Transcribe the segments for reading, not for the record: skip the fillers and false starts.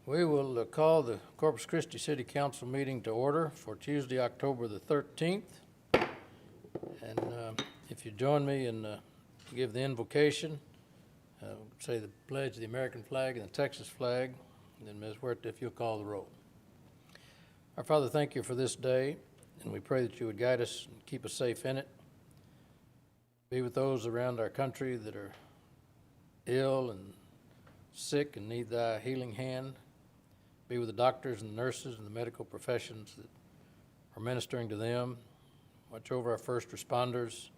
We will call the Corpus Christi City Council meeting to order for Tuesday, October the 13th. And if you join me and give the invocation, say the pledge of the American flag and the Texas flag, and then Ms. Huerta, if you'll call the roll. Our Father, thank you for this day, and we pray that you would guide us and keep us safe in it. Be with those around our country that are ill and sick and need thy healing hand. Be with the doctors and nurses and the medical professions that are ministering to them. Watch over our first responders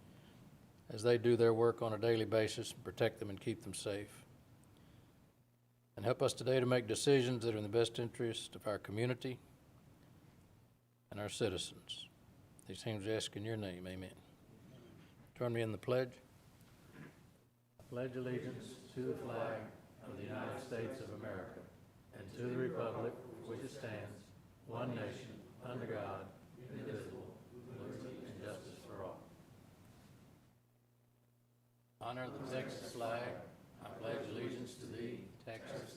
as they do their work on a daily basis, and protect them and keep them safe. And help us today to make decisions that are in the best interest of our community and our citizens. These things we ask in your name, amen. Join me in the pledge. I pledge allegiance to the flag of the United States of America and to the republic for which it stands, one nation, under God, indivisible, with liberty and justice for all. Honor the Texas flag. I pledge allegiance to thee, Texas,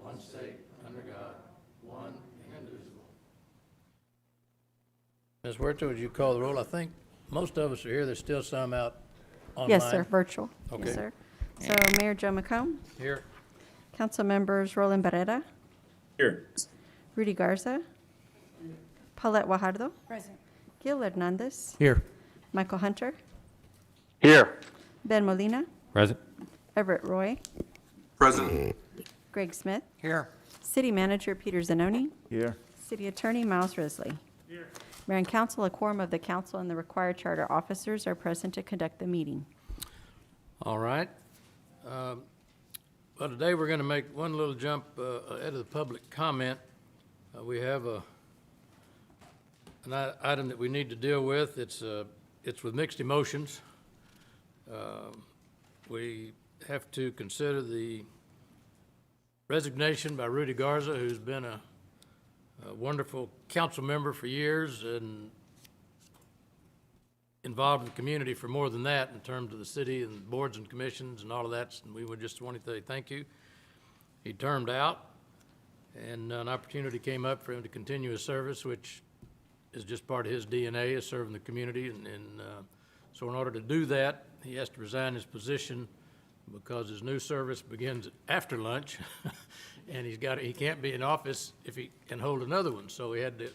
one state, under God, one and indivisible. Ms. Huerta, would you call the roll? I think most of us are here. There's still some out online. Yes, sir, virtual. Okay. Yes, sir. So Mayor Joe McComb, Here. Council Members Roland Barrera, Here. Rudy Garza, Paulette Guajardo, Present. Gil Hernandez, Here. Michael Hunter, Here. Ben Molina, Present. Everett Roy, Present. Greg Smith, Here. City Manager Peter Zanoni, Here. City Attorney Miles Risley. Mayor and Council, a quorum of the council and the required charter officers are present to conduct the meeting. All right. Well, today we're going to make one little jump ahead of the public comment. We have an item that we need to deal with. It's with mixed emotions. We have to consider the resignation by Rudy Garza, who's been a wonderful council member for years and involved in the community for more than that in terms of the city and boards and commissions and all of that. And we would just want to say thank you. He termed out, and an opportunity came up for him to continue his service, which is just part of his DNA, is serving the community. And so in order to do that, he has to resign his position because his new service begins after lunch, and he can't be in office if he can hold another one. So he had to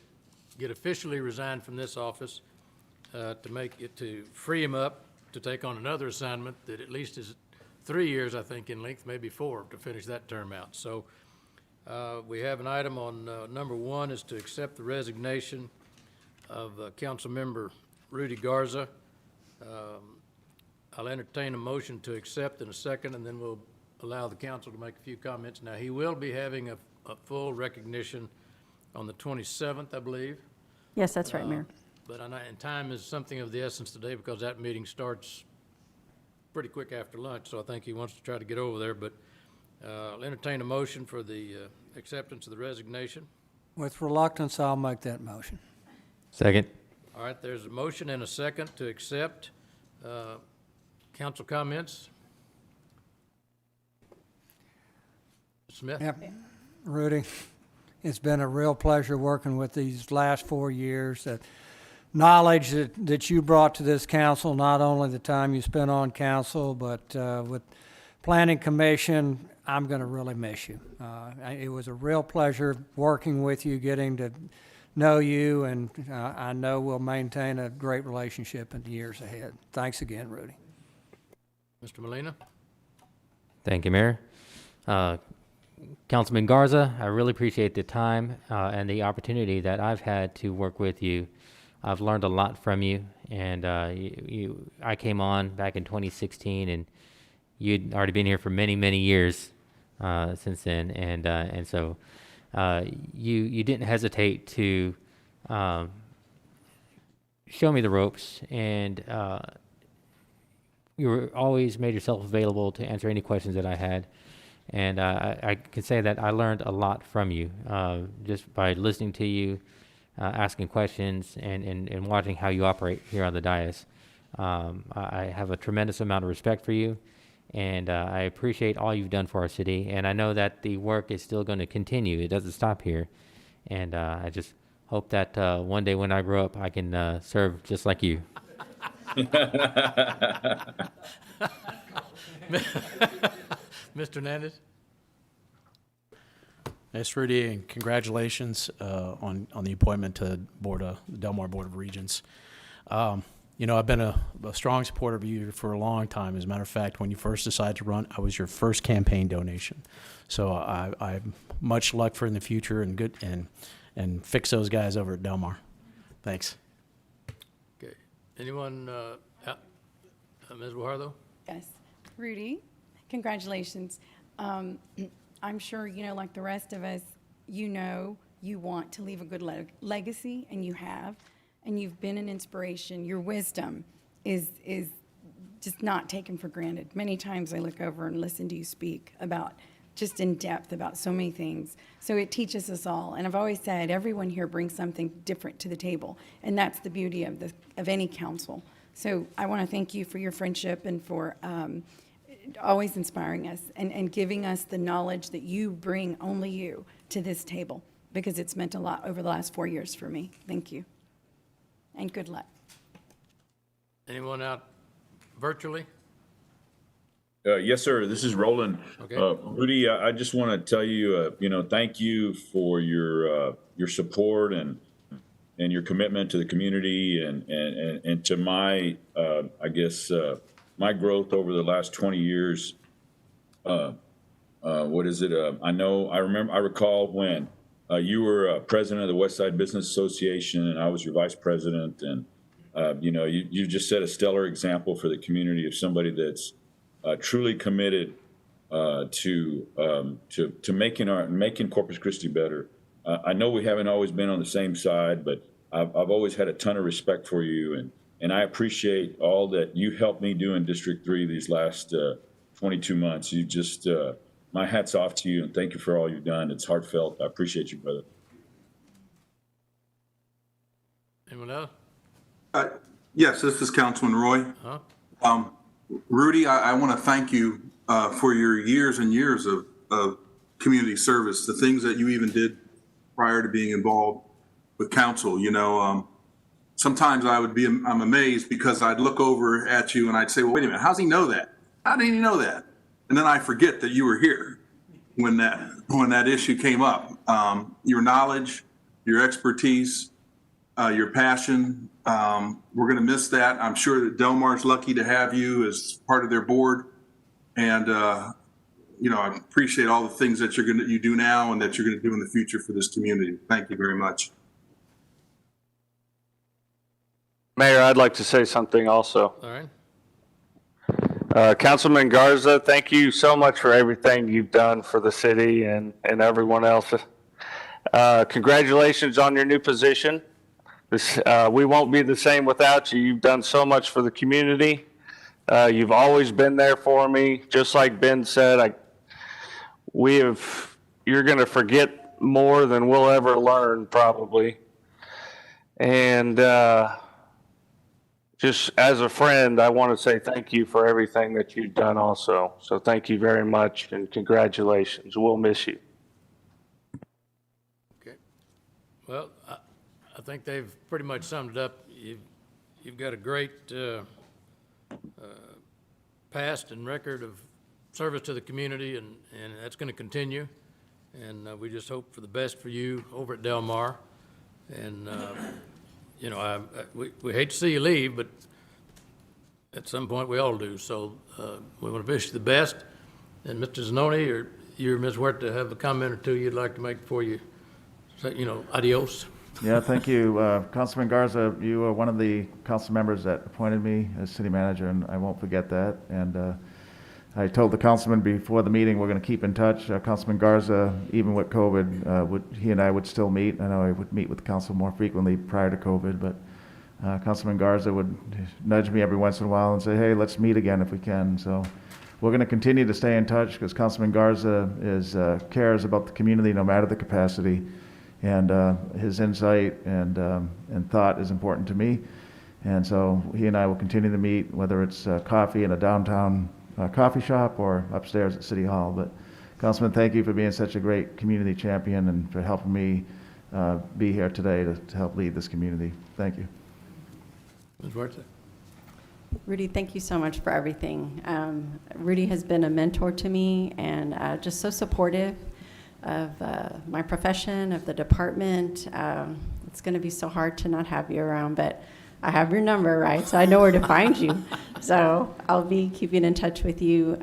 get officially resigned from this office to free him up to take on another assignment that at least is 3 years, I think, in length, maybe 4, to finish that term out. So we have an item on number 1 is to accept the resignation of Council Member Rudy Garza. I'll entertain a motion to accept in a second, and then we'll allow the council to make a few comments. Now, he will be having a full recognition on the 27th, I believe. Yes, that's right, Mayor. And time is something of the essence today because that meeting starts pretty quick after lunch, so I think he wants to try to get over there. But I'll entertain a motion for the acceptance of the resignation. With reluctance, I'll make that motion. Second. All right, there's a motion and a second to accept. Council comments? Smith? Yep. Rudy, it's been a real pleasure working with these last 4 years. That knowledge that you brought to this council, not only the time you spent on council, but with Planning Commission, I'm going to really miss you. It was a real pleasure working with you, getting to know you, and I know we'll maintain a great relationship in the years ahead. Thanks again, Rudy. Mr. Molina? Thank you, Mayor. Councilman Garza, I really appreciate the time and the opportunity that I've had to work with you. I've learned a lot from you, and I came on back in 2016, and you'd already been here for many, many years since then, and so you didn't hesitate to show me the ropes, and you were always made yourself available to answer any questions that I had. And I can say that I learned a lot from you just by listening to you, asking questions, and watching how you operate here on the dais. I have a tremendous amount of respect for you, And I appreciate all you've done for our city. And I know that the work is still going to continue. It doesn't stop here. And I just hope that one day when I grow up, I can serve just like you. Mr. Hernandez? Thanks, Rudy, and congratulations on the appointment to the Del Mar Board of Regents. I've been a strong supporter of you for a long time. As a matter of fact, when you first decided to run, I was your first campaign donation. So I have much luck for in the future and fix those guys over at Del Mar. Thanks. Okay. Anyone, Ms. Guajardo? Yes. Rudy, congratulations. I'm sure, like the rest of us, you want to leave a good legacy, and you have, and you've been an inspiration. Your wisdom is just not taken for granted. Many times I look over and listen to you speak about just in depth about so many things. So it teaches us all. And I've always said everyone here brings something different to the table, and that's the beauty of any council. So I want to thank you for your friendship and for always inspiring us and giving us the knowledge that you bring, only you, to this table, because it's meant a lot over the last 4 years for me. Thank you. And good luck. Anyone out virtually? Yes, sir. This is Roland. Okay. Rudy, I just want to tell you, thank you for your support and your commitment to the community and to my, my growth over the last 20 years. I recall when you were president of the West Side Business Association and I was your vice president, and you just set a stellar example for the community of somebody that's truly committed to making Corpus Christi better. I know we haven't always been on the same side, but I've always had a ton of respect for you, and I appreciate all that you helped me do in District 3 these last 22 months. You just, my hat's off to you, and thank you for all you've done. It's heartfelt. I appreciate you, brother. Anyone else? Yes, this is Councilman Roy. Huh? Rudy, I want to thank you for your years and years of community service, the things that you even did prior to being involved with council. Sometimes I'm amazed because I'd look over at you and I'd say, well, wait a minute, how's he know that? How did he know that? And then I forget that you were here when that issue came up. Your knowledge, your expertise, your passion, we're going to miss that. I'm sure that Del Mar's lucky to have you as part of their board. And, I appreciate all the things that you do now and that you're going to do in the future for this community. Thank you very much. Mayor, I'd like to say something also. All right. Councilman Garza, thank you so much for everything you've done for the city and everyone else. Congratulations on your new position. We won't be the same without you. You've done so much for the community. You've always been there for me. Just like Ben said, you're going to forget more than we'll ever learn, probably. And just as a friend, I want to say thank you for everything that you've done also. So thank you very much and congratulations. We'll miss you. Okay. Well, I think they've pretty much summed it up. You've got a great past and record of service to the community, and that's going to continue. And we just hope for the best for you over at Del Mar. And we hate to see you leave, but at some point we all do. So we want to wish you the best. And Mr. Zanoni, or you or Ms. Huerta have a comment or two you'd like to make before you say, adios. Yeah, thank you. Councilman Garza, you are one of the council members that appointed me as city manager, and I won't forget that. And I told the councilman before the meeting we're going to keep in touch. Councilman Garza, even with COVID, he and I would still meet. I know I would meet with the council more frequently prior to COVID, but Councilman Garza would nudge me every once in a while and say, hey, let's meet again if we can. So we're going to continue to stay in touch because Councilman Garza cares about the community no matter the capacity. And his insight and thought is important to me. And so he and I will continue to meet, whether it's coffee in a downtown coffee shop or upstairs at City Hall. But Councilman, thank you for being such a great community champion and for helping me be here today to help lead this community. Thank you. Ms. Huerta? Rudy, thank you so much for everything. Rudy has been a mentor to me and just so supportive of my profession, of the department. It's going to be so hard to not have you around, but I have your number, right? So I know where to find you. So I'll be keeping in touch with you.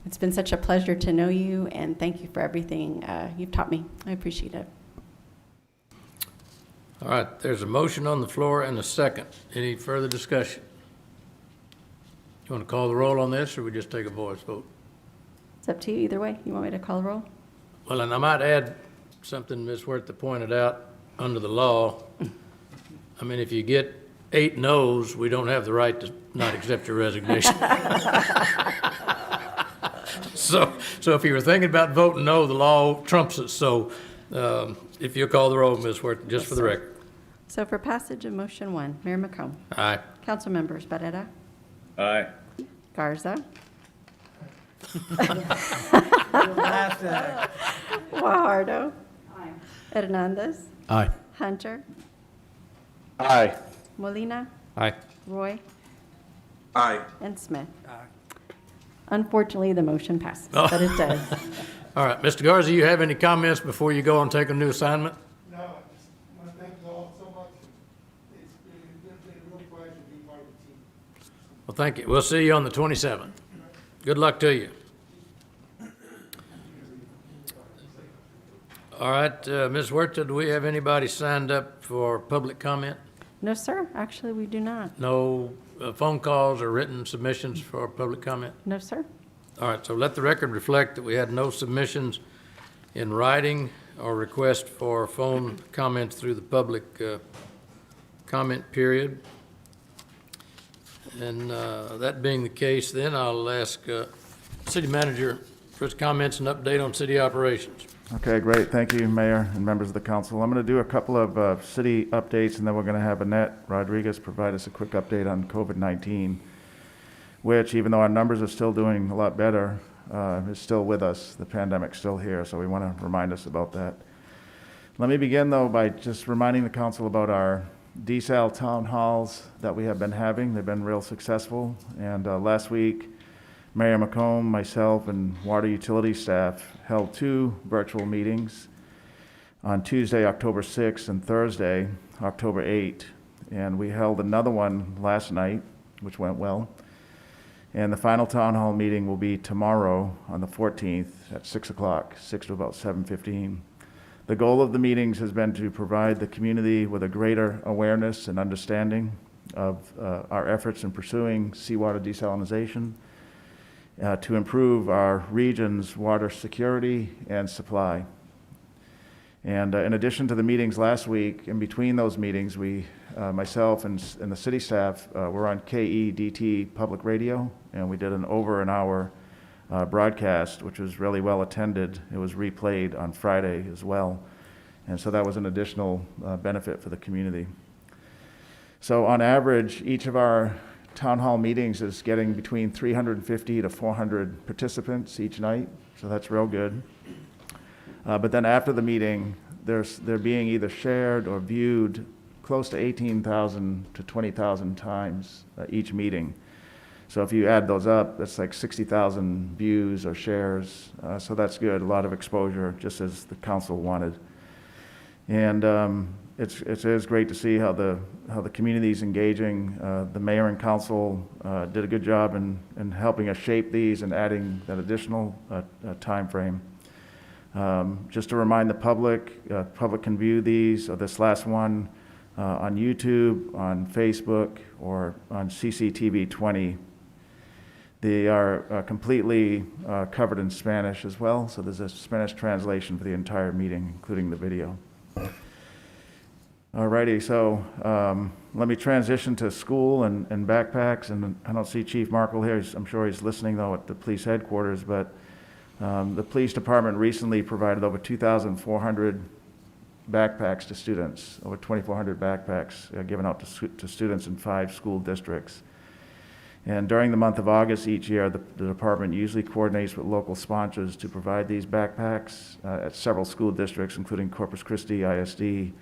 It's been such a pleasure to know you, and thank you for everything you've taught me. I appreciate it. All right, there's a motion on the floor and a second. Any further discussion? You want to call the roll on this, or we just take a voice vote? It's up to you either way. You want me to call the roll? Well, and I might add something Ms. Huerta pointed out under the law. I mean, if you get 8 noes, we don't have the right to not accept your resignation. So if you were thinking about voting no, the law trumps it. So if you'll call the roll, Ms. Huerta, just for the record. So for passage of motion 1, Mayor McComb. Aye. Council members Barrera, Aye. Garza, Last act. Guajardo, Hernandez, Aye. Hunter, Aye. Molina, Aye. Roy, Aye. and Smith. Unfortunately, the motion passes, Oh. but it does. All right, Mr. Garza, you have any comments before you go and take a new assignment? No, I just want to thank you all so much. It's been a real pleasure being part of the team. Well, thank you. We'll see you on the 27th. Good luck to you. All right, Ms. Huerta, do we have anybody signed up for public comment? No, sir, actually, we do not. No phone calls or written submissions for public comment? No, sir. All right, so let the record reflect that we had no submissions in writing or request for phone comments through the public comment period. And that being the case, then I'll ask City Manager for his comments and update on city operations. Okay, great. Thank you, Mayor and members of the council. I'm going to do a couple of city updates, and then we're going to have Annette Rodriguez provide us a quick update on COVID-19, which, even though our numbers are still doing a lot better, is still with us. The pandemic's still here, so we want to remind us about that. Let me begin, though, by just reminding the council about our DSAL town halls that we have been having. They've been real successful, and last week, Mayor McComb, myself, and water utility staff held 2 virtual meetings on Tuesday, October 6th, and Thursday, October 8th. And we held another one last night, which went well. And the final town hall meeting will be tomorrow on the 14th at 6 o'clock, 6 to about 7:15. The goal of the meetings has been to provide the community with a greater awareness and understanding of our efforts in pursuing seawater desalination, to improve our region's water security and supply. And in addition to the meetings last week, in between those meetings, we, myself and the city staff, were on KEDT Public Radio, and we did an over an hour broadcast, which was really well attended. It was replayed on Friday as well. And so that was an additional benefit for the community. So on average, each of our town hall meetings is getting between 350 to 400 participants each night, so that's real good. But then after the meeting, they're being either shared or viewed close to 18,000 to 20,000 times each meeting. So if you add those up, that's like 60,000 views or shares, so that's good, a lot of exposure, just as the council wanted. And it is great to see how the community is engaging. The mayor and council did a good job in helping us shape these and adding that additional time frame. Just to remind the public can view these, or this last one, on YouTube, on Facebook, or on CCTV 20. They are completely covered in Spanish as well, so there's a Spanish translation for the entire meeting, including the video. Alrighty, so let me transition to school and backpacks, and I don't see Chief Markle here. I'm sure he's listening though at the police headquarters, but the police department recently provided over 2,400 backpacks to students, over 2,400 backpacks given out to students in 5 school districts. And during the month of August each year, the department usually coordinates with local sponsors to provide these backpacks at several school districts, including Corpus Christi ISD,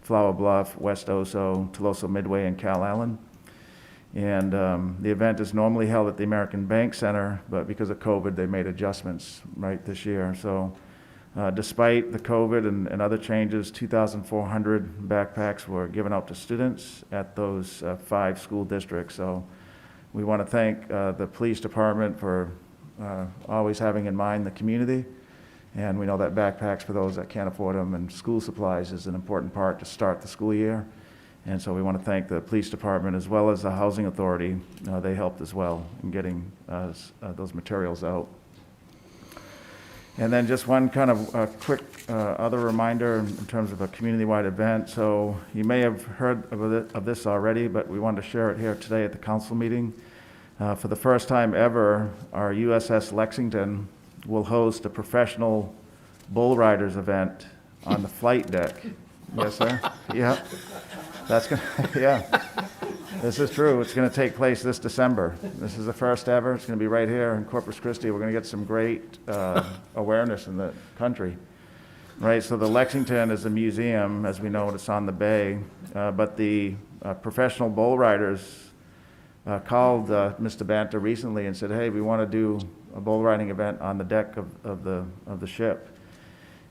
Flower Bluff, West Oso, Toloso Midway, and Cal Allen. And the event is normally held at the American Bank Center, but because of COVID, they made adjustments right this year. So despite the COVID and other changes, 2,400 backpacks were given out to students at those 5 school districts. So we want to thank the police department for always having in mind the community. And we know that backpacks for those that can't afford them and school supplies is an important part to start the school year. And so we want to thank the police department as well as the housing authority. They helped as well in getting those materials out. And then just one kind of quick other reminder in terms of a community-wide event. So you may have heard of this already, but we wanted to share it here today at the council meeting. For the first time ever, our USS Lexington will host a professional bull riders event on the flight deck. Yes, sir? Yeah. That's gonna, yeah. This is true. It's going to take place this December. This is the first ever. It's going to be right here in Corpus Christi. We're going to get some great awareness in the country. Right, so the Lexington is a museum, as we know, it's on the bay, but the professional bull riders called Mr. Banta recently and said, hey, we want to do a bull riding event on the deck of the ship.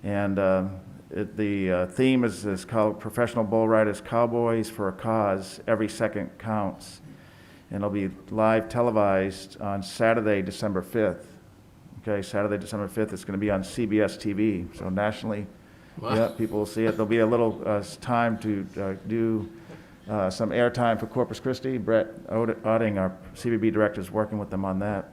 And the theme is called Professional Bull Riders Cowboys for a Cause, Every Second Counts. And it'll be live televised on Saturday, December 5th. Okay, Saturday, December 5th, it's going to be on CBS TV, so nationally, yeah, people will see it. There'll be a little time to do some airtime for Corpus Christi. Brett Otting, our CBB director, is working with them on that.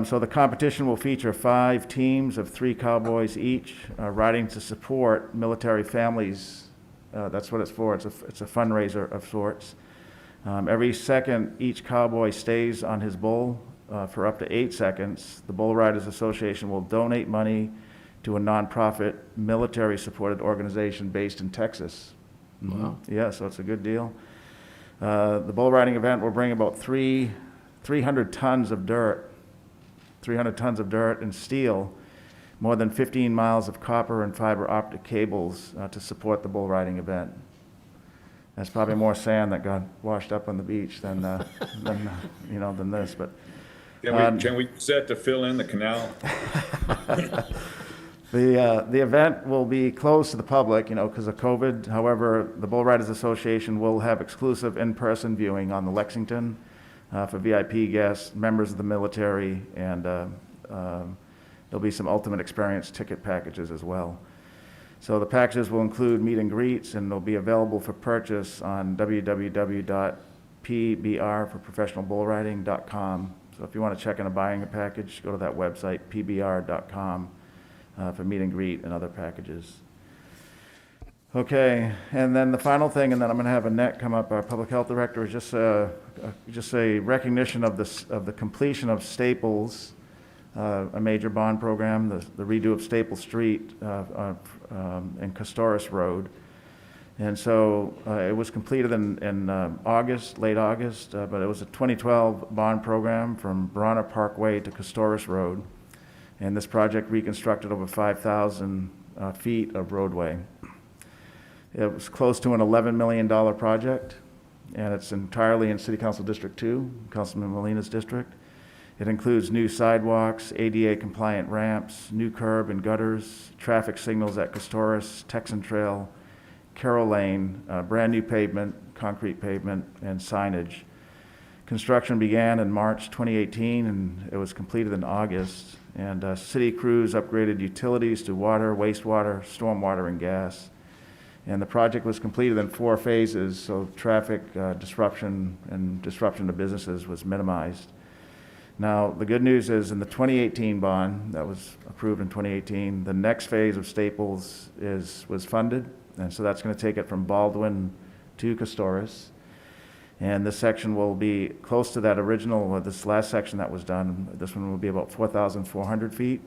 So the competition will feature 5 teams of 3 cowboys each, riding to support military families. That's what it's for. It's a fundraiser of sorts. Every second each cowboy stays on his bull for up to 8 seconds, the Bull Riders Association will donate money to a nonprofit military-supported organization based in Texas. Wow. Yeah, so it's a good deal. The bull riding event will bring about 300 tons of dirt, 300 tons of dirt and steel, more than 15 miles of copper and fiber optic cables to support the bull riding event. That's probably more sand that got washed up on the beach than this, but. Can we set to fill in the canal? The event will be closed to the public, because of COVID. However, the Bull Riders Association will have exclusive in-person viewing on the Lexington for VIP guests, members of the military, and there'll be some Ultimate Experience ticket packages as well. So the packages will include meet and greets, and they'll be available for purchase on www.pbrforprofessionalbullriding.com. So if you want to check in buying a package, go to that website, pbr.com, for meet and greet and other packages. Okay, and then the final thing, and then I'm going to have Annette come up, our public health director, is just a recognition of the completion of Staples, a major bond program, the redo of Staples Street and Custoris Road. And so it was completed in August, late August, but it was a 2012 bond program from Bronner Parkway to Custoris Road. And this project reconstructed over 5,000 feet of roadway. It was close to an $11 million project, and it's entirely in City Council District 2, Councilman Molina's district. It includes new sidewalks, ADA compliant ramps, new curb and gutters, traffic signals at Custoris, Texan Trail, Carroll Lane, brand new pavement, concrete pavement, and signage. Construction began in March 2018, and it was completed in August. And city crews upgraded utilities to water, wastewater, stormwater, and gas. And the project was completed in 4 phases, so traffic disruption and disruption to businesses was minimized. Now, the good news is in the 2018 bond that was approved in 2018, the next phase of Staples was funded. And so that's going to take it from Baldwin to Custoris. And this section will be close to that original, this last section that was done. This one will be about 4,400 feet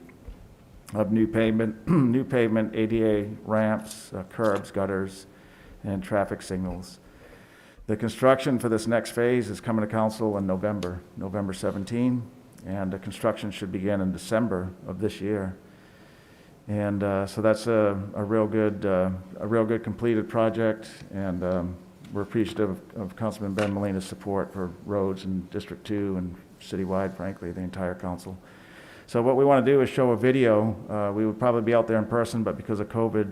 of new pavement, ADA ramps, curbs, gutters, and traffic signals. The construction for this next phase is coming to council in November 17, and the construction should begin in December of this year. And so that's a real good completed project, and we're appreciative of Councilman Ben Molina's support for roads in District 2 and citywide, frankly, the entire council. So what we want to do is show a video. We would probably be out there in person, but because of COVID,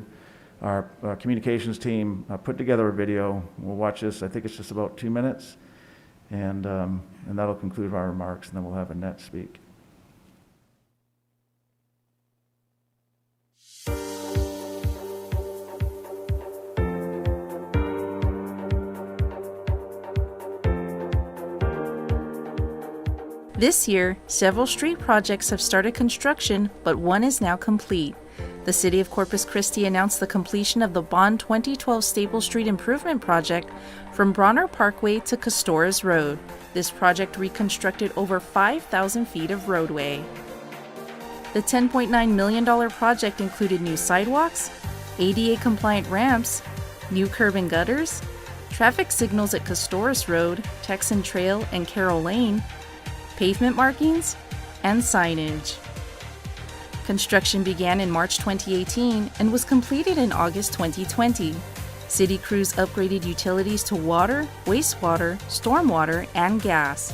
our communications team put together a video. We'll watch this. I think it's just about 2 minutes, and that'll conclude our remarks, and then we'll have Annette speak. This year, several street projects have started construction, but one is now complete. The City of Corpus Christi announced the completion of the Bond 2012 Staple Street Improvement Project from Bronner Parkway to Castores Road. This project reconstructed over 5,000 feet of roadway. The $10.9 million project included new sidewalks, ADA-compliant ramps, new curb and gutters, traffic signals at Castores Road, Texan Trail, and Carroll Lane, pavement markings, and signage. Construction began in March 2018 and was completed in August 2020. City crews upgraded utilities to water, wastewater, stormwater, and gas.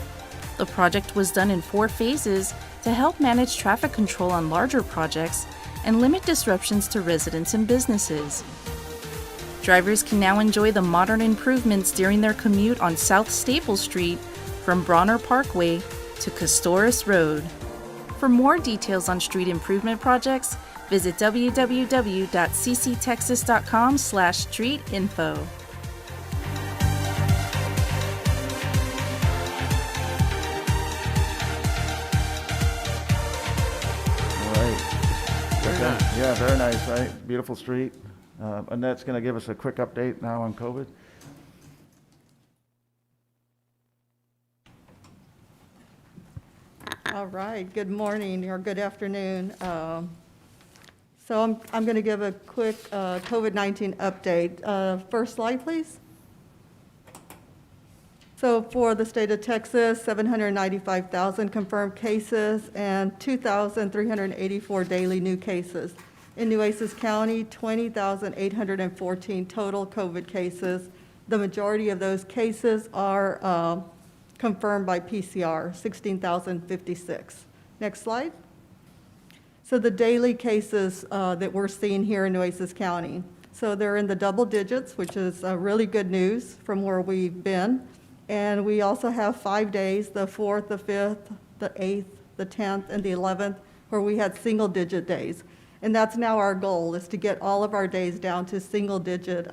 The project was done in 4 phases to help manage traffic control on larger projects and limit disruptions to residents and businesses. Drivers can now enjoy the modern improvements during their commute on South Staple Street from Bronner Parkway to Castores Road. For more details on street improvement projects, visit www.cctexas.com/streetinfo. All right. Very nice. Yeah, very nice, right? Beautiful street. Annette's going to give us a quick update now on COVID. All right, good morning or good afternoon. So I'm going to give a quick COVID-19 update. First slide, please. So for the state of Texas, 795,000 confirmed cases and 2,384 daily new cases. In Nueces County, 20,814 total COVID cases. The majority of those cases are confirmed by PCR, 16,056. Next slide. So the daily cases that we're seeing here in Nueces County. So they're in the double digits, which is really good news from where we've been. And we also have 5 days, the 4th, the 5th, the 8th, the 10th, and the 11th, where we had single-digit days. And that's now our goal, is to get all of our days down to single-digit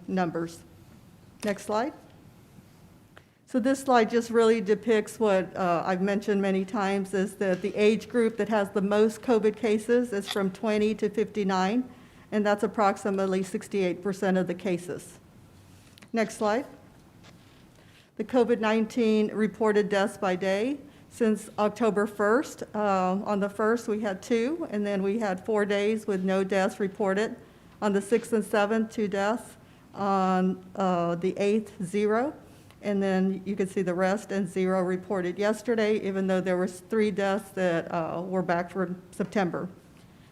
numbers. Next slide. So this slide just really depicts what I've mentioned many times, is that the age group that has the most COVID cases is from 20 to 59, and that's approximately 68% of the cases. Next slide. The COVID-19 reported deaths by day since October 1st. On the 1st, we had 2, and then we had 4 days with no deaths reported. On the 6th and 7th, 2 deaths. On the 8th, 0. And then you can see the rest, and 0 reported yesterday, even though there was 3 deaths that were back from September.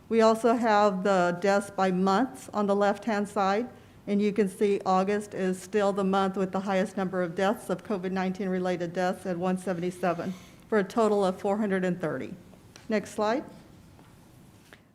We also have the deaths by months on the left-hand side, and you can see August is still the month with the highest number of deaths of COVID-19 related deaths at 177, for a total of 430. Next slide.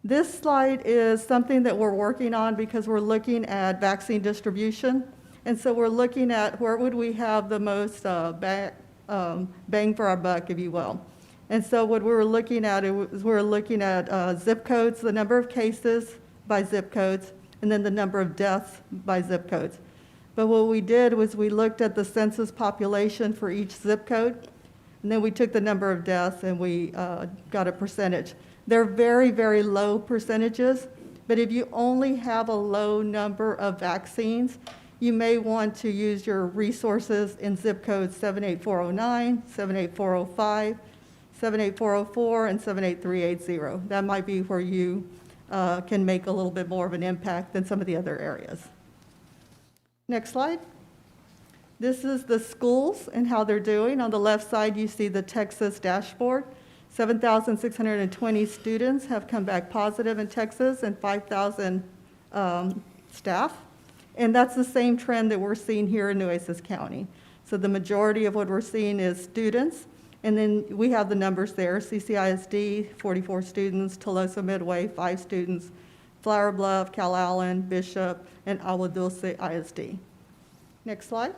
This slide is something that we're working on because we're looking at vaccine distribution. And so we're looking at where would we have the most bang for our buck, if you will. And so what we were looking at is we're looking at zip codes, the number of cases by zip codes, and then the number of deaths by zip codes. But what we did was we looked at the census population for each zip code, and then we took the number of deaths and we got a percentage. They're very, very low percentages, but if you only have a low number of vaccines, you may want to use your resources in zip codes 78409, 78405, 78404, and 78380. That might be where you can make a little bit more of an impact than some of the other areas. Next slide. This is the schools and how they're doing. On the left side, you see the Texas dashboard. 7,620 students have come back positive in Texas and 5,000 staff. And that's the same trend that we're seeing here in Nueces County. So the majority of what we're seeing is students. And then we have the numbers there. CCISD, 44 students. Tolosa Midway, 5 students. Flower Bluff, Calallen, Bishop, and Agua Dulce ISD. Next slide.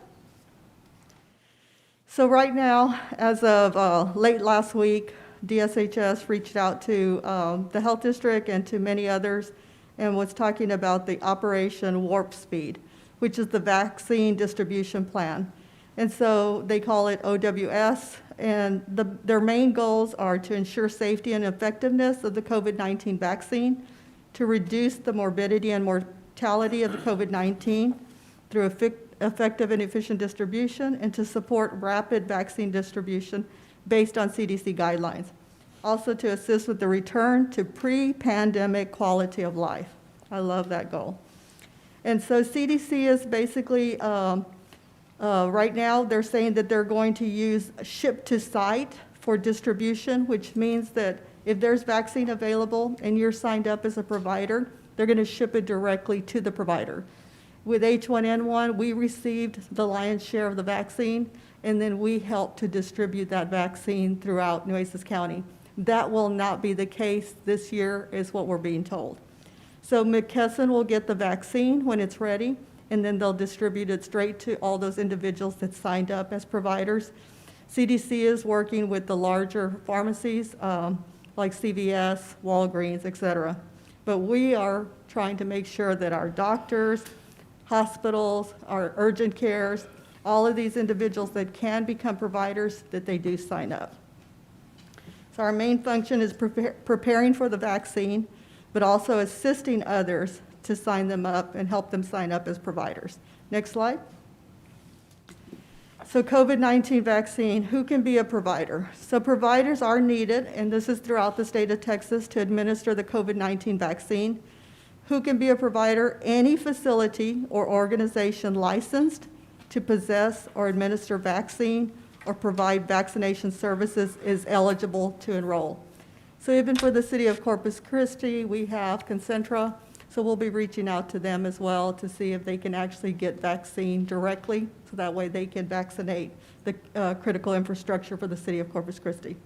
So right now, as of late last week, DSHS reached out to the health district and to many others and was talking about the Operation Warp Speed, which is the vaccine distribution plan. And so they call it OWS, and their main goals are to ensure safety and effectiveness of the COVID-19 vaccine, to reduce the morbidity and mortality of the COVID-19 through effective and efficient distribution, and to support rapid vaccine distribution based on CDC guidelines. Also to assist with the return to pre-pandemic quality of life. I love that goal. And so CDC is basically, right now, they're saying that they're going to use ship to site for distribution, which means that if there's vaccine available and you're signed up as a provider, they're going to ship it directly to the provider. With H1N1, we received the lion's share of the vaccine, and then we helped to distribute that vaccine throughout Nueces County. That will not be the case this year, is what we're being told. So McKesson will get the vaccine when it's ready, and then they'll distribute it straight to all those individuals that signed up as providers. CDC is working with the larger pharmacies, like CVS, Walgreens, et cetera. But we are trying to make sure that our doctors, hospitals, our urgent cares, all of these individuals that can become providers, that they do sign up. So our main function is preparing for the vaccine, but also assisting others to sign them up and help them sign up as providers. Next slide. So COVID-19 vaccine, who can be a provider? So providers are needed, and this is throughout the state of Texas, to administer the COVID-19 vaccine. Who can be a provider? Any facility or organization licensed to possess or administer vaccine or provide vaccination services is eligible to enroll. So even for the city of Corpus Christi, we have Concentra, so we'll be reaching out to them as well to see if they can actually get vaccine directly, so that way they can vaccinate the critical infrastructure for the city of Corpus Christi.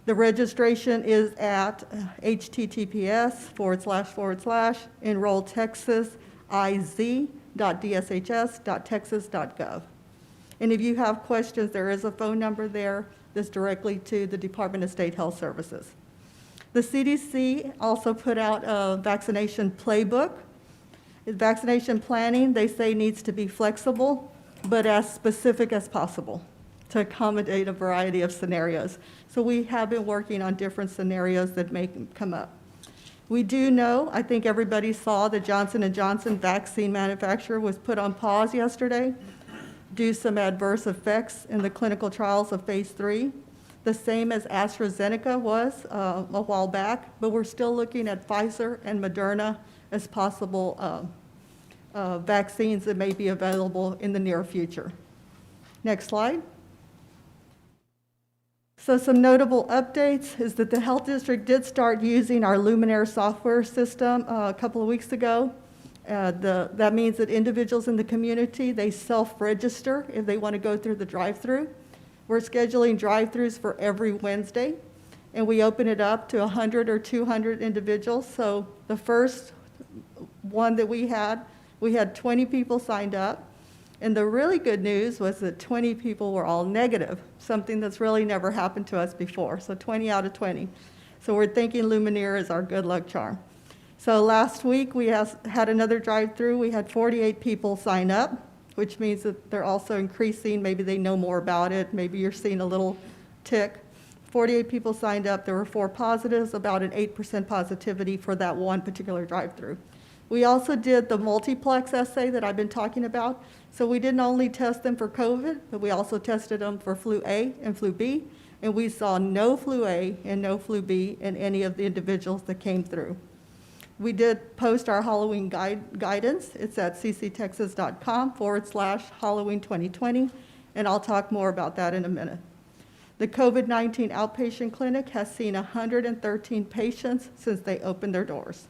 The registration is at https://enrolltexasiz.dshs.texas.gov. And if you have questions, there is a phone number there that's directly to the Department of State Health Services. The CDC also put out a vaccination playbook. Vaccination planning, they say, needs to be flexible, but as specific as possible to accommodate a variety of scenarios. So we have been working on different scenarios that may come up. We do know, I think everybody saw, the Johnson & Johnson vaccine manufacturer was put on pause yesterday due to some adverse effects in the clinical trials of phase 3. The same as AstraZeneca was a while back, but we're still looking at Pfizer and Moderna as possible vaccines that may be available in the near future. Next slide. So some notable updates is that the health district did start using our Luminaire software system a couple of weeks ago. That means that individuals in the community, they self-register if they want to go through the drive-through. We're scheduling drive-throughs for every Wednesday, and we open it up to 100 or 200 individuals. So the first one that we had 20 people signed up. And the really good news was that 20 people were all negative, something that's really never happened to us before. So 20 out of 20. So we're thinking Luminaire is our good luck charm. So last week we had another drive-through. We had 48 people sign up, which means that they're also increasing. Maybe they know more about it. Maybe you're seeing a little tick. 48 people signed up. There were 4 positives, about an 8% positivity for that one particular drive-through. We also did the multiplex assay that I've been talking about. So we didn't only test them for COVID, but we also tested them for flu A and flu B, and we saw no flu A and no flu B in any of the individuals that came through. We did post our Halloween guidance. It's at cctexas.com/Halloween 2020, and I'll talk more about that in a minute. The COVID-19 outpatient clinic has seen 113 patients since they opened their doors.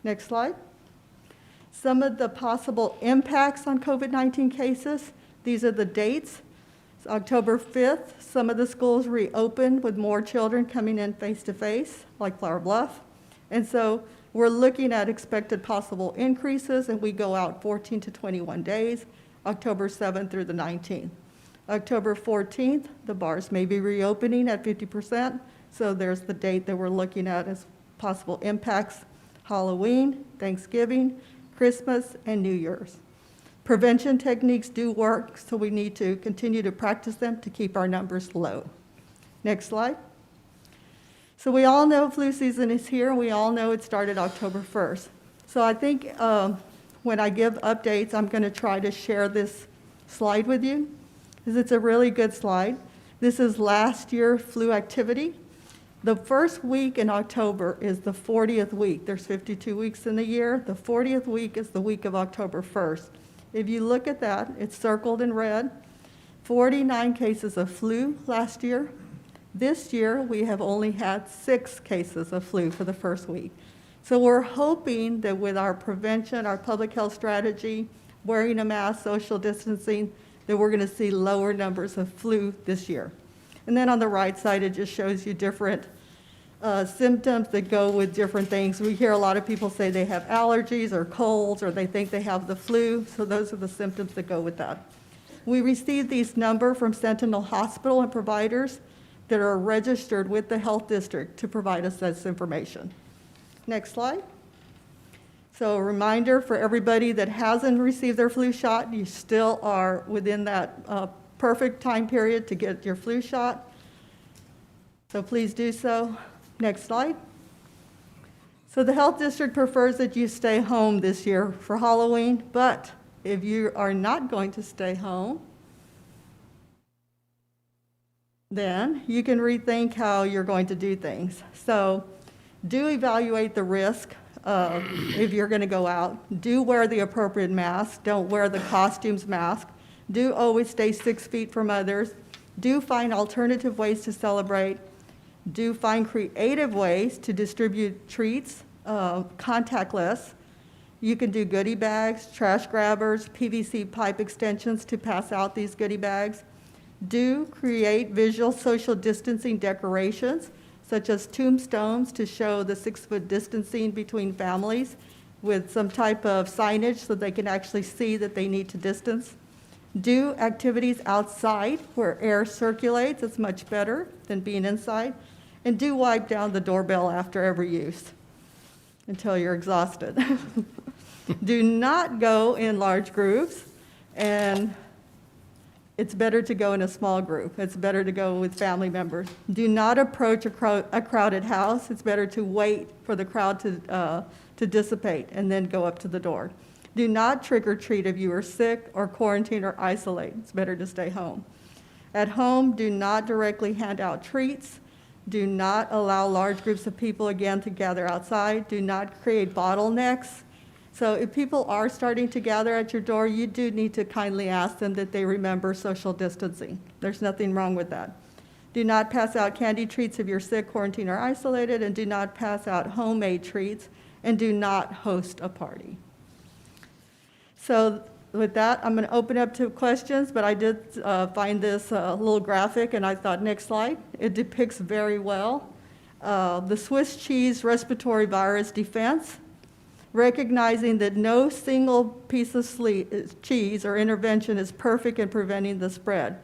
Next slide. Some of the possible impacts on COVID-19 cases, these are the dates. It's October 5th, some of the schools reopened with more children coming in face-to-face, like Flower Bluff. And so we're looking at expected possible increases, and we go out 14 to 21 days, October 7th through the 19th. October 14th, the bars may be reopening at 50%, so there's the date that we're looking at as possible impacts: Halloween, Thanksgiving, Christmas, and New Year's. Prevention techniques do work, so we need to continue to practice them to keep our numbers low. Next slide. So we all know flu season is here. We all know it started October 1st. So I think when I give updates, I'm going to try to share this slide with you, because it's a really good slide. This is last year's flu activity. The first week in October is the 40th week. There's 52 weeks in the year. The 40th week is the week of October 1st. If you look at that, it's circled in red. 49 cases of flu last year. This year, we have only had 6 cases of flu for the first week. So we're hoping that with our prevention, our public health strategy, wearing a mask, social distancing, that we're going to see lower numbers of flu this year. And then on the right side, it just shows you different symptoms that go with different things. We hear a lot of people say they have allergies or colds, or they think they have the flu, so those are the symptoms that go with that. We received these numbers from Sentinel Hospital and providers that are registered with the health district to provide us this information. Next slide. So a reminder for everybody that hasn't received their flu shot, you still are within that perfect time period to get your flu shot. So please do so. Next slide. So the health district prefers that you stay home this year for Halloween, but if you are not going to stay home, then you can rethink how you're going to do things. So do evaluate the risk if you're going to go out. Do wear the appropriate mask. Don't wear the costumes mask. Do always stay 6 feet from others. Do find alternative ways to celebrate. Do find creative ways to distribute treats, contactless. You can do goodie bags, trash grabbers, PVC pipe extensions to pass out these goodie bags. Do create visual social distancing decorations, such as tombstones to show the 6-foot distancing between families with some type of signage so they can actually see that they need to distance. Do activities outside where air circulates. It's much better than being inside. And do wipe down the doorbell after every use until you're exhausted. Do not go in large groups, and it's better to go in a small group. It's better to go with family members. Do not approach a crowded house. It's better to wait for the crowd to dissipate and then go up to the door. Do not trick or treat if you are sick or quarantine or isolate. It's better to stay home. At home, do not directly hand out treats. Do not allow large groups of people again to gather outside. Do not create bottlenecks. So if people are starting to gather at your door, you do need to kindly ask them that they remember social distancing. There's nothing wrong with that. Do not pass out candy treats if you're sick, quarantined, or isolated, and do not pass out homemade treats, and do not host a party. So with that, I'm going to open up to questions, but I did find this little graphic, and I thought, next slide. It depicts very well the Swiss cheese respiratory virus defense, recognizing that no single piece of cheese or intervention is perfect in preventing the spread.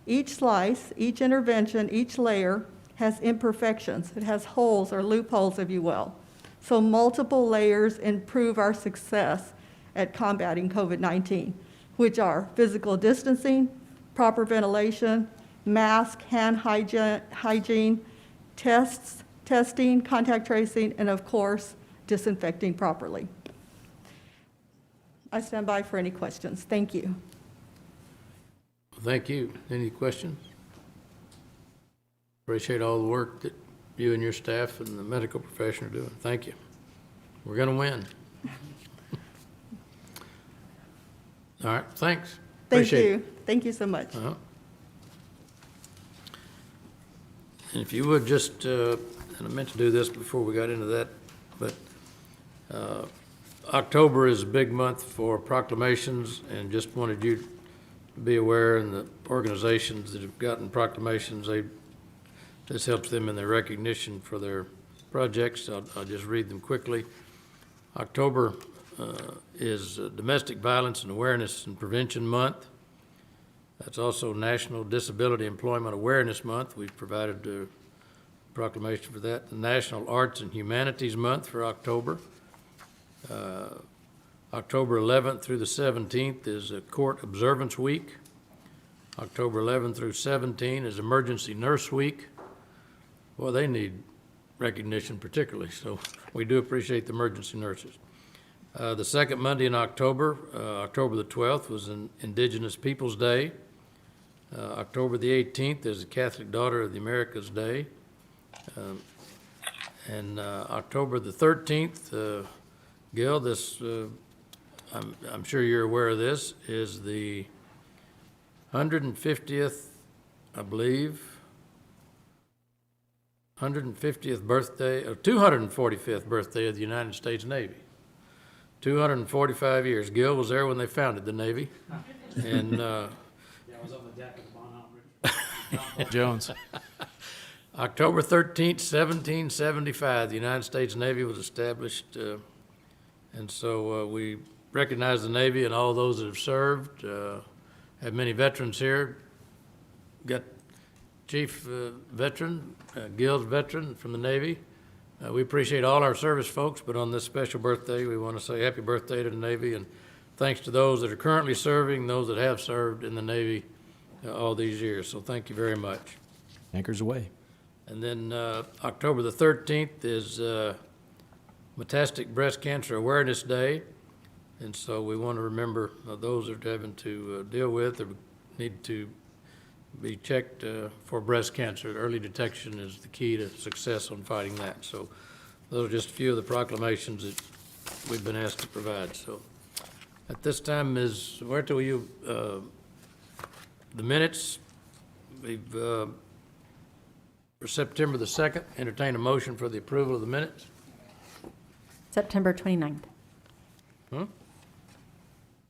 Each slice, each intervention, each layer has imperfections. It has holes or loopholes, if you will. So multiple layers improve our success at combating COVID-19, which are physical distancing, proper ventilation, mask, hand hygiene, testing, contact tracing, and of course, disinfecting properly. I stand by for any questions. Thank you. Thank you. Any questions? Appreciate all the work that you and your staff and the medical profession are doing. Thank you. We're going to win. All right, thanks. Thank Appreciate it. you. Thank you so much. Uh-huh. And if you would just, and I meant to do this before we got into that, but October is a big month for proclamations, and just wanted you to be aware, and the organizations that have gotten proclamations, this helps them in their recognition for their projects. I'll just read them quickly. October is Domestic Violence and Awareness and Prevention Month. That's also National Disability Employment Awareness Month. We've provided a proclamation for that. The National Arts and Humanities Month for October. October 11th through the 17th is a Court Observance Week. October 11th through 17 is Emergency Nurse Week. Well, they need recognition particularly, so we do appreciate the emergency nurses. The second Monday in October, October the 12th, was an Indigenous Peoples Day. October the 18th is the Catholic Daughter of the Americas Day. And October the 13th, Gil, this, I'm sure you're aware of this, is the 150th, I believe, 150th birthday, or 245th birthday of the United States Navy. 245 years. Gil was there when they founded the Navy. And I was on the deck of Bon Jones. October 13th, 1775, the United States Navy was established. And so we recognize the Navy and all those that have served. Have many veterans here. Got Chief veteran, Gil's veteran from the Navy. We appreciate all our service folks, but on this special birthday, we want to say happy birthday to the Navy, and thanks to those that are currently serving, those that have served in the Navy all these years. So thank you very much. Anchors away. And then October the 13th is Metastatic Breast Cancer Awareness Day. And so we want to remember those that are having to deal with or need to be checked for breast cancer. Early detection is the key to success on fighting that. So those are just a few of the proclamations that we've been asked to provide. So at this time, Ms. Huerta, will you, the minutes, we've, for September the 2nd, entertain a motion for the approval of the minutes. September 29th.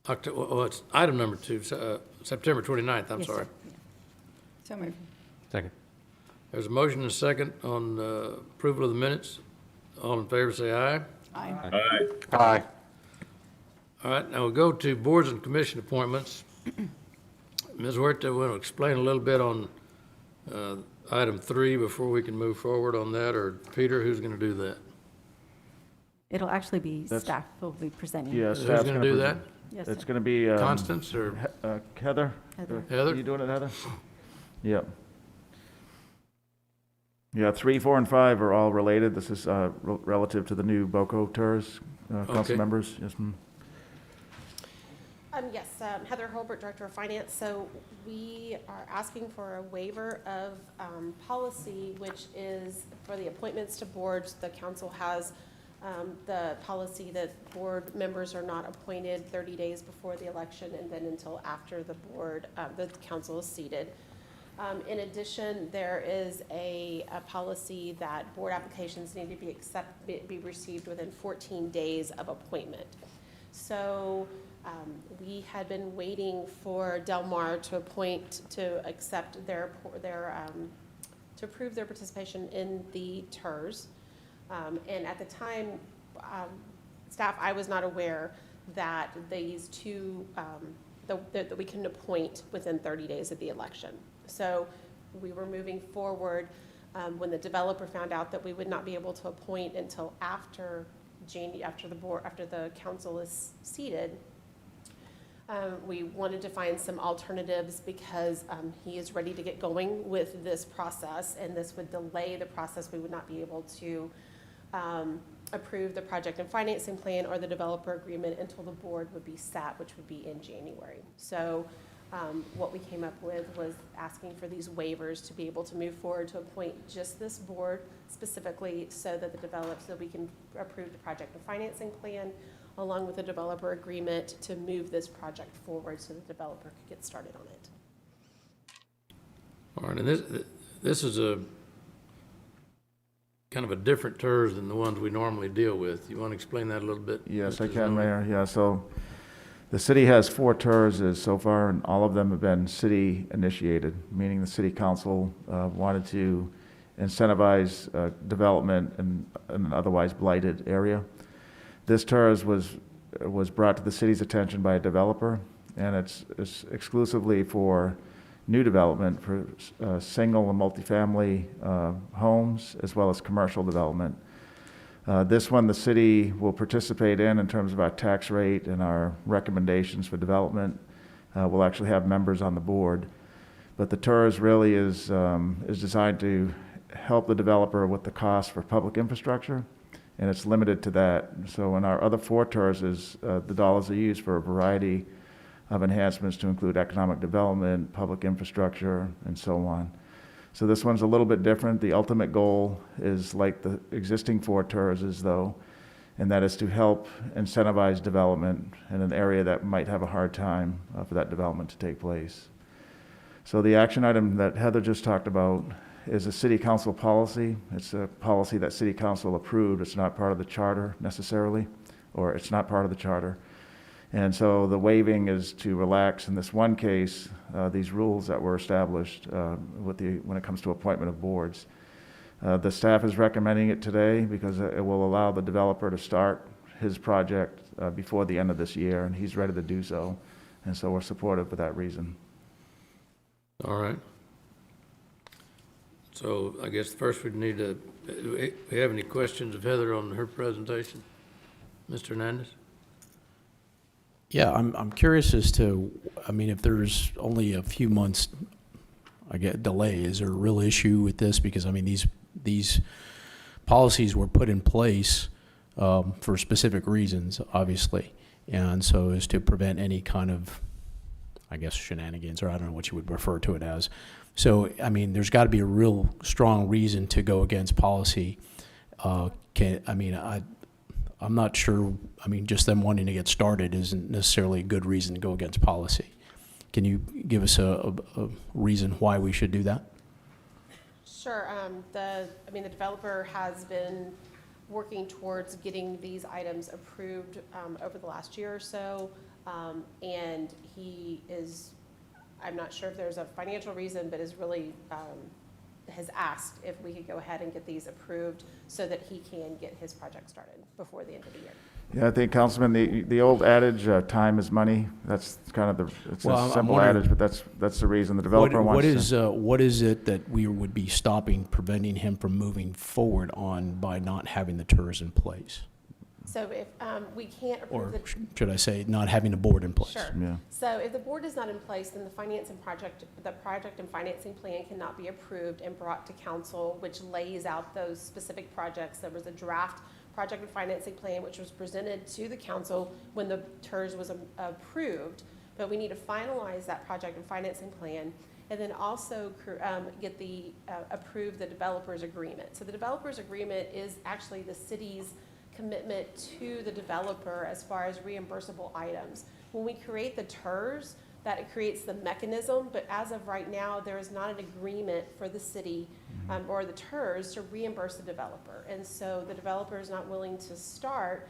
October, oh, it's item number 2, September 29th, I'm Yes, sorry. sir. So moved. Second. There's a motion and a second on approval of the minutes. All in favor, say aye. Aye. Aye. Aye. All right, now we'll go to boards and commission appointments. Ms. Huerta, want to explain a little bit on item 3 before we can move forward on that, or Peter, who's going to do that? It'll actually be That's- staff who will be presenting. Yeah, Who's staff's going to do that? present. Yes, It's sir. going to be. Constance or Heather? Heather. Heather? You doing it, Heather? Yep. Yeah, 3, 4, and 5 are all related. This is relative to the new BOCO TERS, council Okay. members. Yes, ma'am. Yes, Heather Holbert, Director of Finance. So we are asking for a waiver of policy, which is for the appointments to boards. The council has the policy that board members are not appointed 30 days before the election and then until after the board, the council is seated. In addition, there is a policy that board applications need to be received within 14 days of appointment. So we had been waiting for Del Mar to accept to approve their participation in the TERS. And at the time, staff, I was not aware that these two, that we couldn't appoint within 30 days of the election. So we were moving forward when the developer found out that we would not be able to appoint until after the council is seated. We wanted to find some alternatives because he is ready to get going with this process, and this would delay the process. We would not be able to approve the project and financing plan or the developer agreement until the board would be sat, which would be in January. So what we came up with was asking for these waivers to be able to move forward to appoint just this board specifically so that so we can approve the project and financing plan along with the developer agreement to move this project forward so the developer could get started on it. All right, and this is a kind of a different TERS than the ones we normally deal with. You want to explain that a little bit? Yes, Mr. I can, Zimmerman? Mayor. Yeah, so the city has 4 TERS so far, and all of them have been city-initiated, meaning the city council wanted to incentivize development in an otherwise blighted area. This TERS was brought to the city's attention by a developer, and it's exclusively for new development for single and multifamily homes, as well as commercial development. This one, the city will participate in terms of our tax rate and our recommendations for development. We'll actually have members on the board. But the TERS really is designed to help the developer with the cost for public infrastructure, and it's limited to that. So in our other 4 TERS, the dollars are used for a variety of enhancements to include economic development, public infrastructure, and so on. So this one's a little bit different. The ultimate goal is like the existing 4 TERS though, and that is to help incentivize development in an area that might have a hard time for that development to take place. So the action item that Heather just talked about is a city council policy. It's a policy that city council approved. It's not part of the charter necessarily, or it's not part of the charter. And so the waiving is to relax, in this one case, these rules that were established when it comes to appointment of boards. The staff is recommending it today because it will allow the developer to start his project before the end of this year, and he's ready to do so. And so we're supportive for that reason. All right. So I guess first we'd need to, do we have any questions of Heather on her presentation? Mr. Hernandez? Yeah, I'm curious as to, I mean, if there's only a few months, I get delay, is there a real issue with this? Because I mean, these policies were put in place for specific reasons, obviously, and so as to prevent any kind of, I guess, shenanigans, or I don't know what you would refer to it as. So I mean, there's got to be a real strong reason to go against policy. I'm not sure, I mean, just them wanting to get started isn't necessarily a good reason to go against policy. Can you give us a reason why we should do that? Sure. The developer has been working towards getting these items approved over the last year or so. And he is, I'm not sure if there's a financial reason, but is really has asked if we could go ahead and get these approved so that he can get his project started before the end of the year. Yeah, I think, Councilman, the old adage, time is money, that's kind of it's a simple adage, but that's the reason the developer wants to. What is it that we would be preventing him from moving forward on by not having the TERS in place? So if we can't approve Or the should I say, not having a board in place? Sure. Yeah. So if the board is not in place, then the project and financing plan cannot be approved and brought to council, which lays out those specific projects. There was a draft project and financing plan which was presented to the council when the TERS was approved, but we need to finalize that project and financing plan and then also get approve the developer's agreement. So the developer's agreement is actually the city's commitment to the developer as far as reimbursable items. When we create the TERS, that it creates the mechanism, but as of right now, there is not an agreement for the city or the TERS to reimburse the developer. And so the developer is not willing to start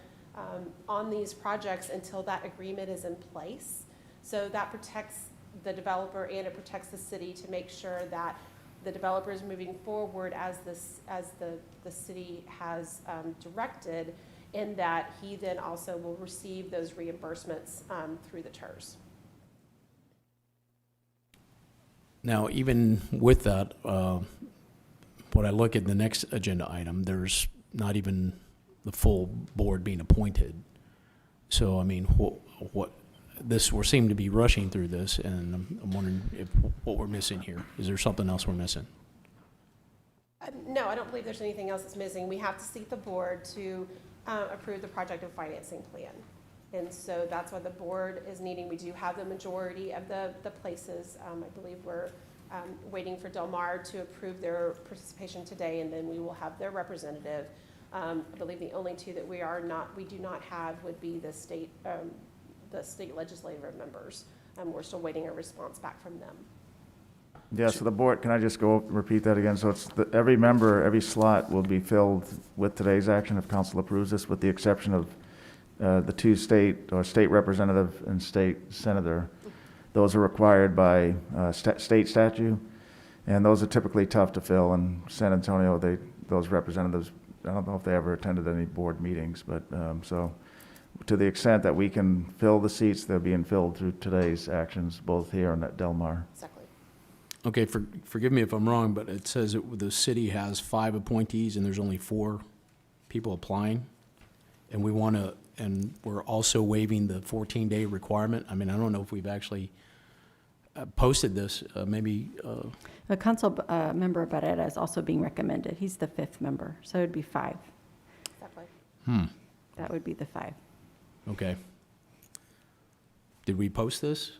on these projects until that agreement is in place. So that protects the developer and it protects the city to make sure that the developer is moving forward as the city has directed, and that he then also will receive those reimbursements through the TERS. Now, even with that, when I look at the next agenda item, there's not even the full board being appointed. So, I mean, we're seeming to be rushing through this, and I'm wondering what we're missing here. Is there something else we're missing? No, I don't believe there's anything else that's missing. We have to seek the board to approve the project and financing plan. And so that's why the board is needing. We do have the majority of the places. I believe we're waiting for Del Mar to approve their participation today, and then we will have their representative. I believe the only two that we do not have would be the state legislative members. We're still waiting a response back from them. Yeah, so the board, can I just repeat that again? So it's, every member, every slot will be filled with today's action if council approves this, with the exception of the two state representative and state senator. Those are required by state statute, and those are typically tough to fill. In San Antonio, those representatives, I don't know if they ever attended any board meetings, but so to the extent that we can fill the seats, they're being filled through today's actions, both here and at Del Mar. Exactly. Okay, forgive me if I'm wrong, but it says the city has 5 appointees and there's only 4 people applying. And we're also waiving the 14-day requirement. I mean, I don't know if we've actually posted this, maybe. A council member Barrera is also being recommended. He's the 5th member, so it'd be 5. Exactly. That would be the 5. Okay. Did we post this?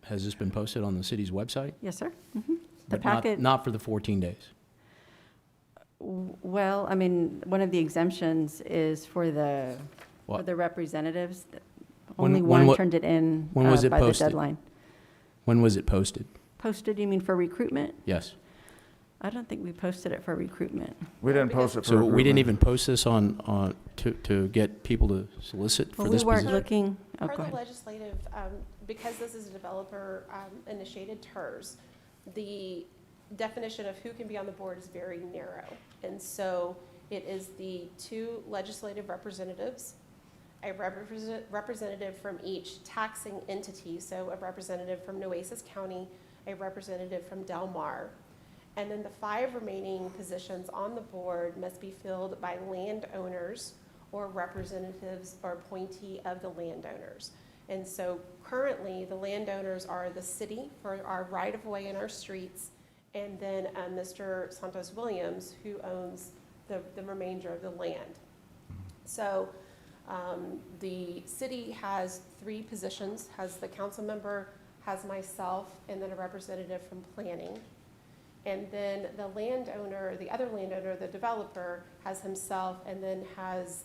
Has this been posted on the city's website? Yes, sir. The But packet. not for the 14 days? Well, I mean, one of the exemptions is for the What? representatives. When- Only when one wa- turned it in when was it by the posted? deadline. When was it posted? Posted, you mean for recruitment? Yes. I don't think we posted it for recruitment. We didn't post it for So we didn't recruitment. even post this to get people to solicit for Well, this we weren't position? looking, oh, For go the ahead. legislative, because this is a developer initiated TERS, the definition of who can be on the board is very narrow. And so it is the 2 legislative representatives, a representative from each taxing entity, so a representative from Nueces County, a representative from Del Mar. And then the 5 remaining positions on the board must be filled by landowners or representatives or appointee of the landowners. And so currently, the landowners are the city for our right-of-way and our streets, and then Mr. Santos Williams, who owns the remainder of the land. So the city has 3 positions, has the council member, has myself, and then a representative from planning. And then the landowner, the other landowner, the developer, has himself and then has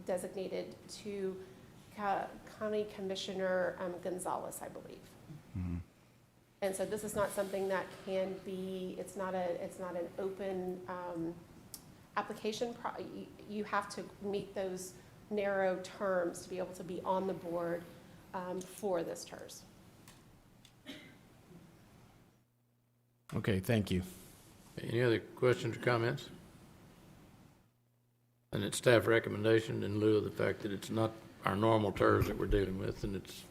designated to County Commissioner Gonzalez, I believe. And so this is not something that can be, it's not an open application. You have to meet those narrow terms to be able to be on the board for this TERS. Okay, thank you. Any other questions or comments? And it's staff recommendation in lieu of the fact that it's not our normal TERS that we're dealing with, and it's,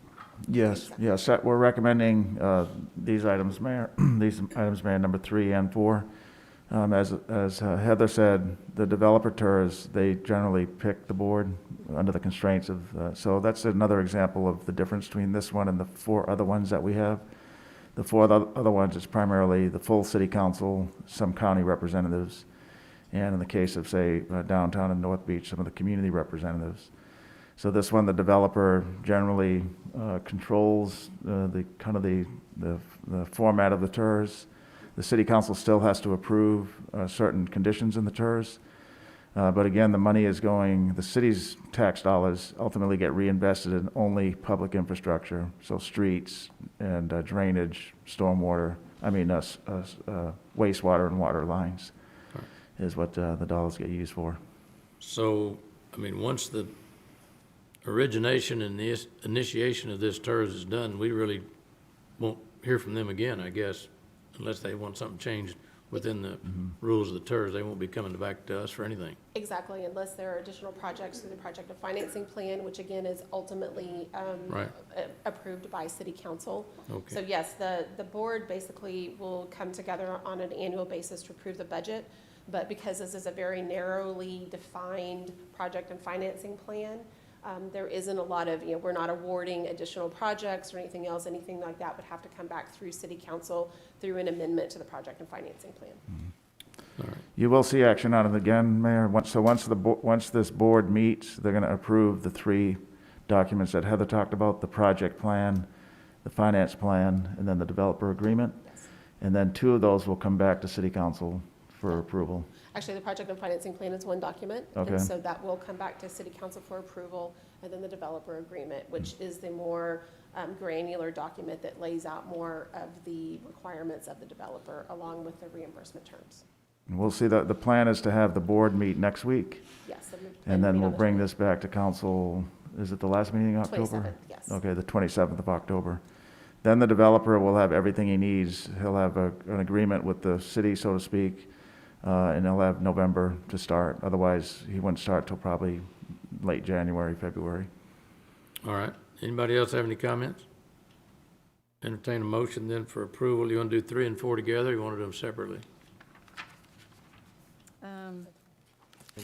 Yes, we're recommending these items, Mayor, number 3 and 4. As Heather said, the developer TERS, they generally pick the board under the constraints of, so that's another example of the difference between this one and the 4 other ones that we have. The 4 other ones, it's primarily the full city council, some county representatives, and in the case of, say, downtown and North Beach, some of the community representatives. So this one, the developer generally controls the format of the TERS. The city council still has to approve certain conditions in the TERS. But again, the money is going, the city's tax dollars ultimately get reinvested in only public infrastructure, so streets and drainage, stormwater, wastewater and water lines is what the dollars get used for. so, I mean, once the origination and the initiation of this TERS is done, we really won't hear from them again, I guess, unless they want something changed within the rules of the TERS. They won't be coming back to us for anything. Exactly, unless there are additional projects through the project of financing plan, which again is ultimately Right. approved by city council. Okay. So yes, the board basically will come together on an annual basis to approve the budget. But because this is a very narrowly defined project and financing plan, there isn't a lot of, we're not awarding additional projects or anything else. Anything like that would have to come back through city council through an amendment to the project and financing plan. All right. You will see action on it again, Mayor. Once this board meets, they're going to approve the 3 documents that Heather talked about, the project plan, the finance plan, and then the developer agreement. Yes. And then 2 of those will come back to city council for approval. Actually, the project and financing plan is one document. Okay. And so that will come back to city council for approval, and then the developer agreement, which is the more granular document that lays out more of the requirements of the developer along with the reimbursement terms. And we'll see that the plan is to have the board meet next week. Yes. And then we'll bring this back to council, is it the last meeting in October? 27th, yes. Okay, the 27th of October. Then the developer will have everything he needs. He'll have an agreement with the city, so to speak, and he'll have November to start. Otherwise, he wouldn't start till probably late January, February. All right. Anybody else have any comments? Entertain a motion then for approval. You want to do 3 and 4 together, or you want to do them separately?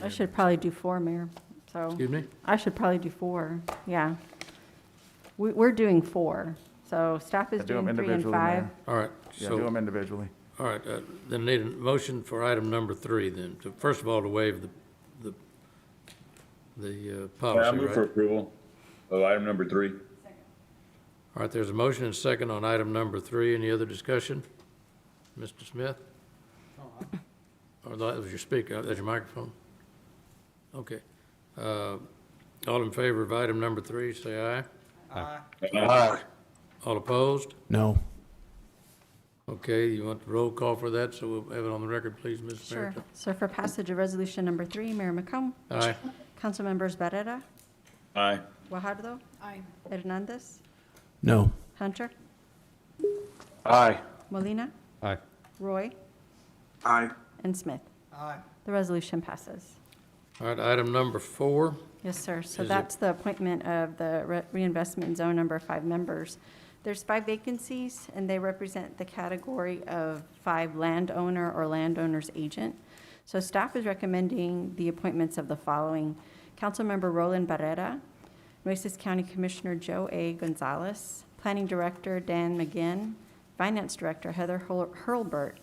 I should probably do 4, Mayor, so. Excuse me? I should probably do 4, yeah. We're doing 4, so staff is Do them doing 3 and individually, 5. Mayor. All right. Yeah, So, do them individually. all right, then need a motion for item number 3 then. First of all, to waive the policy, I move for right? approval of item number 3. All right, there's a motion and second on item number 3. Any other discussion? Mr. Smith? Or that was your speaker, that's your microphone? Okay. All in favor of item number 3, say aye. Aye. All opposed? No. Okay, you want the roll call for that, so we'll have it on the record, please, Ms. Sure. Merita? So for passage of resolution number 3, Mayor McComb, Aye. Council members Barrera, Aye. Guajardo, Aye. Hernandez, No. Hunter, Aye. Molina, Aye. Roy, Aye. and Smith. Aye. The resolution passes. All right, item number 4. Yes, sir. So Is it- that's the appointment of the reinvestment zone number 5 members. There's 5 vacancies, and they represent the category of 5 landowner or landowner's agent. So staff is recommending the appointments of the following: Councilmember Roland Barrera, Nueces County Commissioner Joe A. Gonzalez, Planning Director Dan McGinn, Finance Director Heather Hurlbert,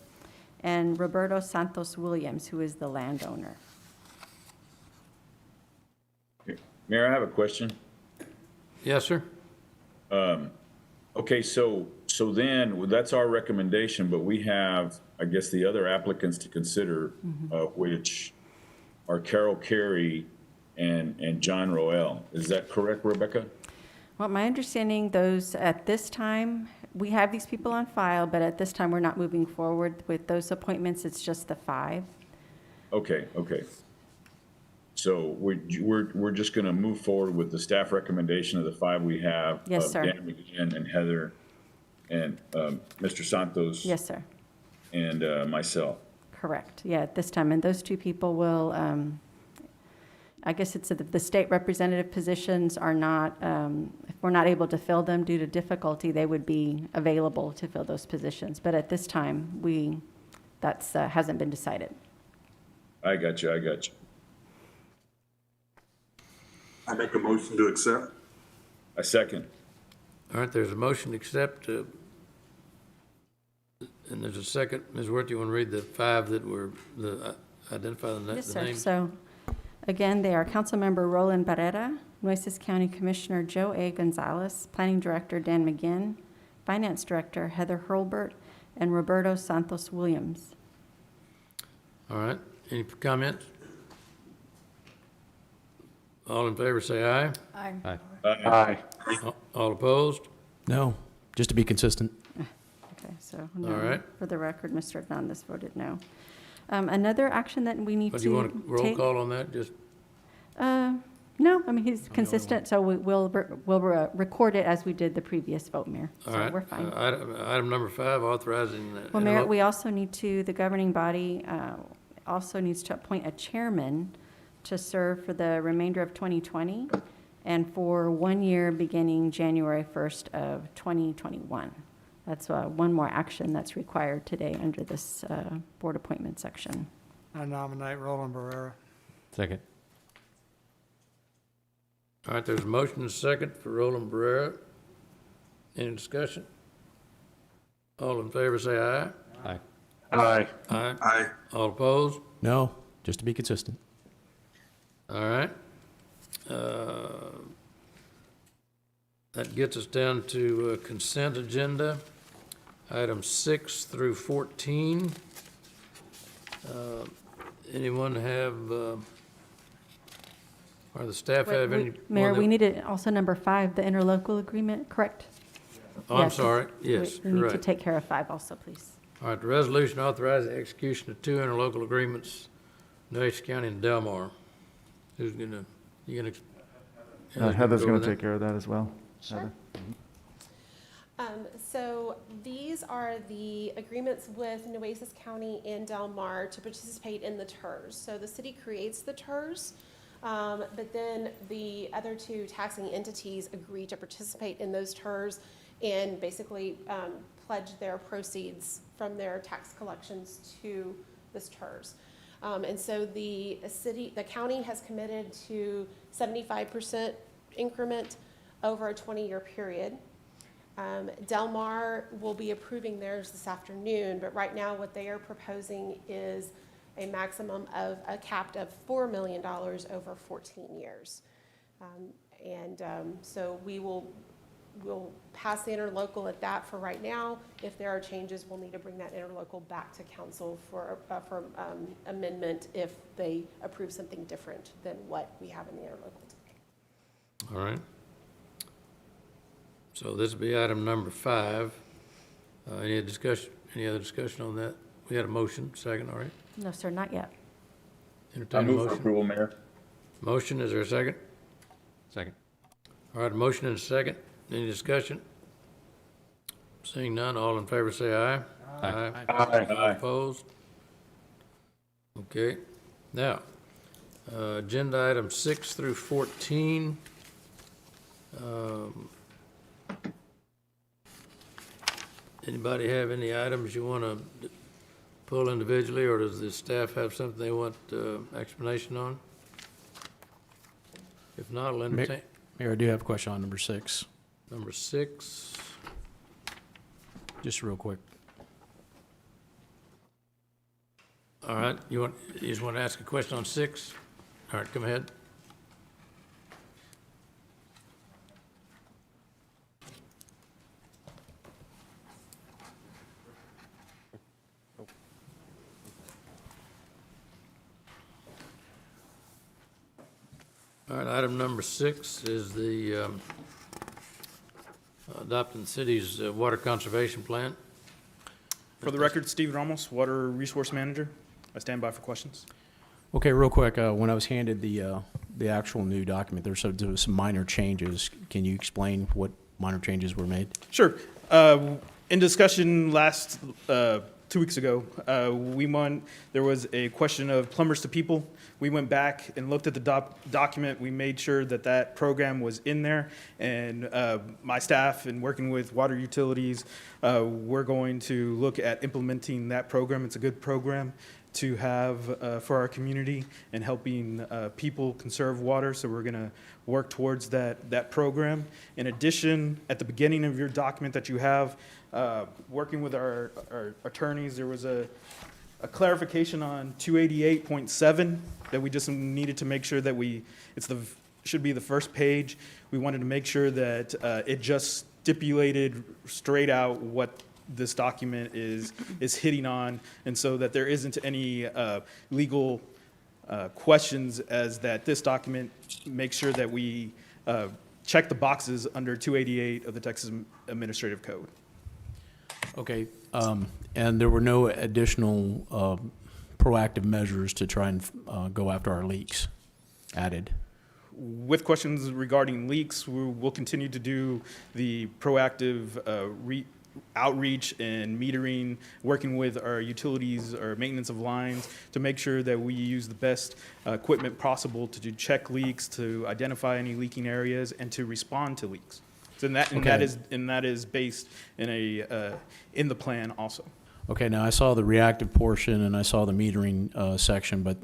and Roberto Santos Williams, who is the landowner. Mayor, I have a question. Yes, sir? Okay, so then, well, that's our recommendation, but we have, I guess, the other applicants to consider, which are Carol Carey and John Roel. Is that correct, Rebecca? Well, my understanding, those, at this time, we have these people on file, but at this time, we're not moving forward with those appointments. It's just the 5. Okay. So we're just going to move forward with the staff recommendation of the 5 we have. Yes, of sir. Dan McGinn and Heather and Mr. Santos. Yes, sir. And myself. Correct. Yeah, at this time. And those 2 people will, I guess it's the state representative positions are not, if we're not able to fill them due to difficulty, they would be available to fill those positions. But at this time, that's hasn't been decided. I got you. I make a motion to accept. I second. All right, there's a motion to accept, and there's a second. Ms. Worth, you want to read the 5 that were, identify the names? Yes, sir. So, again, they are Councilmember Roland Barrera, Nueces County Commissioner Joe A. Gonzalez, Planning Director Dan McGinn, Finance Director Heather Hurlbert, and Roberto Santos Williams. All right, any comments? All in favor, say aye. Aye. Aye. All opposed? No. Just to be consistent. Okay, so no. All right. For the record, Mr. Hernandez voted no. Another action that we need But to do you want a roll take- call on that? Just, No, I mean, he's consistent, so we'll record it as we did the previous vote, Mayor. all So right. we're fine. Item number 5, authorizing. Well, Mayor, we also need to, the governing body also needs to appoint a chairman to serve for the remainder of 2020 and for 1 year beginning January 1st of 2021. That's one more action that's required today under this board appointment section. I nominate Roland Barrera. Second. All right, there's a motion and a second for Roland Barrera. Any discussion? All in favor, say aye. Aye. Aye. Aye. Aye. All opposed? No. Just to be consistent. All right. That gets us down to consent agenda. Items 6 through 14. Anyone have, or the staff have any? Mayor, one we that- needed also number 5, the interlocal agreement, correct? Oh, I'm Yes, sorry. Yes, We you're need to right. take care of 5 also, please. All right, the resolution authorizing the execution of 2 interlocal agreements, Nueces County and Delmar. Who's gonna, you gonna? Heather's go going over to that? take care of that as well. Sure. Heather? So these are the agreements with Nueces County and Del Mar to participate in the TERS. So the city creates the TERS, but then the other 2 taxing entities agree to participate in those TERS and basically pledge their proceeds from their tax collections to this TERS. And so the county has committed to 75% increment over a 20-year period. Del Mar will be approving theirs this afternoon, but right now what they are proposing is a maximum of a capped of $4 million over 14 years. So we'll pass the interlocal at that for right now. If there are changes, we'll need to bring that interlocal back to council for amendment if they approve something different than what we have in the interlocal today. All right. So this will be item number 5. Any other discussion on that? We had a motion, second, all right? No, sir, not yet. I Entertain a move for motion. approval, Mayor. Motion, is there a second? Second. All right, motion and a second. Any discussion? Seeing none, all in favor say aye. Aye. Aye. Opposed? Okay. Now, agenda items 6 through 14. Anybody have any items you want to pull individually, or does the staff have something they want explanation on? If not, I'll entertain. Mayor, I do have a question on number 6, Number 6. just real quick. All right, you just want to ask a question on 6? All right, come ahead. All right, item number 6 is the adopting the city's water conservation plan. For the record, Steve Ramos, Water Resource Manager. I stand by for questions. Okay, real quick, when I was handed the actual new document, there was some minor changes. Can you explain what minor changes were made? Sure. In discussion last 2 weeks ago, there was a question of plumbers to people. We went back and looked at the document. We made sure that that program was in there. And my staff, and working with water utilities, we're going to look at implementing that program. It's a good program to have for our community and helping people conserve water. So we're going to work towards that program. In addition, at the beginning of your document that you have, working with our attorneys, there was a clarification on 288.7 that we just needed to make sure that should be the first page. We wanted to make sure that it just stipulated straight out what this document is hitting on, and so that there isn't any legal questions, as that this document makes sure that we check the boxes under 288 of the Texas Administrative Code. Okay, and there were no additional proactive measures to try and go after our leaks added? With questions regarding leaks, we'll continue to do the proactive outreach and metering, working with our utilities or maintenance of lines to make sure that we use the best equipment possible to check leaks, to identify any leaking areas, and to respond to leaks. So that is based in the plan also. Okay, now I saw the reactive portion and I saw the metering section, but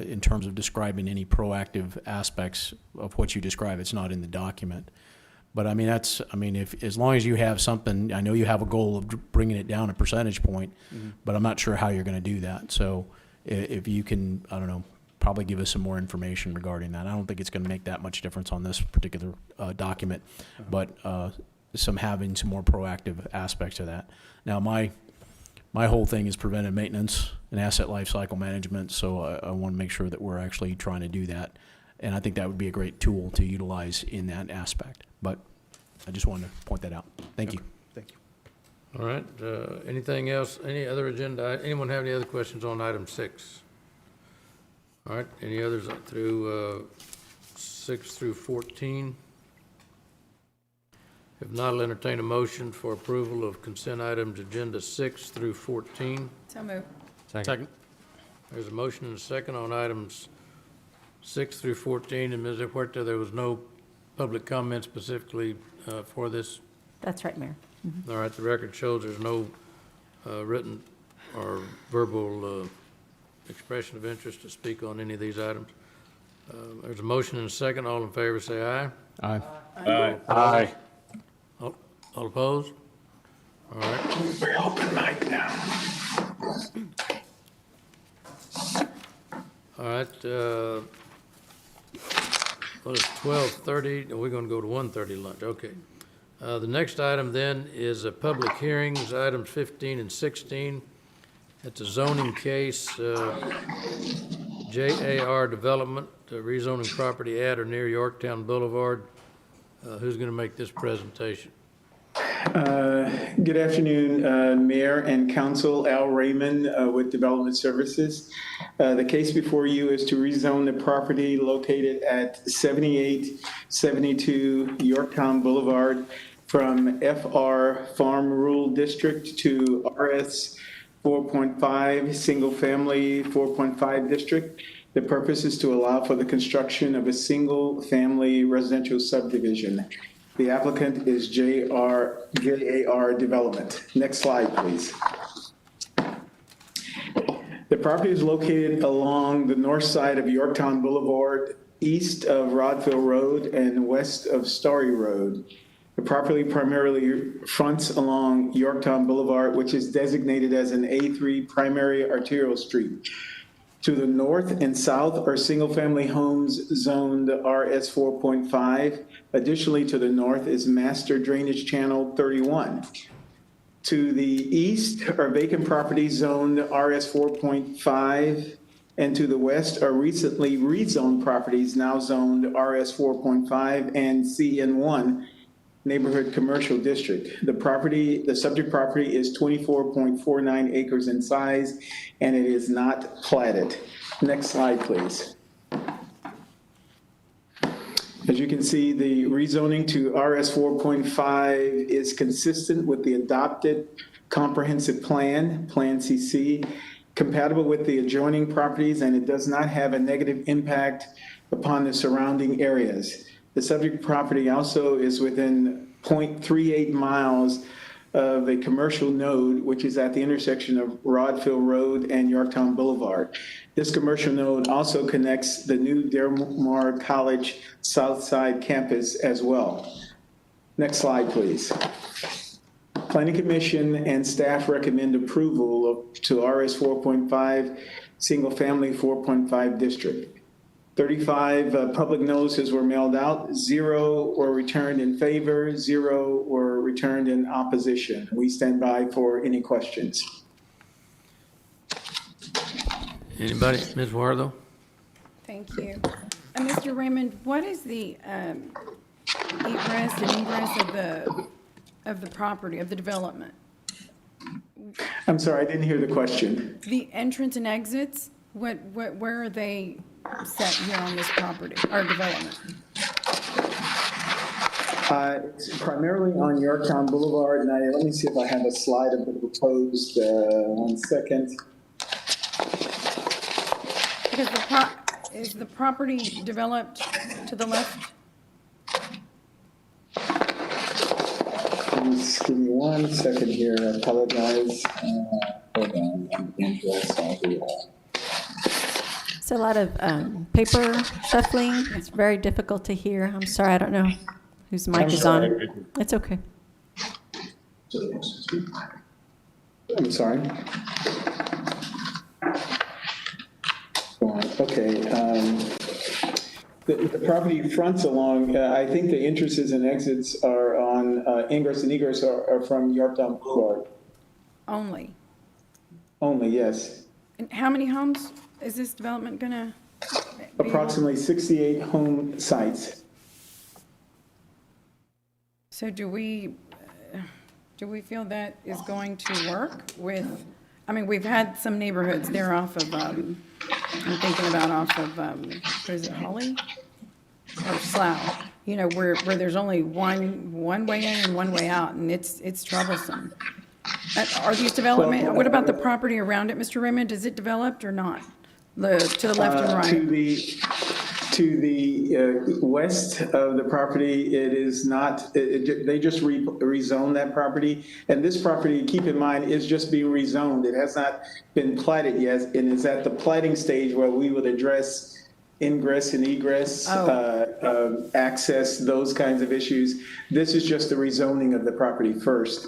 in terms of describing any proactive aspects of what you describe, it's not in the document. But I mean, if as long as you have something, I know you have a goal of bringing it down a percentage point, but I'm not sure how you're going to do that. So if you can, I don't know, probably give us some more information regarding that. I don't think it's going to make that much difference on this particular document, but having some more proactive aspects to that. Now, my whole thing is preventive maintenance and asset life cycle management, so I want to make sure that we're actually trying to do that. And I think that would be a great tool to utilize in that aspect. But I just wanted to point that out. Thank you. Thank you. All right, anything else, any other agenda, anyone have any other questions on item 6? All right, any others through 6 through 14? If not, I'll entertain a motion for approval of consent items agenda 6 through 14. So moved. Second. There's a motion and a second on items 6 through 14, and Ms. Huerta, there was no public comment specifically for this? That's right, Mayor. All right, the record shows there's no written or verbal expression of interest to speak on any of these items. There's a motion and a second. All in favor, say aye. Aye. Aye. Aye. All opposed? All right. We're open mic now. All right, well, it's 12:30, and we're gonna go to 1:30 lunch, okay. The next item then is public hearings, items 15 and 16. It's a zoning case, JAR Development, rezoning property at or near Yorktown Boulevard. Who's gonna make this presentation? Good afternoon, Mayor and Council. Al Raymond with Development Services. The case before you is to rezone the property located at 7872 Yorktown Boulevard from FR Farm Rural District to RS 4.5 Single Family 4.5 District. The purpose is to allow for the construction of a single family residential subdivision. The applicant is JAR Development. Next slide, please. The property is located along the north side of Yorktown Boulevard, east of Rodville Road and west of Story Road. The property primarily fronts along Yorktown Boulevard, which is designated as an A3 primary arterial street. To the north and south are single-family homes zoned RS 4.5. Additionally, to the north is Master Drainage Channel 31. To the east are vacant properties zoned RS 4.5, and to the west are recently rezoned properties now zoned RS 4.5 and CN1 Neighborhood Commercial District. The subject property is 24.49 acres in size, and it is not platted. Next slide, please. As you can see, the rezoning to RS 4.5 is consistent with the adopted comprehensive plan, Plan CC, compatible with the adjoining properties, and it does not have a negative impact upon the surrounding areas. The subject property also is within 0.38 miles of a commercial node, which is at the intersection of Rodville Road and Yorktown Boulevard. This commercial node also connects the new Del Mar College Southside campus as well. Next slide, please. Planning Commission and staff recommend approval to RS 4.5 Single Family 4.5 District. 35 public notices were mailed out, 0 were returned in favor, 0 were returned in opposition. We stand by for any questions. Anybody? Ms. Wartho? Thank you. Mr. Raymond, what is the egress and ingress of the property, of the development? I'm sorry, I didn't hear the question. The entrance and exits, where are they set here on this property, or development? It's primarily on Yorktown Boulevard, and let me see if I have a slide of the proposed, 1 second. Because is the property developed to the left? Please give me 1 second here, I apologize. Hold on, I'm interested all the It's a lot of paper shuffling. It's very difficult to hear. I'm sorry, I don't know whose mic is on. It's okay. I'm sorry. Okay. The property fronts along, I think the entrances and exits are on ingress and egress are from Yorktown Boulevard. Only. Only, yes. And how many homes is this development gonna be? Approximately 68 home sites. So do we feel that is going to work with, I mean, we've had some neighborhoods there off of, I'm thinking about off of, what is it, Holly? Or Slough, you know, where there's only one way in and one way out, and it's troublesome. Are these development, what about the property around it, Mr. Raymond? Is it developed or not? To the left and right? To the west of the property, it is not, they just rezoned that property. And this property, keep in mind, is just being rezoned. It has not been platted yet, and it's at the platting stage where we would address ingress and egress, access, those kinds of issues. This is just the rezoning of the property first.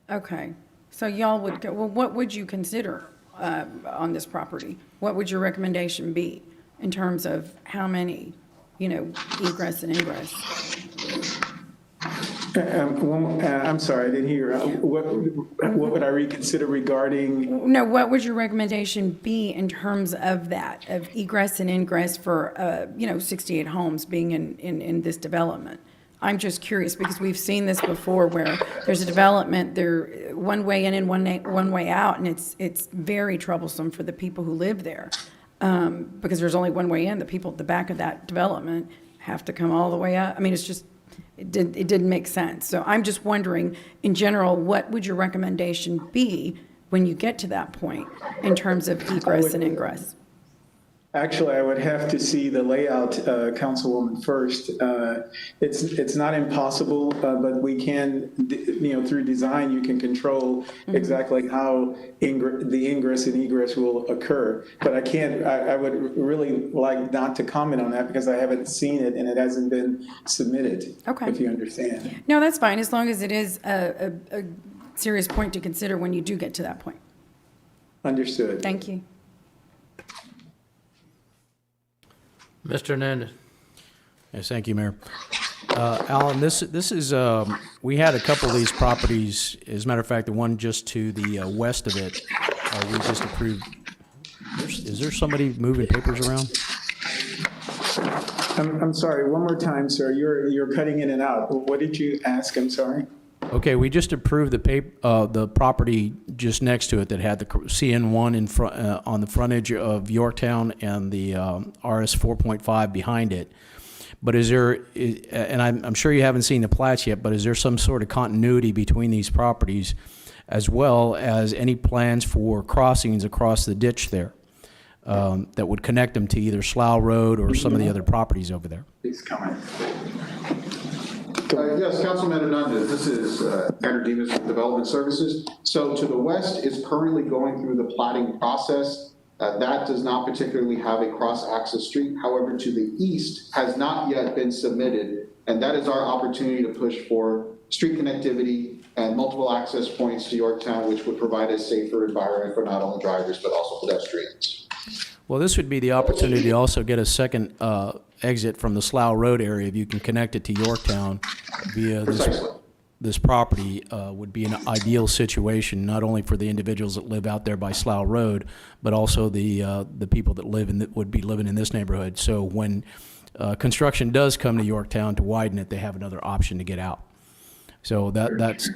Okay, so y'all would go, well, what would you consider on this property? What would your recommendation be in terms of how many, you know, egress and ingress? I'm sorry, I didn't hear. What would I reconsider regarding? No, what would your recommendation be in terms of that, of egress and ingress for, you know, 68 homes being in this development? I'm just curious because we've seen this before where there's a development, there one way in and one way out, and it's very troublesome for the people who live there. Because there's only one way in, the people at the back of that development have to come all the way up. I mean, it's just, it didn't make sense. So I'm just wondering, in general, what would your recommendation be when you get to that point in terms of egress and ingress? Actually, I would have to see the layout, Councilwoman, first. It's not impossible, but we can, you know, through design, you can control exactly how the ingress and egress will occur. But I can't, I would really like not to comment on that because I haven't seen it and it hasn't been submitted. Okay. If you understand. No, that's fine, as long as it is a serious point to consider when you do get to that point. Understood. Thank you. Mr. Hernandez. Yes, thank you, Mayor. Alan, this is, we had a couple of these properties. As a matter of fact, the one just to the west of it, we just approved. Is there somebody moving papers around? I'm sorry, one more time, sir. You're cutting in and out. What did you ask? I'm sorry. Okay, we just approved the property just next to it that had the CN1 in front, on the frontage of Yorktown and the RS 4.5 behind it. But is there, and I'm sure you haven't seen the plats yet, but is there some sort of continuity between these properties as well as any plans for crossings across the ditch there that would connect them to either Slough Road or some of the other properties over there? Please comment. Yes, Councilman Hernandez, this is Andrew Demas with Development Services. So to the west is currently going through the platting process. That does not particularly have a cross-access street. However, to the east has not yet been submitted, and that is our opportunity to push for street connectivity and multiple access points to Yorktown, which would provide a safer environment for not only drivers but also pedestrians. Well, this would be the opportunity to also get a second exit from the Slough Road area. If you can connect it to Yorktown via this property, would be an ideal situation, not only for the individuals that live out there by Slough Road, but also the people that would be living in this neighborhood. So when construction does come to Yorktown to widen it, they have another option to get out. So that's,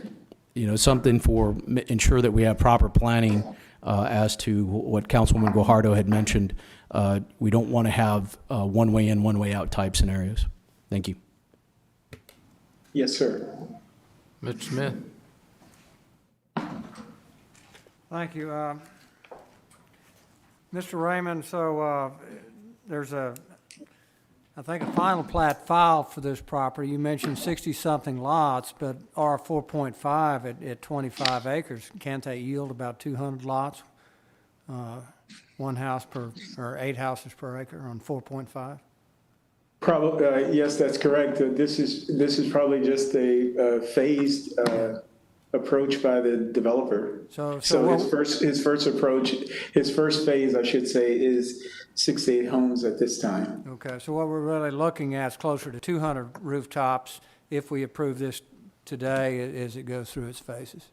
you know, something for ensure that we have proper planning as to what Councilwoman Guajardo had mentioned. We don't want to have one way in, one way out type scenarios. Thank you. Yes, sir. Mr. Smith. Thank you. Mr. Raymond, so there's I think a final plat filed for this property. You mentioned 60-something lots, but R 4.5 at 25 acres, can't they yield about 200 lots? One house per, or 8 houses per acre on 4.5? Probably, yes, that's correct. This is probably just a phased approach by the developer. So his first phase, I should say, is 6 to 8 homes at this time. Okay, so what we're really looking at is closer to 200 rooftops if we approve this today as it goes through its phases.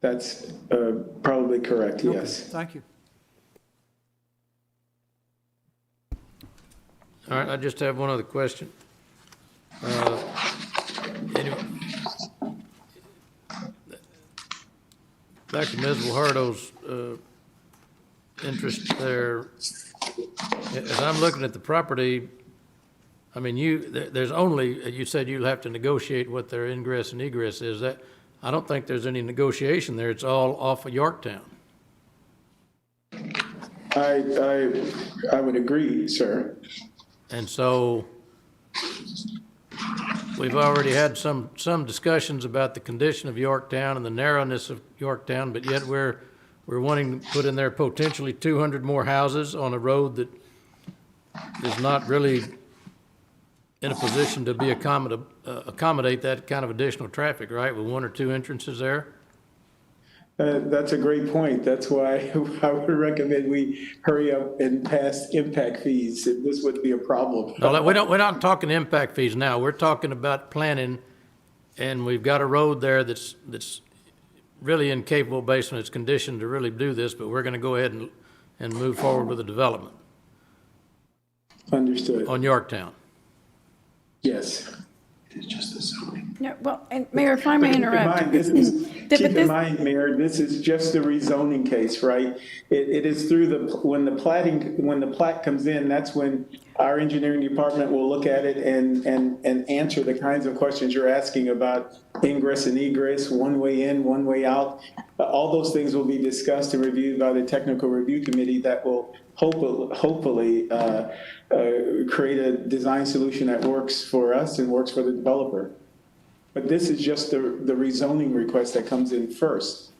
That's probably correct, Okay, yes. thank you. All right, I just have one other question. Anyway, back to Ms. Guajardo's interest there. As I'm looking at the property, I mean, there's only, you said you'll have to negotiate what their ingress and egress is. That, I don't think there's any negotiation there. It's all off of Yorktown. I would agree, sir. And so we've already had some discussions about the condition of Yorktown and the narrowness of Yorktown, but yet we're wanting to put in there potentially 200 more houses on a road that is not really in a position to be accommodate that kind of additional traffic, right, with one or two entrances there? That's a great point. That's why I would recommend we hurry up and pass impact fees. This would be a problem. No, we're not talking impact fees now. We're talking about planning, and we've got a road there that's really incapable based on its condition to really do this, but we're going to go ahead and move forward with the development. Understood. On Yorktown. Yes. It's just the zoning. No, well, and Mayor, if I may interrupt. Keep in mind, Mayor, this is just the rezoning case, right? It is through when the plat comes in, that's when our engineering department will look at it and answer the kinds of questions you're asking about ingress and egress, one way in, one way out. All those things will be discussed and reviewed by the technical review committee that will hopefully create a design solution that works for us and works for the developer. But this is just the rezoning request that comes in first.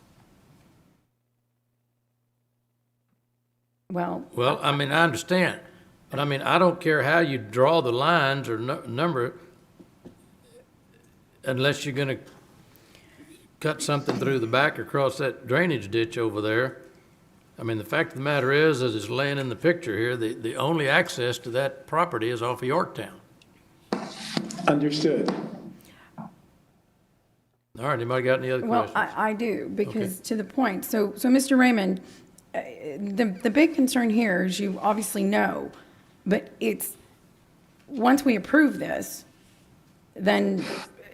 Well, I mean, I understand, but I mean, I don't care how you draw the lines or number, unless you're gonna cut something through the back or cross that drainage ditch over there. I mean, the fact of the matter is, as it's laying in the picture here, the only access to that property is off of Yorktown. Understood. All right, anybody got any other questions? well, I do, because to the point. So Mr. Raymond, the big concern here, as you obviously know, but it's, once we approve this, then,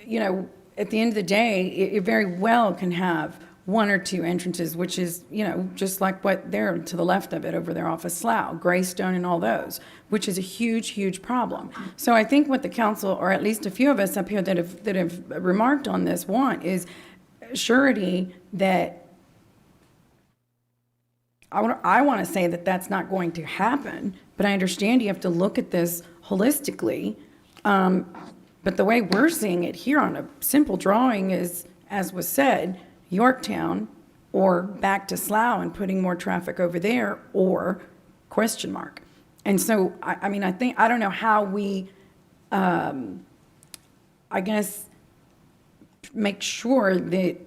you know, at the end of the day, it very well can have one or two entrances, which is, you know, just like what they're to the left of it over there off of Slough, Greystone and all those, which is a huge, huge problem. So I think what the council, or at least a few of us up here that have remarked on this, want is surety that I want to say that that's not going to happen, but I understand you have to look at this holistically. But the way we're seeing it here on a simple drawing is, as was said, Yorktown or back to Slough and putting more traffic over there, or question mark. And so, I mean, I don't know how we, I guess, make sure that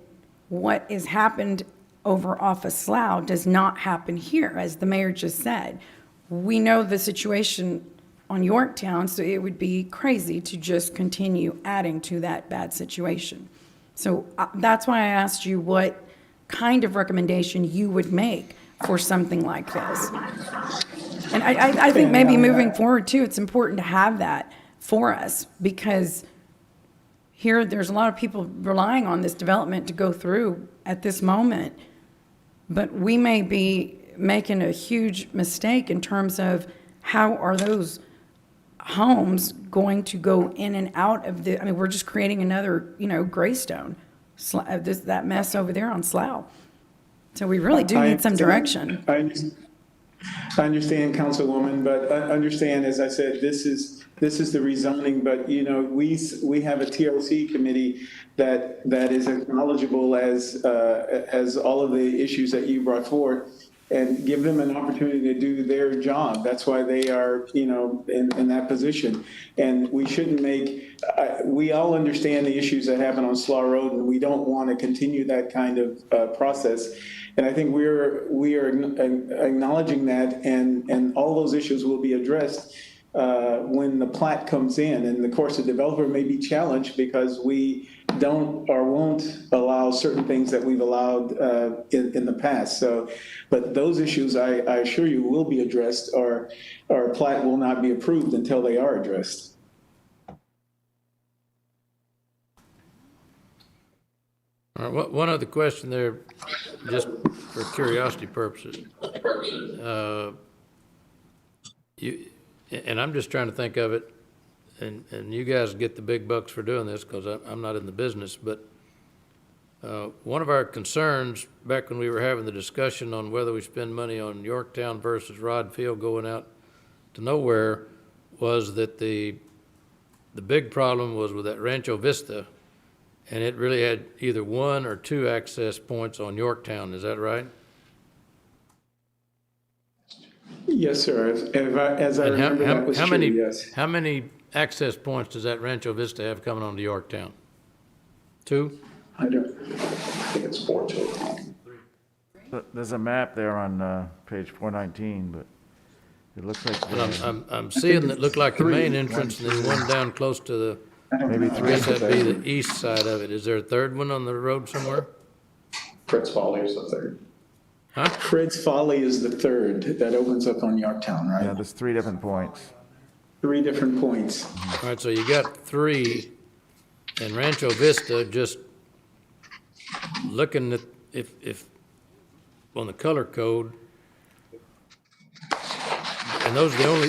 what has happened over off of Slough does not happen here, as the mayor just said. We know the situation on Yorktown, so it would be crazy to just continue adding to that bad situation. So that's why I asked you what kind of recommendation you would make for something like this. And I think maybe moving forward too, it's important to have that for us, because here there's a lot of people relying on this development to go through at this moment, but we may be making a huge mistake in terms of how are those homes going to go in and out of the, I mean, we're just creating another, you know, Greystone, that mess over there on Slough. So we really do need some direction. I understand, Councilwoman, but understand, as I said, this is the rezoning, but, you know, we have a TRC committee that is as knowledgeable as all of the issues that you brought forth, and give them an opportunity to do their job. That's why they are, you know, in that position. And we shouldn't make, we all understand the issues that happen on Slough Road, and we don't want to continue that kind of process. And I think we are acknowledging that, and all those issues will be addressed when the plat comes in. And of course, the developer may be challenged because we don't or won't allow certain things that we've allowed in the past. So, but those issues, I assure you, will be addressed, or a plat will not be approved until they are addressed. All right, one other question there, just for curiosity purposes. And I'm just trying to think of it, and you guys get the big bucks for doing this because I'm not in the business, but one of our concerns back when we were having the discussion on whether we spend money on Yorktown versus Rod Field going out to nowhere was that the big problem was with that Rancho Vista, and it really had either one or two access points on Yorktown. Is that right? Yes, sir. As I And remember, that was true, yes. How many access points does that Rancho Vista have coming onto Yorktown? Two? I think it's 4 total. There's a map there on page 419, but it looks like. But I'm seeing that look like the main entrance and then one down close to the, Maybe I guess that'd be the east side of it. Is there a third one on the road somewhere? Fritz Folly is the third. Huh? Fred's Folly is the third that opens up on Yorktown, right? Yeah, there's 3 different points. 3 different points. All right, so you got 3, and Rancho Vista, just looking at if on the color code, and those are the only,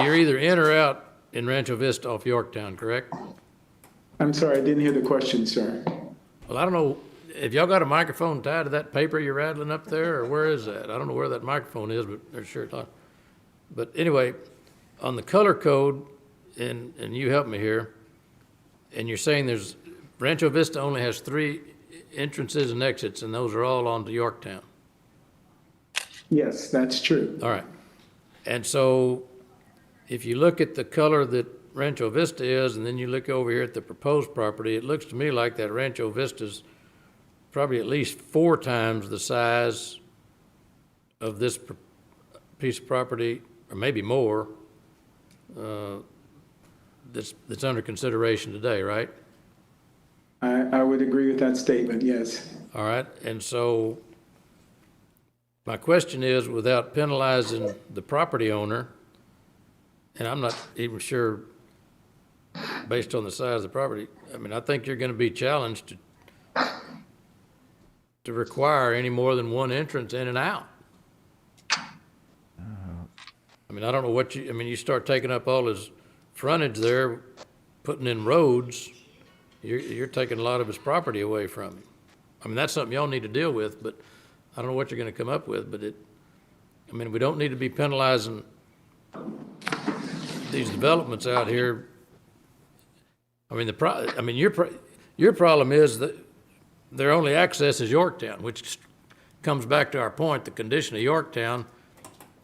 you're either in or out in Rancho Vista off Yorktown, correct? I'm sorry, I didn't hear the question, sir. Well, I don't know, if y'all got a microphone tied to that paper you're rattling up there, or where is that? I don't know where that microphone is, but there's sure it's not. But anyway, on the color code, and you help me here, and you're saying there's, Rancho Vista only has 3 entrances and exits, and those are all onto Yorktown. Yes, that's true. All right. And so if you look at the color that Rancho Vista is, and then you look over here at the proposed property, it looks to me like that Rancho Vista's probably at least 4 times the size of this piece of property, or maybe more, that's under consideration today, right? I would agree with that statement, yes. All right, and so my question is, without penalizing the property owner, and I'm not even sure, based on the size of the property, I mean, I think you're gonna be challenged to require any more than 1 entrance in and out. I mean, I don't know what I mean, you start taking up all his frontage there, putting in roads, you're taking a lot of his property away from him. I mean, that's something y'all need to deal with, but I don't know what you're gonna come up with, but I mean, we don't need to be penalizing these developments out here. I mean, your problem is that their only access is Yorktown, which comes back to our point, the condition of Yorktown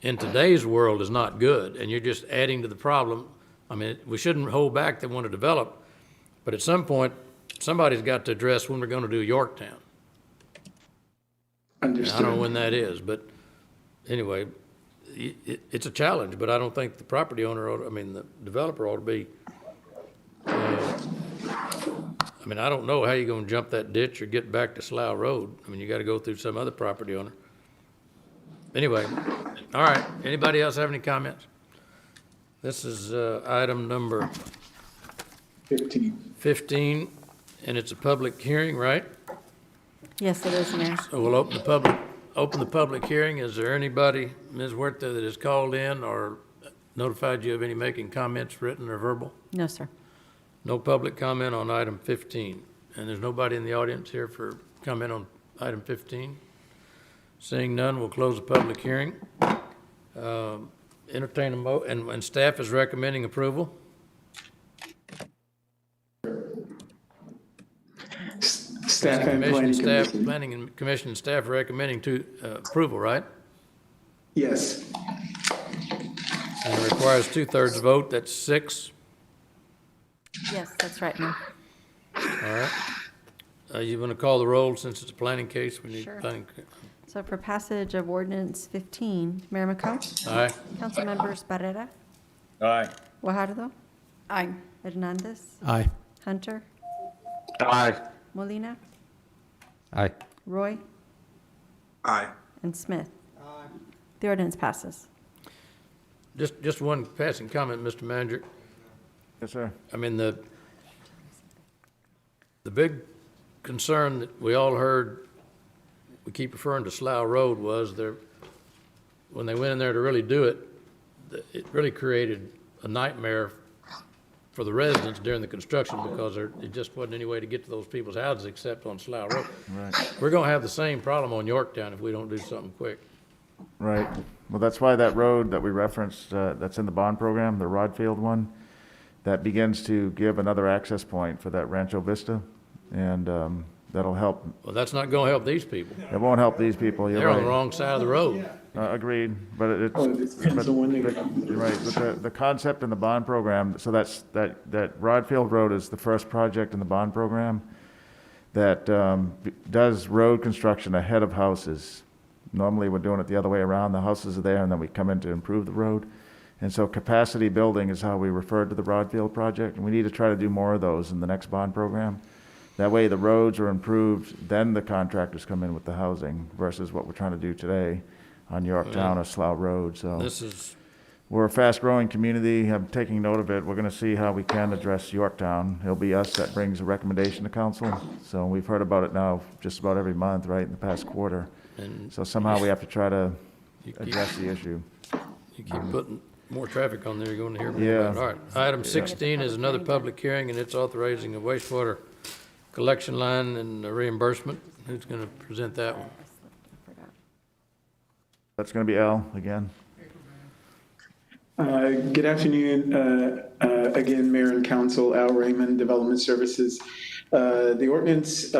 in today's world is not good, and you're just adding to the problem. I mean, we shouldn't hold back that want to develop, but at some point, somebody's got to address when we're gonna do Yorktown. Understood. I don't know when that is, but anyway, it's a challenge, but I don't think the property owner the developer ought to be, I mean, I don't know how you're gonna jump that ditch or get back to Slough Road. I mean, you gotta go through some other property owner. Anyway, all right, anybody else have any comments? This is, item number 15, and it's a public hearing, right? Yes, it is, Mayor. So we'll open the public hearing. Is there anybody, Ms. Huerta, that has called in or notified you of any making comments, written or verbal? No, sir. No public comment on item 15. And there's nobody in the audience here for comment on item 15? Seeing none, we'll close the public hearing. Entertain and staff is recommending approval. Staff and Planning Commission. Planning and Commission and staff are recommending approval, right? Yes. And it requires 2/3 vote, that's 6. Yes, that's right, Mayor. All right. You want to call the roll since it's a planning case? We need Sure. planning. So for passage of ordinance 15, Mayor McComb? Aye. Councilmembers Barrera, Aye. Guajardo, Aye. Hernandez, Aye. Hunter, Aye. Molina, Aye. Roy, Aye. and Smith. The ordinance passes. Just one passing comment, Mr. Manager. Yes, sir. I mean, the big concern that we all heard, we keep referring to Slough Road, was when they went in there to really do it, it really created a nightmare for the residents during the construction because it just wasn't any way to get to those people's houses except on Slough Road. Right. We're gonna have the same problem on Yorktown if we don't do something quick. Right. Well, that's why that road that we referenced, that's in the bond program, the Rodfield one, that begins to give another access point for that Rancho Vista, and that'll help. Well, that's not gonna help these people. It won't help these people. You're They're on the right. wrong side of the road. Agreed, but it's, Oh, it depends on when they- you're right, but the concept in the bond program, so that Rodfield Road is the first project in the bond program that does road construction ahead of houses. Normally, we're doing it the other way around. The houses are there, and then we come in to improve the road. And so capacity building is how we refer to the Rodfield project, and we need to try to do more of those in the next bond program. That way, the roads are improved, then the contractors come in with the housing versus what we're trying to do today on Yorktown or Slough Road, so. This is, We're a fast-growing community. I'm taking note of it. We're going to see how we can address Yorktown. It'll be us that brings a recommendation to council. So we've heard about it now just about every month, right, in the past quarter. and So somehow we have to try to you keep, address the issue. you keep putting more traffic on there, you're gonna hear more Yeah. about it. All right, item 16 is another public hearing, and it's authorizing a wastewater collection line and a reimbursement. Who's gonna present that one? That's going to be Al again. Good afternoon, again, Mayor and Council, Al Raymond, Development Services. The ordinance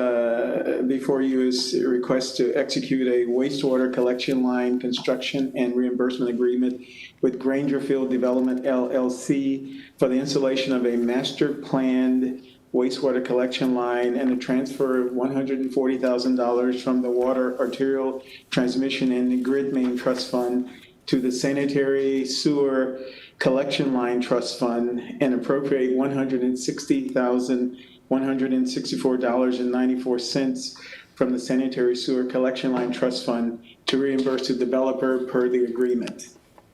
before you is a request to execute a wastewater collection line construction and reimbursement agreement with Grangerfield Development LLC for the installation of a master planned wastewater collection line and a transfer of $140,000 from the Water Arterial Transmission and Grid Main Trust Fund to the Sanitary Sewer Collection Line Trust Fund and appropriate $160,164.94 from the Sanitary Sewer Collection Line Trust Fund to reimburse the developer per the agreement.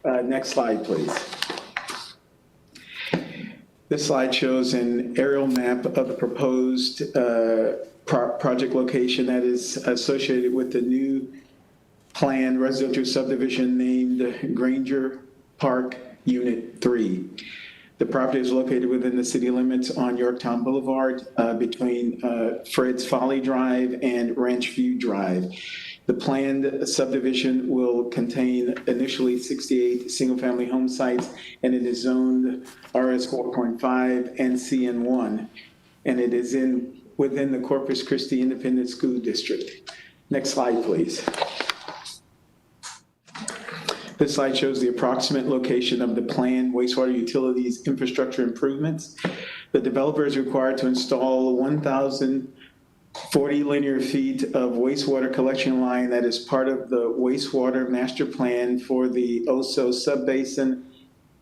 Next slide, please. This slide shows an aerial map of the proposed project location that is associated with the new planned residential subdivision named Granger Park Unit 3. The property is located within the city limits on Yorktown Boulevard between Fred's Folly Drive and Ranch View Drive. The planned subdivision will contain initially 68 single-family home sites, and it is zoned RS 4.5 and CN1, and it is within the Corpus Christi Independent School District. Next slide, please. This slide shows the approximate location of the planned wastewater utilities infrastructure improvements. The developer is required to install 1,040 linear feet of wastewater collection line that is part of the wastewater master plan for the Oso subbasin,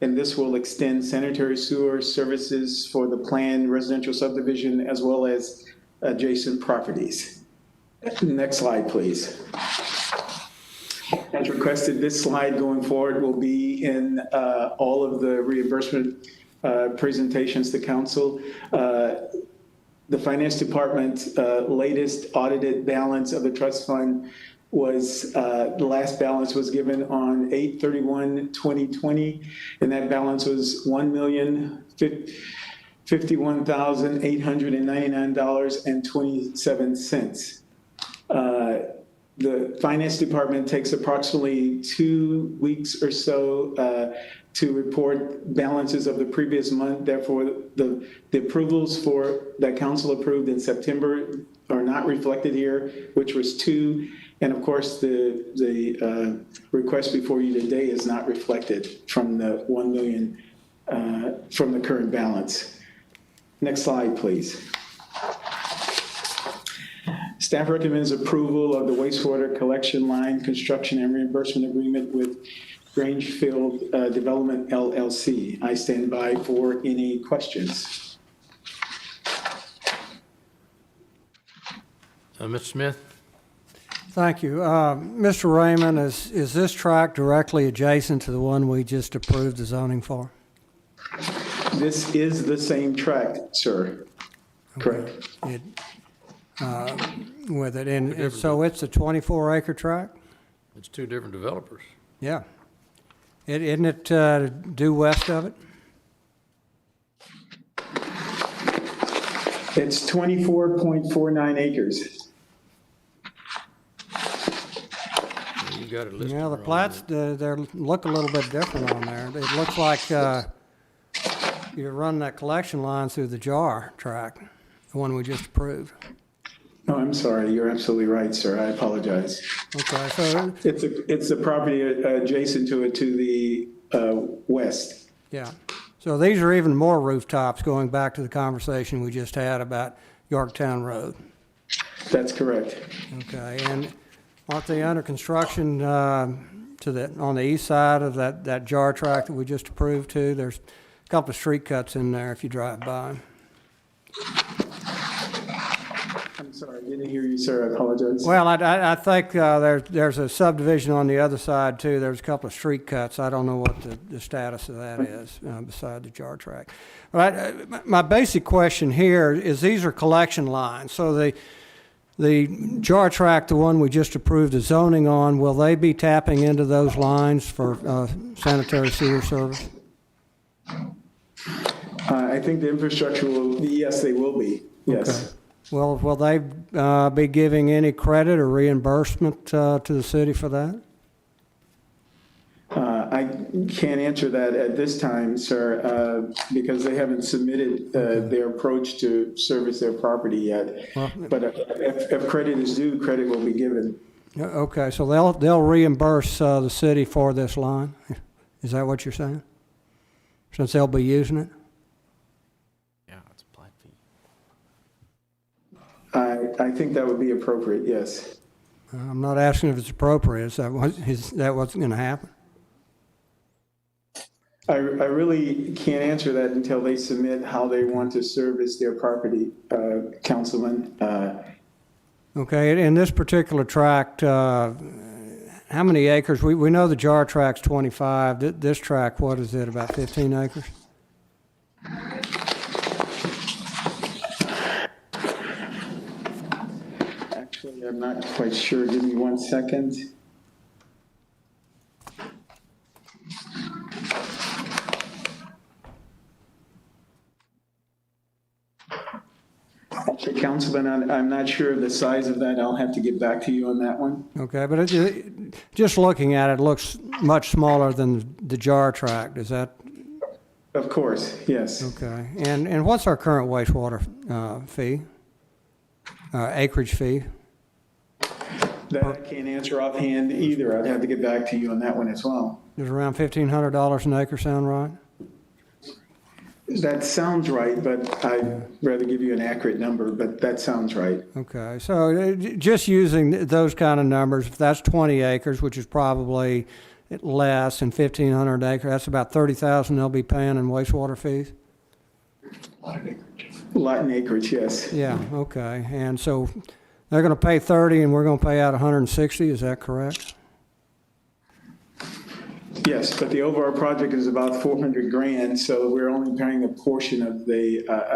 and this will extend sanitary sewer services for the planned residential subdivision as well as adjacent properties. Next slide, please. As requested, this slide going forward will be in all of the reimbursement presentations to council. The Finance Department latest audited balance of the trust fund was, the last balance was given on 8/31/2020, and that balance was $1,051,899.27. The Finance Department takes approximately 2 weeks or so to report balances of the previous month. Therefore, the approvals that council approved in September are not reflected here, which was 2. And of course, the request before you today is not reflected from the 1 million from the current balance. Next slide, please. Staff recommends approval of the wastewater collection line construction and reimbursement agreement with Grangefield Development LLC. I stand by for any questions. Mr. Smith? Thank you. Mr. Raymond, is this tract directly adjacent to the one we just approved the zoning for? This is the same tract, sir. Correct. With it, and so it's a 24-acre tract? It's two different developers. Yeah. Isn't it due west of it? It's 24.49 acres. You got it listed. Yeah, the wrong. plats, they look a little bit different on there. It looks like you're running that collection line through the jar tract, the one we just approved. Oh, I'm sorry. You're absolutely right, sir. I apologize. Okay, so, It's the property adjacent to it to the west. yeah. So these are even more rooftops, going back to the conversation we just had about Yorktown Road. That's correct. Okay, and aren't they under construction on the east side of that jar tract that we just approved too? There's a couple of street cuts in there if you drive by. I'm sorry. I didn't hear you, sir. I apologize. Well, I think there's a subdivision on the other side too. There's a couple of street cuts. I don't know what the status of that is beside the jar tract. But my basic question here is these are collection lines. So the jar tract, the one we just approved the zoning on, will they be tapping into those lines for sanitary sewer service? I think the infrastructure will, yes, they will be. Yes. Okay. Well, will they be giving any credit or reimbursement to the city for that? I can't answer that at this time, sir, because they haven't submitted their approach to service their property yet. Well, But if credit is due, credit will be given. okay, so they'll reimburse the city for this line? Is that what you're saying? Since they'll be using it? Yeah, it's a plat fee. I think that would be appropriate, yes. I'm not asking if it's appropriate. Is that what's going to happen? I really can't answer that until they submit how they want to service their property, Councilman. Okay, in this particular tract, how many acres? We know the jar tract's 25. This tract, what is it, about 15 acres? Actually, I'm not quite sure. Give me 1 second. Actually, Councilman, I'm not sure of the size of that. I'll have to get back to you on that one. Okay, but just looking at it, it looks much smaller than the jar tract. Is that? Of course, yes. Okay, and what's our current wastewater fee? Acreage fee? That I can't answer offhand either. I'd have to get back to you on that one as well. Does around $1,500 an acre sound right? That sounds right, but I'd rather give you an accurate number, but that sounds right. Okay, so just using those kind of numbers, if that's 20 acres, which is probably less than 1,500 acres, that's about $30,000 they'll be paying in wastewater fees? Lot in acreage, yes. Yeah, okay, and so they're going to pay 30 and we're going to pay out 160, is that correct? Yes, but the overall project is about 400 grand, so we're only paying a portion of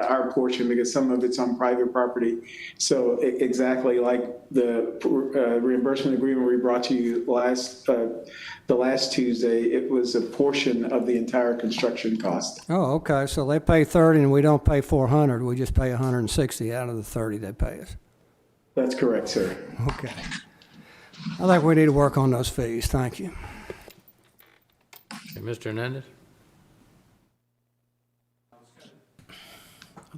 our portion because some of it's on private property. So exactly like the reimbursement agreement we brought to you the last Tuesday, it was a portion of the entire construction cost. Oh, okay, so they pay 30 and we don't pay 400, we just pay 160 out of the 30 they pay us. That's correct, sir. Okay. I think we need to work on those fees, thank you. Okay, Mr. Hernandez?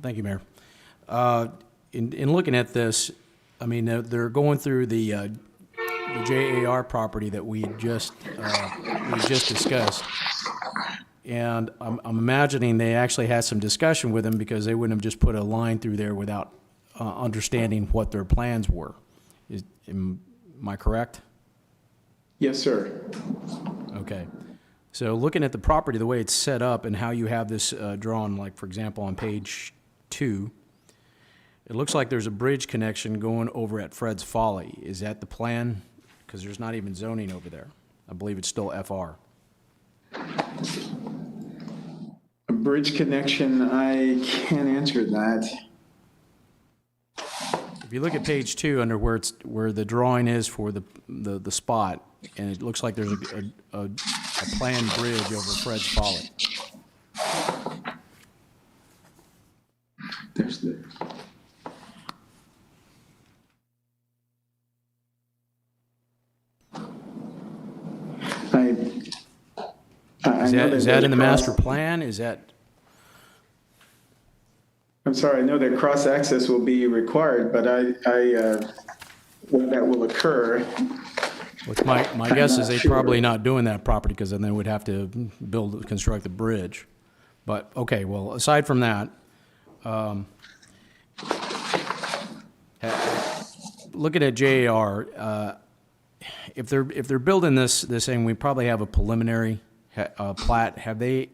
Thank you, Mayor. In looking at this, I mean, they're going through the JAR property that we just discussed. And I'm imagining they actually had some discussion with them because they wouldn't have just put a line through there without understanding what their plans were. Am I correct? Yes, sir. Okay. So looking at the property, the way it's set up and how you have this drawn, like, for example, on page 2, it looks like there's a bridge connection going over at Fred's Folly. Is that the plan? Because there's not even zoning over there. I believe it's still FR. A bridge connection, I can't answer that. If you look at page 2, under where the drawing is for the spot, and it looks like there's a planned bridge over Fred's Folly. There's the. Is that in the master plan? Is that? I'm sorry, I know that cross-access will be required, but when that will occur. Which my guess is they're probably not doing that property, because then they would have to construct the bridge. But, okay, well, aside from that, looking at JAR, if they're building this thing, we probably have a preliminary plat. Have they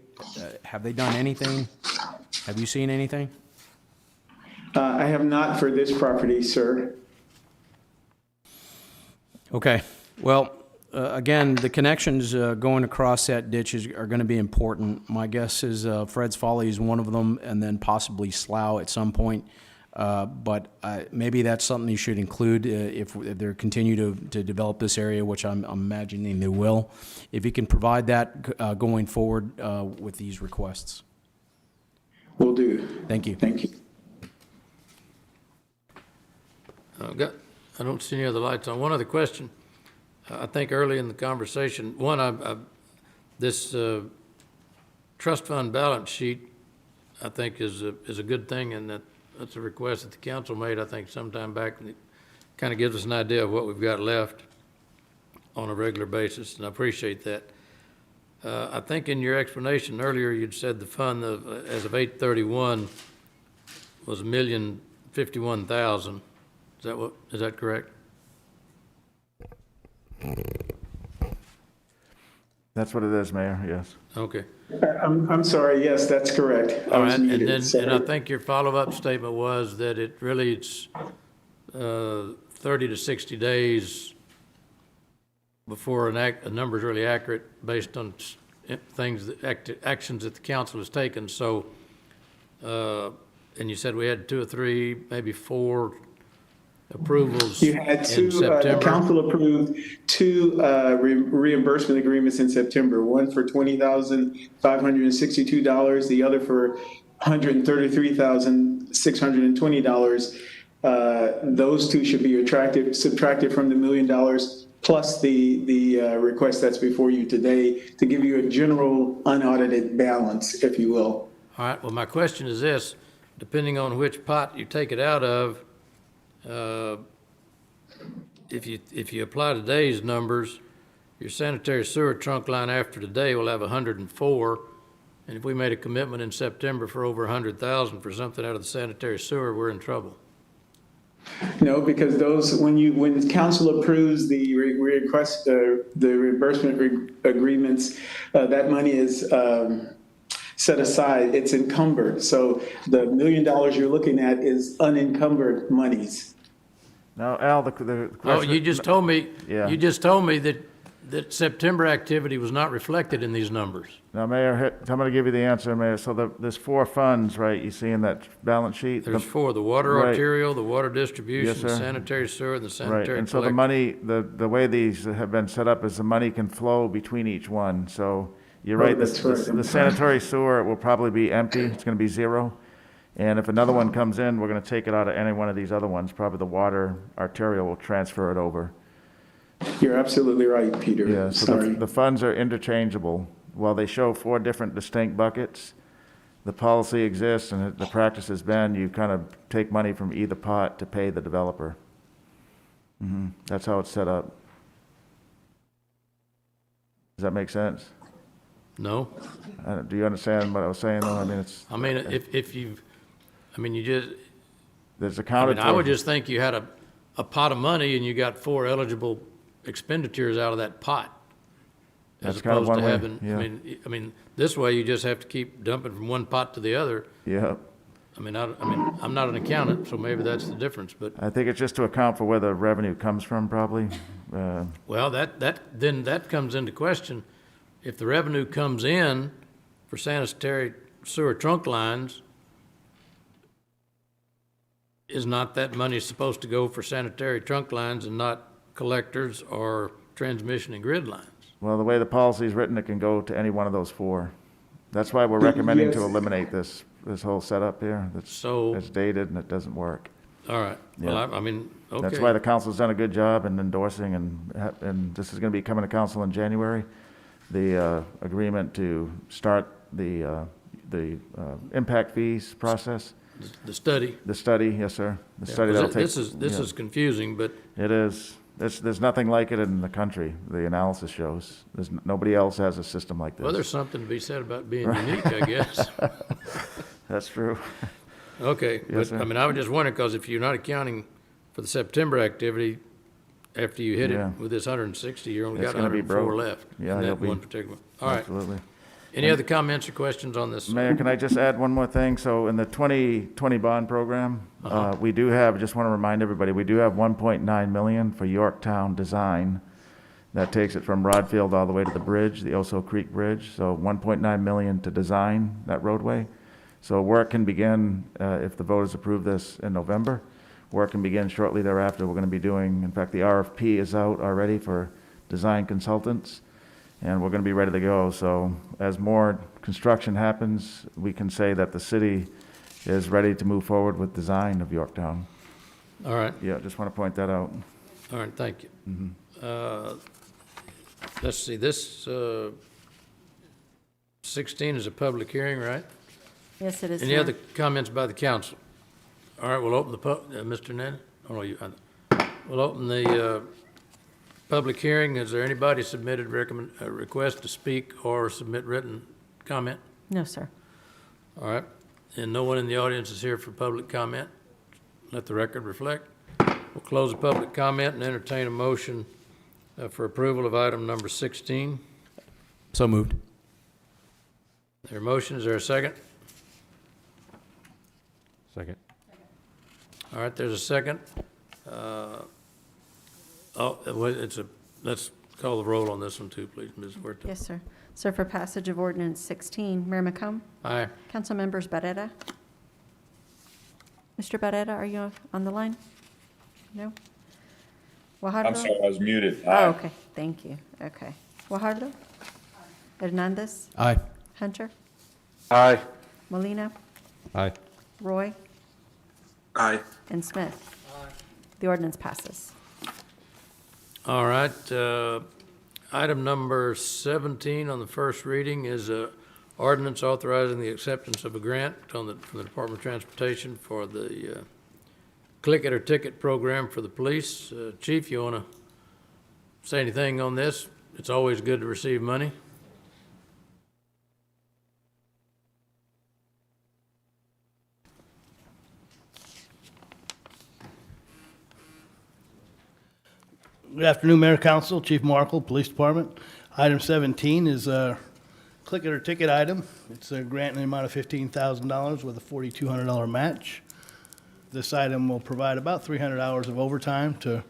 done anything? Have you seen anything? I have not for this property, sir. Okay. Well, again, the connections going across that ditch are going to be important. My guess is Fred's Folly is one of them, and then possibly Slough at some point. But maybe that's something you should include if they continue to develop this area, which I'm imagining they will. If you can provide that going forward with these requests. Will do. Thank you. Thank you. I don't see any other lights on. One other question. I think early in the conversation, this trust fund balance sheet, I think is a good thing, and that's a request that the council made, I think, sometime back, and it kind of gives us an idea of what we've got left on a regular basis, and I appreciate that. I think in your explanation earlier, you'd said the fund as of 8/31 was $1,051,000. Is that correct? That's what it is, Mayor, yes. Okay. I'm sorry, yes, that's correct. All right, and I think your follow-up statement was that it's 30 to 60 days before a number is really accurate based on actions that the council has taken. So, and you said we had 2 or 3, maybe 4 approvals You had two, in September. the council approved 2 reimbursement agreements in September, one for $20,562, the other for $133,620. Those 2 should be subtracted from the $1 million plus the request that's before you today to give you a general unaudited balance, if you will. All right, well, my question is this, depending on which pot you take it out of, if you apply today's numbers, your sanitary sewer trunk line after today will have 104, and if we made a commitment in September for over 100,000 for something out of the sanitary sewer, we're in trouble. No, because when council approves the request, the reimbursement agreements, that money is set aside. It's encumbered. So the $1 million you're looking at is unencumbered monies. Now, Al, the question. You just told me. Yeah. You just told me that September activity was not reflected in these numbers. Now, Mayor, I'm going to give you the answer, Mayor. So there's 4 funds, right, you see in that balance sheet? There's 4, the water Right. arterial, the water distribution, Yes, the sir. sanitary sewer, and the sanitary Right, and so the collector. money, the way these have been set up is the money can flow between each one. So you're right, that's right. the sanitary sewer will probably be empty, it's gonna be 0. And if another one comes in, we're gonna take it out of any one of these other ones, probably the water arterial will transfer it over. You're absolutely right, Peter. Yeah, so Sorry. the funds are interchangeable. While they show 4 different distinct buckets, the policy exists and the practice has been, you kind of take money from either pot to pay the developer. That's how it's set up. Does that make sense? No. Do you understand what I was saying, though? I mean, it's. I mean, you just, There's accounted for. I would just think you had a pot of money and you got 4 eligible expenditures out of that pot. That's as kind of opposed to one way, having, yeah. I mean, this way you just have to keep dumping from one pot to the other. Yeah. I mean, I'm not an accountant, so maybe that's the difference, but, I think it's just to account for where the revenue comes from, probably. well, then that comes into question. If the revenue comes in for sanitary sewer trunk lines, is not that money supposed to go for sanitary trunk lines and not collectors or transmission and grid lines? Well, the way the policy is written, it can go to any one of those four. That's why we're recommending to Yes. eliminate this whole setup here. So- It's dated and it doesn't work. All right, well, Yeah. I mean, okay. That's why the council's done a good job in endorsing, and this is going to be coming to council in January, the agreement to start the impact fees process. The study. The study, yes, sir. The Yeah, study 'cause that'll take. This yeah. is confusing, but It is. There's nothing like it in the country, the analysis shows. Nobody else has a system like this. well, there's something to be said about being unique, I guess. That's true. Okay, Yes, but, sir. I mean, I was just wondering, because if you're not accounting for the September activity, after you hit it Yeah. with this 160, you only It's got gonna be 104 broke. left Yeah, in it'll that be- one particular. All right. Absolutely. Any other comments or questions on this? Mayor, can I just add one more thing? So in the 2020 bond program, we do have, just want to remind everybody, we do have 1.9 million for Yorktown design. That takes it from Rodfield all the way to the bridge, the Oso Creek Bridge. So 1.9 million to design that roadway. So work can begin, if the voters approve this in November. Work can begin shortly thereafter. We're going to be doing, in fact, the RFP is out already for design consultants, and we're going to be ready to go. So as more construction happens, we can say that the city is ready to move forward with design of Yorktown. All right, Yeah, just want to point that out. all right, thank you. Mm-hmm. Let's see, this 16 is a public hearing, right? Yes, it is. Any Mayor. other comments by the council? All right, we'll open the, Mr. Ned? Oh, no, we'll open the public hearing. Is there anybody submitted a request to speak or submit written comment? No, sir. All right, and no one in the audience is here for public comment? Let the record reflect. We'll close the public comment and entertain a motion for approval of item number 16. So moved. There a motion, is there a second? Second. All right, there's a second. Let's call the roll on this one too, please, Ms. Huerta. Yes, sir. Sir, for passage of ordinance 16, Mayor McComb, Aye. Council Members Barrera. Mr. Barrera, are you on the line? No? Guajardo? I'm sorry, I was muted. Oh, okay, thank you. Okay. Guajardo? Hernandez? Aye. Hunter? Aye. Molina? Aye. Roy? Aye. And Smith? The ordinance passes. All right, item number 17 on the first reading is a ordinance authorizing the acceptance of a grant from the Department of Transportation for the Click It or Ticket program for the police. Chief, you want to say anything on this? It's always good to receive money. Good afternoon, Mayor, Council, Chief Markle, Police Department. Item 17 is a click it or ticket item. It's a grant in the amount of $15,000 with a $4,200 match. This item will provide about 300 hours of overtime to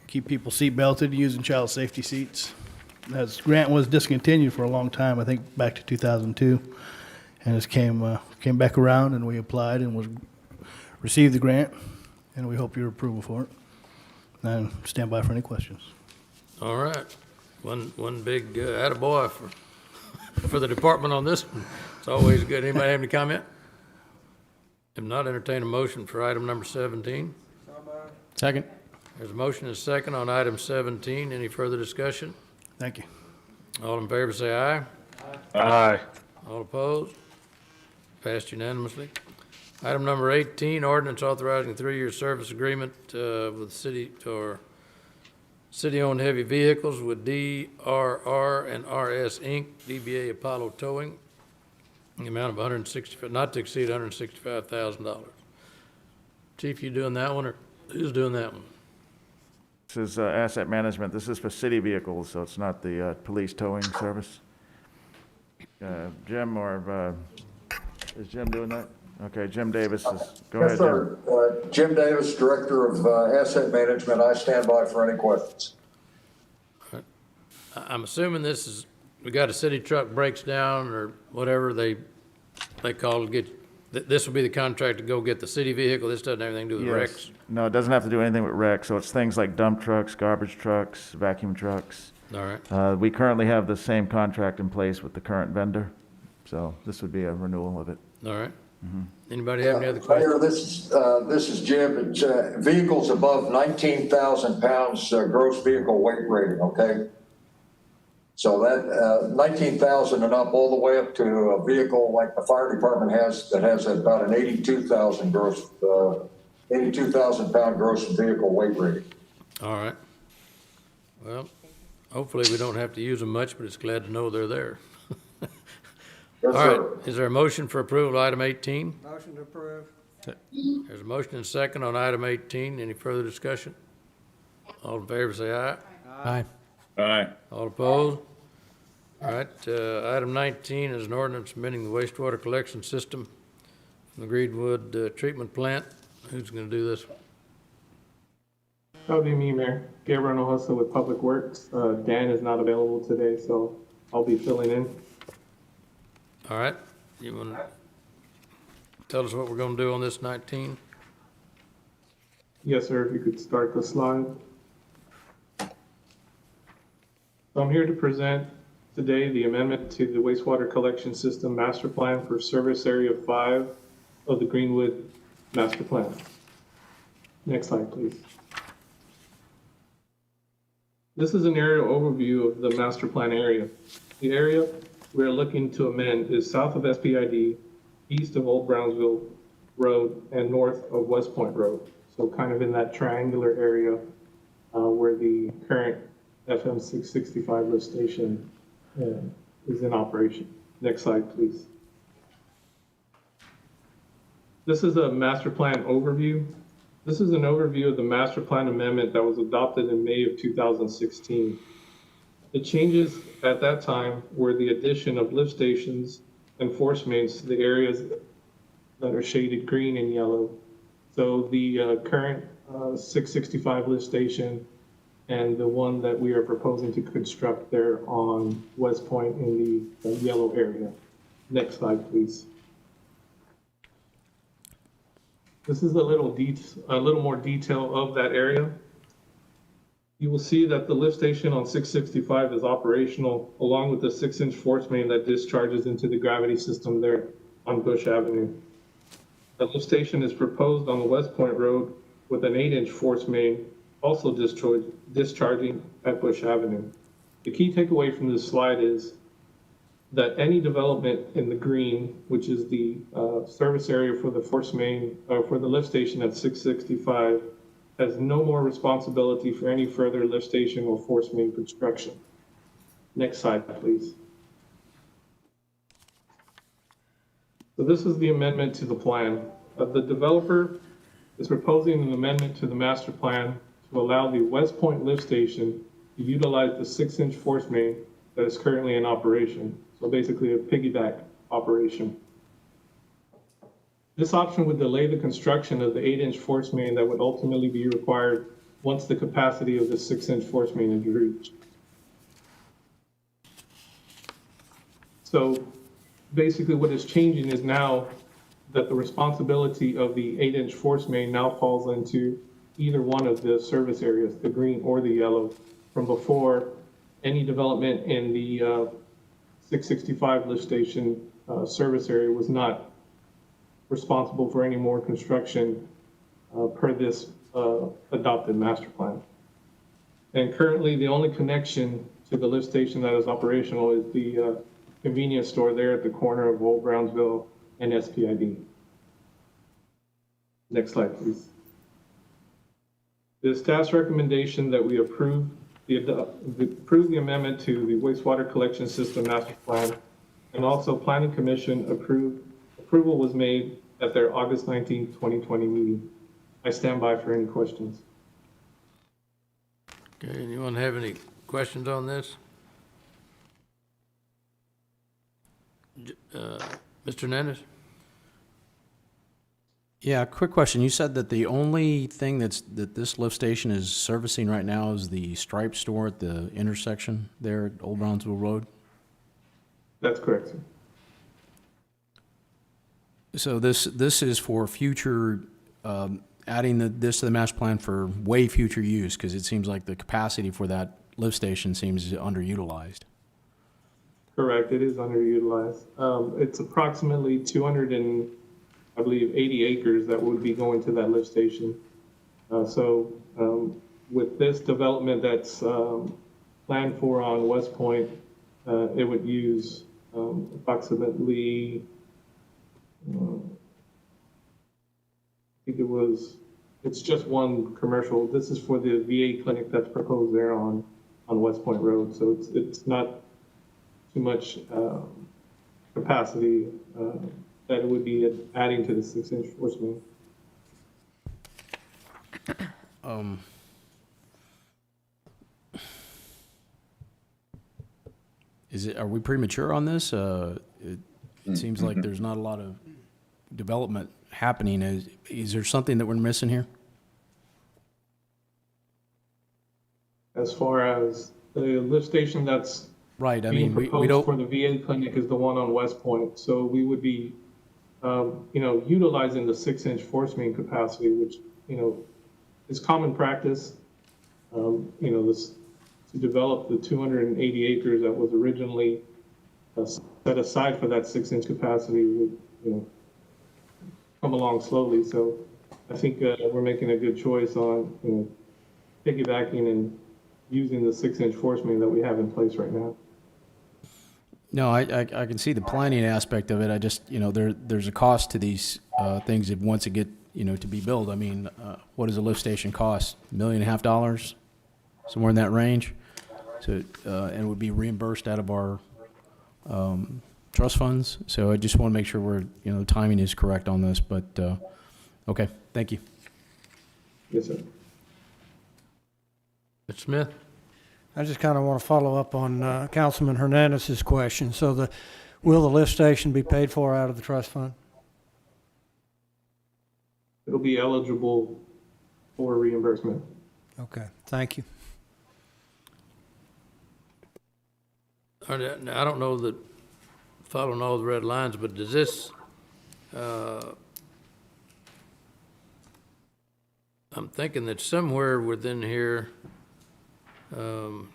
keep people seat belted using child safety seats. This grant was discontinued for a long time, I think back to 2002, and it came back around, and we applied and received the grant, and we hope your approval for it. And stand by for any questions. All right. One big attaboy for the department on this one. It's always good. Anybody have any comment? If not, entertain a motion for item number 17. Second. There's a motion and a second on item 17. Any further discussion? Thank you. All in favor say aye. Aye. All opposed? Passed unanimously. Item number 18, ordinance authorizing a 3-year service agreement with city or city-owned heavy vehicles with DRR and RS Inc., DBA Apollo Towing, in the amount of not to exceed $165,000. Chief, you doing that one, or who's doing that one? This is asset management. This is for city vehicles, so it's not the police towing service. Jim, or is Jim doing that? Okay, Jim Davis is, go ahead, Yes, Jim. sir. Jim Davis, Director of Asset Management. I stand by for any questions. I'm assuming this is, we got a city truck breaks down or whatever they call it, this will be the contract to go get the city vehicle. This doesn't have anything to do with Yes. wrecks. No, it doesn't have to do anything with wrecks, so it's things like dump trucks, garbage trucks, vacuum trucks. All right. We currently have the same contract in place with the current vendor, so this would be a renewal of it. All right. Anybody have any other questions? Mayor, this is Jim. It's vehicles above 19,000 pounds gross vehicle weight rating, okay? So that 19,000 and up, all the way up to a vehicle like the fire department has, that has about an 82,000 pound gross vehicle weight rating. All right. Well, hopefully we don't have to use them much, but it's glad to know they're there. Yes, All right. sir. Is there a motion for approval of item 18? Motion to approve. There's a motion and a second on item 18. Any further discussion? All in favor, say aye. Aye. Aye. All opposed? All right, item 19 is an ordinance amending the wastewater collection system from the Greenwood Treatment Plant. Who's going to do this? That would be me, Mayor. Gabriel Hinojosa with Public Works. Dan is not available today, so I'll be filling in. All right, you want to tell us what we're going to do on this 19? Yes, sir, if you could start the slide. So I'm here to present today the amendment to the wastewater collection system master plan for service area 5 of the Greenwood master plan. Next slide, please. This is an aerial overview of the master plan area. The area we're looking to amend is south of SPID, east of Old Brownsville Road, and north of West Point Road. So kind of in that triangular area where the current FM 665 lift station is in operation. Next slide, please. This is a master plan overview. This is an overview of the master plan amendment that was adopted in May of 2016. The changes at that time were the addition of lift stations and force mains to the areas that are shaded green and yellow. So the current 665 lift station and the one that we are proposing to construct there on West Point in the yellow area. Next slide, please. This is a little more detail of that area. You will see that the lift station on 665 is operational, along with the 6-inch force main that discharges into the gravity system there on Bush Avenue. The lift station is proposed on the West Point Road with an 8-inch force main also discharging at Bush Avenue. The key takeaway from this slide is that any development in the green, which is the service area for the force main, for the lift station at 665, has no more responsibility for any further lift station or force main construction. Next slide, please. So this is the amendment to the plan. The developer is proposing an amendment to the master plan to allow the West Point lift station to utilize the 6-inch force main that is currently in operation. So basically a piggyback operation. This option would delay the construction of the 8-inch force main that would ultimately be required once the capacity of the 6-inch force main is reached. So basically what is changing is now that the responsibility of the 8-inch force main now falls into either one of the service areas, the green or the yellow. From before, any development in the 665 lift station service area was not responsible for any more construction per this adopted master plan. And currently, the only connection to the lift station that is operational is the convenience store there at the corner of Old Brownsville and SPID. Next slide, please. The staff's recommendation that we approve the amendment to the wastewater collection system master plan, and also Planning Commission approval was made at their August 19, 2020 meeting. I stand by for any questions. Okay, anyone have any questions on this? Mr. Hernandez? Yeah, quick question. You said that the only thing that this lift station is servicing right now is the Stripe store at the intersection there at Old Brownsville Road? That's correct, sir. So this is for future, adding this to the master plan for way future use, because it seems like the capacity for that lift station seems underutilized. Correct, it is underutilized. It's approximately 280 acres that would be going to that lift station. So with this development that's planned for on West Point, it would use approximately, I think it's just one commercial. This is for the VA clinic that's proposed there on West Point Road. So it's not too much capacity that it would be adding to the 6-inch force main. Are we premature on this? It seems like there's not a lot of development happening. Is there something that we're missing here? As far as the lift station that's Right, I being mean, we proposed don't, for the VA clinic is the one on West Point. So we would be, utilizing the 6-inch force main capacity, which, is common practice. This to develop the 280 acres that was originally set aside for that 6-inch capacity would, come along slowly. So I think we're making a good choice on, piggybacking and using the 6-inch force main that we have in place right now. no, I can see the planning aspect of it. I just, there's a cost to these things if once it get, to be built. I mean, what does a lift station cost? $1.5 million? Somewhere in that range? So, and would be reimbursed out of our trust funds. So I just want to make sure we're, the timing is correct on this, but, okay, thank you. Yes, sir. Mr. Smith? I just kind of want to follow up on Councilman Hernandez's question. So will the lift station be paid for out of the trust fund? It'll be eligible for reimbursement. Okay, thank you. All right, now, I don't know that, following all the red lines, but does this, I'm thinking that somewhere within here, and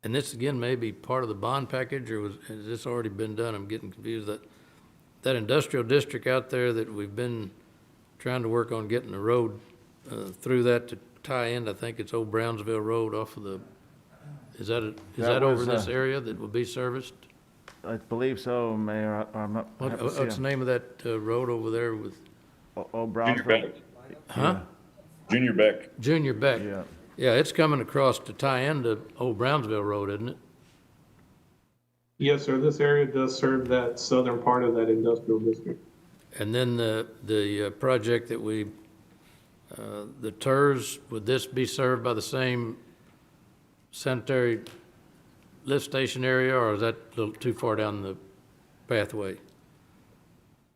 this again may be part of the bond package, or has this already been done? I'm getting confused. That industrial district out there that we've been trying to work on getting the road through that to tie in, I think it's Old Brownsville Road off of the, is that over in this area that will be serviced? I believe so, Mayor. I'm not. What's the name of that road over there with? Oh, Junior Brownsville. Beck. Huh? Junior Beck. Junior Beck. Yeah. Yeah, it's coming across to tie into Old Brownsville Road, isn't it? Yes, sir. This area does serve that southern part of that industrial district. And then the project that the TERS, would this be served by the same sanitary lift station area, or is that a little too far down the pathway?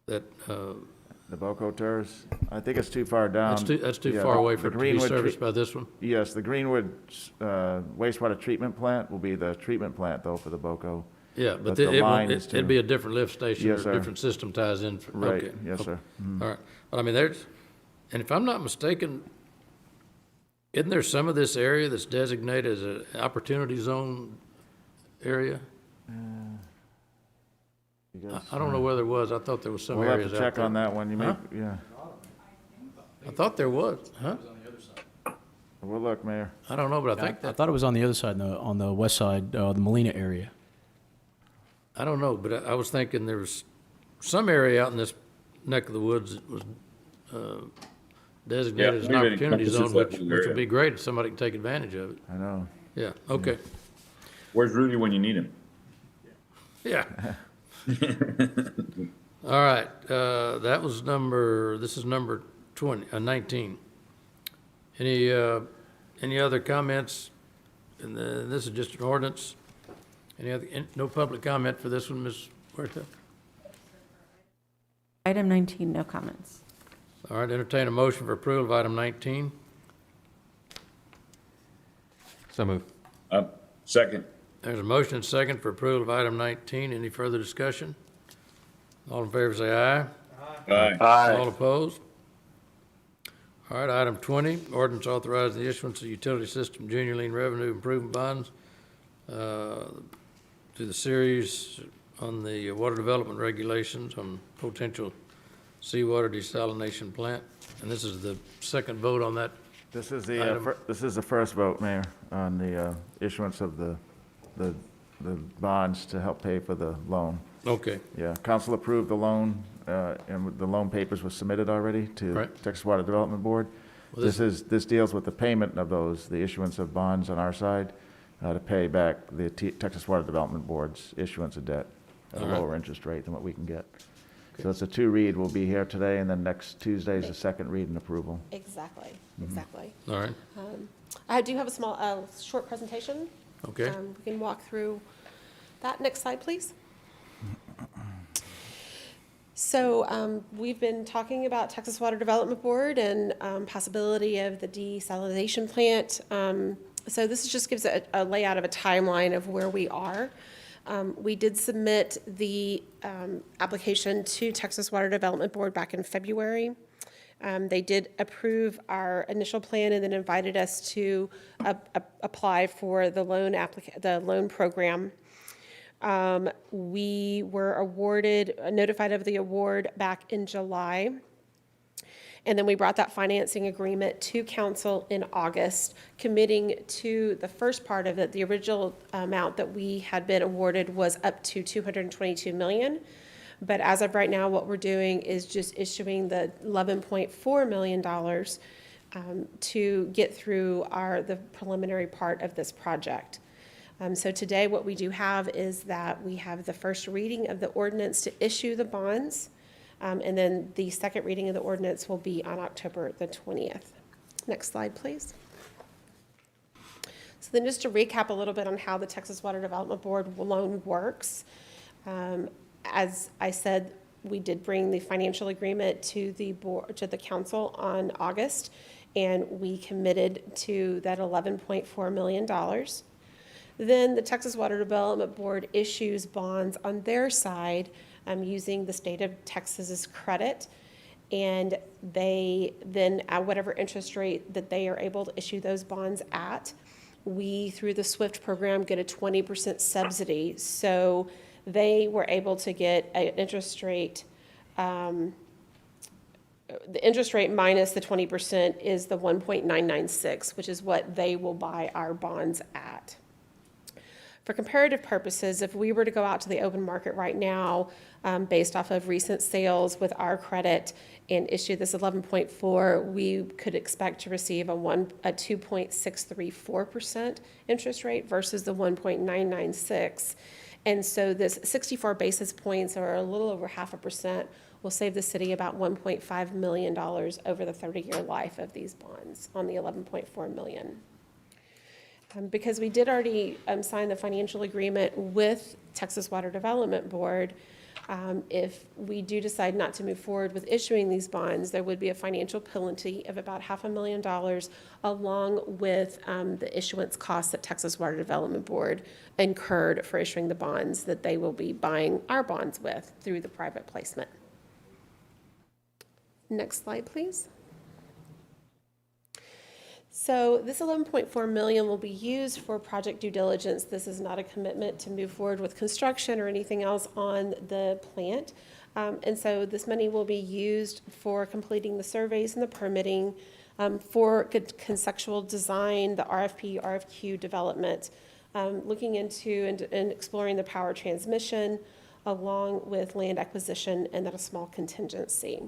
That, The Boco Terrace, I think it's too far down. that's too Yeah, far away the for it to be Greenwood serviced by this one? Yes, the Greenwood wastewater treatment plant will be the treatment plant though for the Boco. Yeah, but the line is it'd be a different lift station, or Yes, a sir. different system ties in. Right, Okay. yes, sir. Mhm. All right. Well, I mean, and if I'm not mistaken, isn't there some of this area that's designated as an opportunity zone area? I don't know whether there was. I thought there was some We'll have areas to out there. check on that one. You may, Huh? yeah. I thought there was, huh? We'll look, Mayor. I don't know, but I I think that, thought it was on the other side, on the west side, the Molina area. I don't know, but I was thinking there was some area out in this neck of the woods that was designated as an maybe it opportunity encompasses zone, that which whole would area. be great if somebody could take advantage of it. I know. Yeah, okay. Where's Rudy when you need him? Yeah. All right, this is number 19. Any Any other comments? And this is just an ordinance. No public comment for this one, Ms. Huerta? Item 19, no comments. All right, entertain a motion for approval of item 19. So move. Second. There's a motion and second for approval of item 19. Any further discussion? All in favor say aye. Aye. All opposed? All right, item 20, ordinance authorizing the issuance of utility system junior lien revenue improvement bonds to the series on the water development regulations on potential seawater desalination plant. And this is the second vote on that. This is the first vote, Mayor, on the issuance of the bonds to help pay for the loan. Okay. Yeah, council approved the loan, and the loan papers were submitted already to Right. Texas Water Development Board. Well, This deals with the payment of those, the issuance of bonds on our side, to pay back the Texas Water Development Board's issuance of debt at a All right. lower interest rate than what we can get. So it's a two-read. We'll be here today, and then next Tuesday is the second read and approval. Exactly, exactly. All right. I do have a small, short presentation. Okay. We can walk through that. Next slide, please. So we've been talking about Texas Water Development Board and possibility of the desalination plant. So this just gives a layout of a timeline of where we are. We did submit the application to Texas Water Development Board back in February. They did approve our initial plan and then invited us to apply for the loan program. We were notified of the award back in July. And then we brought that financing agreement to council in August, committing to the first part of it. The original amount that we had been awarded was up to $222 million. But as of right now, what we're doing is just issuing the $11.4 million to get through the preliminary part of this project. So today what we do have is that we have the first reading of the ordinance to issue the bonds, and then the second reading of the ordinance will be on October the 20th. Next slide, please. So then just to recap a little bit on how the Texas Water Development Board loan works. As I said, we did bring the financial agreement to the board, to the council on August, and we committed to that $11.4 million. Then the Texas Water Development Board issues bonds on their side using the state of Texas's credit. And they then, at whatever interest rate that they are able to issue those bonds at, we, through the SWIFT program, get a 20% subsidy. So they were able to get an interest rate, the interest rate minus the 20% is the 1.996, which is what they will buy our bonds at. For comparative purposes, if we were to go out to the open market right now, based off of recent sales with our credit and issue this 11.4, we could expect to receive a 2.634% interest rate versus the 1.996. And so this 64 basis points, or a little over 0.5%, will save the city about $1.5 million over the 30-year life of these bonds on the $11.4 million. Because we did already sign the financial agreement with Texas Water Development Board, if we do decide not to move forward with issuing these bonds, there would be a financial penalty of about $500,000 along with the issuance costs that Texas Water Development Board incurred for issuing the bonds that they will be buying our bonds with through the private placement. Next slide, please. So this $11.4 million will be used for project due diligence. This is not a commitment to move forward with construction or anything else on the plant. And so this money will be used for completing the surveys and the permitting, for conceptual design, the RFP, RFQ development, looking into and exploring the power transmission, along with land acquisition and then a small contingency.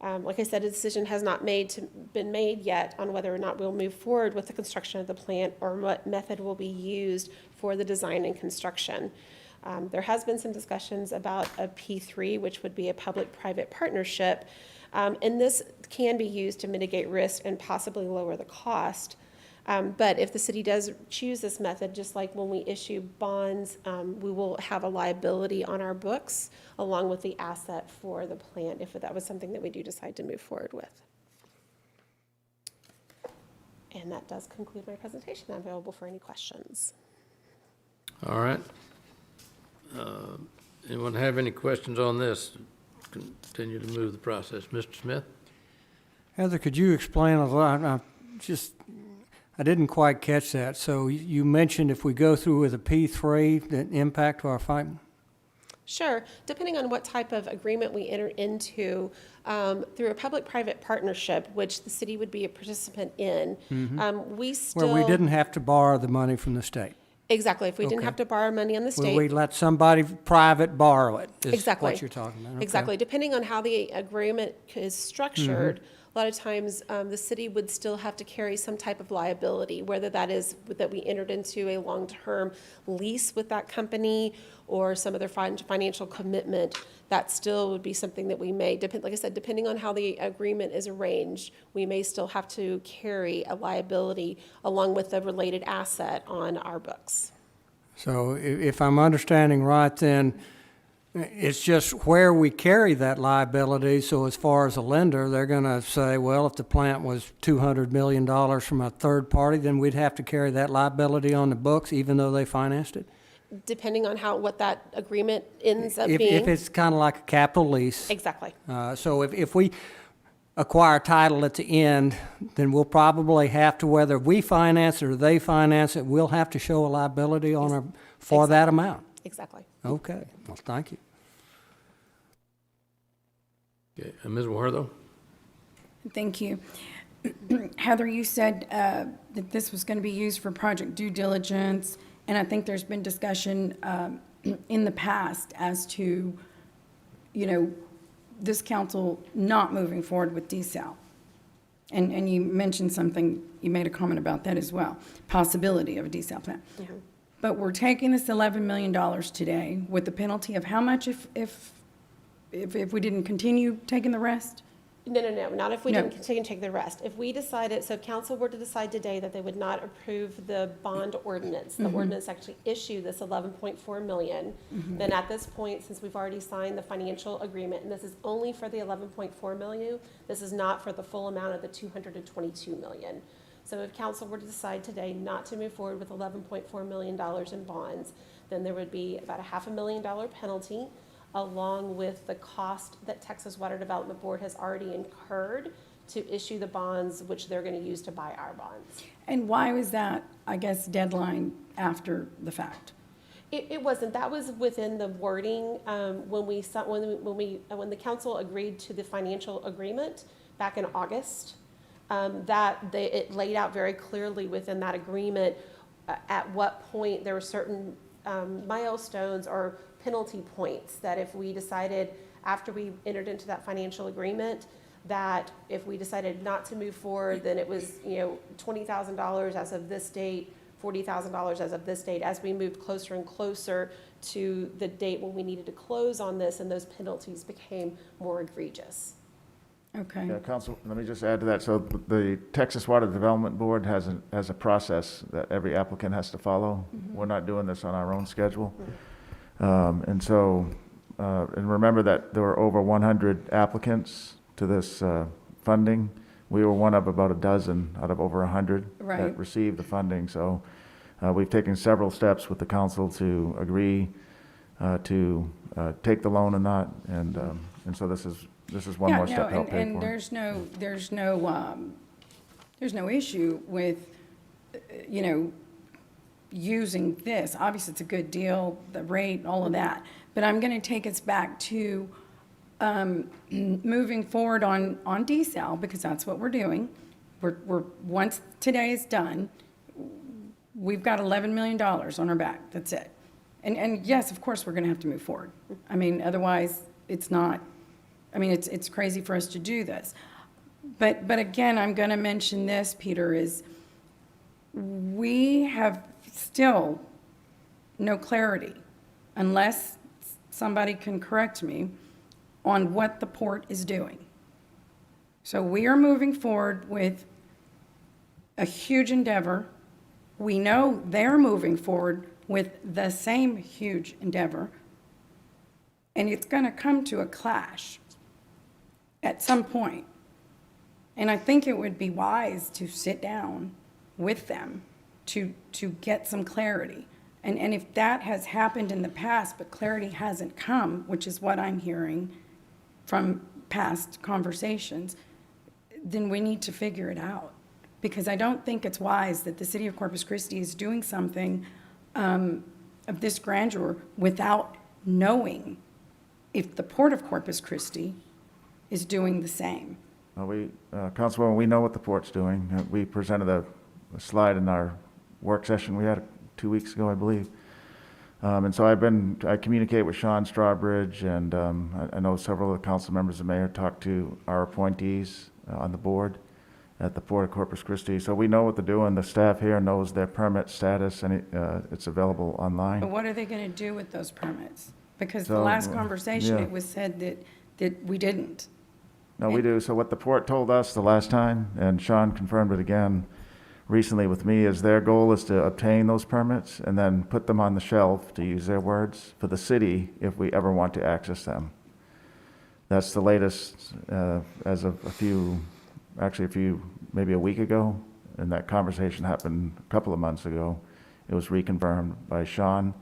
Like I said, a decision has not been made yet on whether or not we'll move forward with the construction of the plant or what method will be used for the design and construction. There has been some discussions about a P3, which would be a public-private partnership, and this can be used to mitigate risk and possibly lower the cost. But if the city does choose this method, just like when we issue bonds, we will have a liability on our books along with the asset for the plant if that was something that we do decide to move forward with. And that does conclude my presentation. I'm available for any questions. All right. Anyone have any questions on this? Continue to move the process. Mr. Smith? Heather, could you explain a lot? I didn't quite catch that. So you mentioned if we go through with a P3, the impact to our fight? Sure. Depending on what type of agreement we enter into through a public-private partnership, which the city would be a participant in, we still... Where we didn't have to borrow the money from the state. Exactly. If we didn't Okay. have to borrow money on the state... We let somebody private borrow it, is Exactly. what you're talking about. Okay. Exactly. Depending on how the agreement is structured, a lot of times the city would still have to carry some type of liability, whether that is that we entered into a long-term lease with that company or some other financial commitment. That still would be something that we may, like I said, depending on how the agreement is arranged, we may still have to carry a liability along with the related asset on our books. So if I'm understanding right, then it's just where we carry that liability. So as far as a lender, they're going to say, well, if the plant was $200 million from a third party, then we'd have to carry that liability on the books, even though they financed it? Depending on what that agreement ends up If being. it's kind of like a capital lease. Exactly. So if we acquire title at the end, then we'll probably have to, whether we finance it or they finance it, we'll have to show a liability on for that amount. Exactly. Okay. Well, thank you. Okay. Ms. Wartho? Thank you. Heather, you said that this was going to be used for project due diligence, and I think there's been discussion in the past as to, this council not moving forward with desal. And you mentioned something, you made a comment about that as well, possibility of a desal plant. But we're taking this $11 million today with the penalty of how much if we didn't continue taking the rest? No, not if we No. didn't continue to take the rest. If we decided, so if council were to decide today that they would not approve the bond ordinance, the ordinance actually issue this 11.4 million, then at this point, since we've already signed the financial agreement, and this is only for the 11.4 million, this is not for the full amount of the 222 million. So if council were to decide today not to move forward with $11.4 million in bonds, then there would be about a $500,000 penalty, along with the cost that Texas Water Development Board has already incurred to issue the bonds, which they're going to use to buy our bonds. And why was that, I guess, deadline after the fact? It wasn't. That was within the wording when the council agreed to the financial agreement back in August. It laid out very clearly within that agreement at what point there were certain milestones or penalty points that if we decided after we entered into that financial agreement that if we decided not to move forward, then it was $20,000 as of this date, $40,000 as of this date, as we moved closer and closer to the date when we needed to close on this, and those penalties became more egregious. Okay. Yeah, Council, let me just add to that. So the Texas Water Development Board has a process that every applicant has to follow. We're not doing this on our own schedule. And remember that there were over 100 applicants to this funding. We were one of about a dozen out of over 100 Right. that received the funding. So we've taken several steps with the council to agree to take the loan or not. And so this is one more step to help pay for it. And there's no issue with, using this. Obviously, it's a good deal, the rate, all of that. But I'm going to take us back to moving forward on desal, because that's what we're doing. We're once today is done, we've got $11 million on our back. That's it. And yes, of course, we're going to have to move forward. I mean, otherwise, it's not. I mean, it's crazy for us to do this. But again, I'm going to mention this, Peter, is we have still no clarity, unless somebody can correct me, on what the port is doing. So we are moving forward with a huge endeavor. We know they're moving forward with the same huge endeavor. And it's going to come to a clash at some point. And I think it would be wise to sit down with them to get some clarity. And if that has happened in the past, but clarity hasn't come, which is what I'm hearing from past conversations, then we need to figure it out. Because I don't think it's wise that the city of Corpus Christi is doing something of this grandeur without knowing if the Port of Corpus Christi is doing the same. Councilwoman, we know what the port's doing. We presented a slide in our work session we had 2 weeks ago, I believe. And so I communicate with Sean Strawbridge, and I know several of the council members and mayor talked to our appointees on the board at the Port of Corpus Christi. So we know what they're doing. The staff here knows their permit status, and it's available online. But what are they going to do with those permits? Because the So, last conversation, yeah. it was said that we didn't. No, we do. So what the port told us the last time, and Sean confirmed it again recently with me, is their goal is to obtain those permits and then put them on the shelf, to use their words, for the city if we ever want to access them. That's the latest as of maybe a week ago, and that conversation happened a couple of months ago. It was reconfirmed by Sean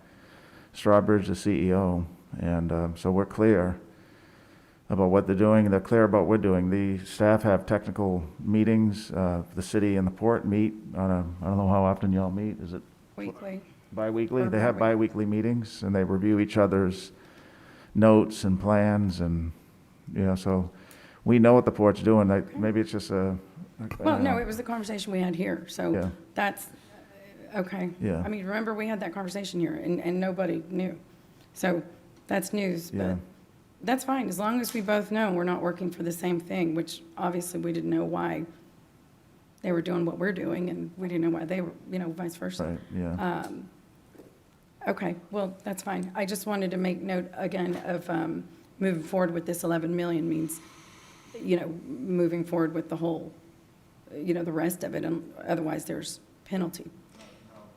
Strawbridge, the CEO, and so we're clear about what they're doing. They're clear about what we're doing. The staff have technical meetings. The city and the port meet on I don't know how often y'all meet. Is it Weekly. bi-weekly? Or They have bi-weekly. bi-weekly meetings, and they review each other's notes and plans, and, so we know what the port's doing. Maybe it's just I Well, don't no, know. it was the conversation we had here, so Yeah. that's, okay. Yeah. I mean, remember, we had that conversation here, and nobody knew. So that's news, Yeah. but that's fine, as long as we both know we're not working for the same thing, which obviously we didn't know why they were doing what we're doing, and we didn't know why they were, vice versa. Right, yeah. Okay, well, that's fine. I just wanted to make note again of moving forward with this 11 million means, moving forward with the whole, the rest of it, and otherwise there's penalty.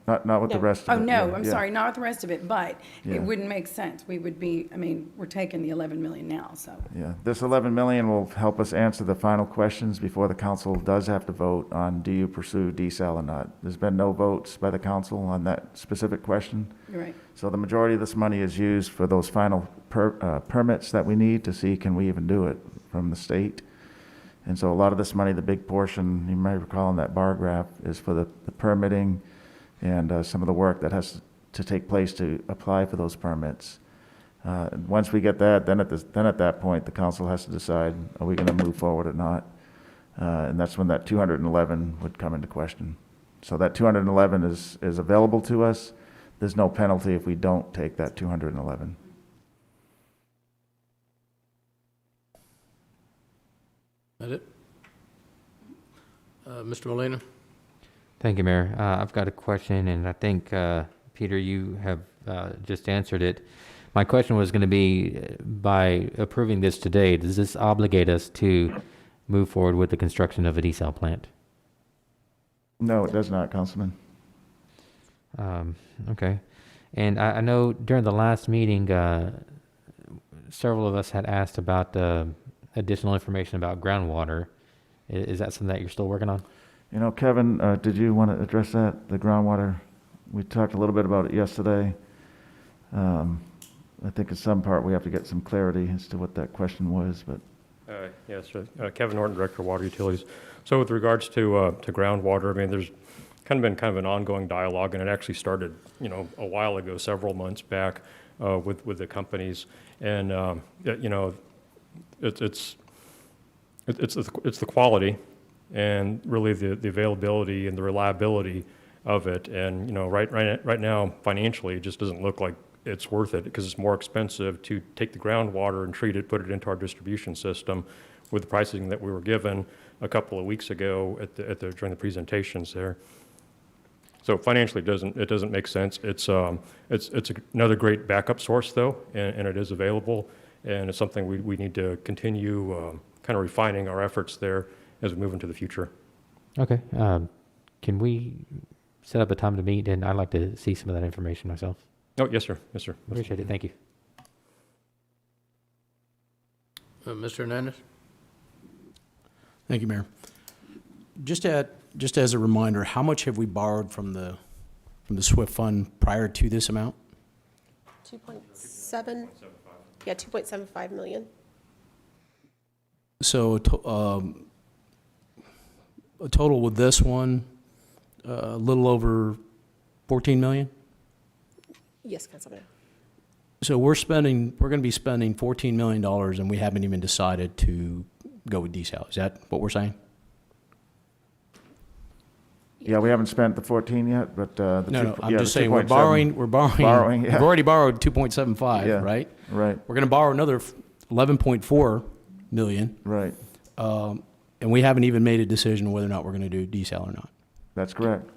Not with the rest of Oh, it. no, yeah, I'm yeah. sorry, not with the rest of it, but Yeah. it wouldn't make sense. We would be, we're taking the 11 million now, so. Yeah, this 11 million will help us answer the final questions before the council does have to vote on, do you pursue desal or not? There's been no votes by the council on that specific question. You're right. So the majority of this money is used for those final permits that we need to see, can we even do it from the state? And so a lot of this money, the big portion, you may recall in that bar graph, is for the permitting and some of the work that has to take place to apply for those permits. And once we get that, then at that point, the council has to decide, are we going to move forward or not? And that's when that 211 would come into question. So that 211 is available to us. There's no penalty if we don't take that 211. That it? Mr. Molina? Thank you, Mayor. I've got a question, and I think, Peter, you have just answered it. My question was going to be, by approving this today, does this obligate us to move forward with the construction of a desal plant? No, it does not, Councilman. Okay. And I know during the last meeting, several of us had asked about additional information about groundwater. Is that something that you're still working on? Kevin, did you want to address that, the groundwater? We talked a little bit about it yesterday. I think in some part we have to get some clarity as to what that question was, but. Yes, Kevin Norton, Director of Water Utilities. So with regards to groundwater, there's been an ongoing dialogue, and it actually started, a while ago, several months back, with the companies, and it's the quality and really the availability and the reliability of it, and right now financially it just doesn't look like it's worth it, because it's more expensive to take the groundwater and treat it, put it into our distribution system with the pricing that we were given a couple of weeks ago during the presentations there. So financially, it doesn't make sense. It's another great backup source though, and it is available, and it's something we need to continue kind of refining our efforts there as we move into the future. Okay. can we set up a time to meet? And I'd like to see some of that information myself. Oh, yes, sir. Yes, sir. Appreciate it. Thank you. Mr. Hernandez? Thank you, Mayor. Just as a reminder, how much have we borrowed from the SWIFT fund prior to this amount? 2.7, yeah, 2.75 million. So a total with this one, a little over 14 million? Yes, Councilman. So we're going to be spending $14 million and we haven't even decided to go with desal. Is that what we're saying? Yeah, we haven't spent the 14 yet, but No, I'm the just saying we're 2.7 borrowing. yeah. We've already borrowed 2.75, Yeah, right? right. We're going to borrow another 11.4 million. Right. And we haven't even made a decision whether or not we're going to do desal or not. That's correct.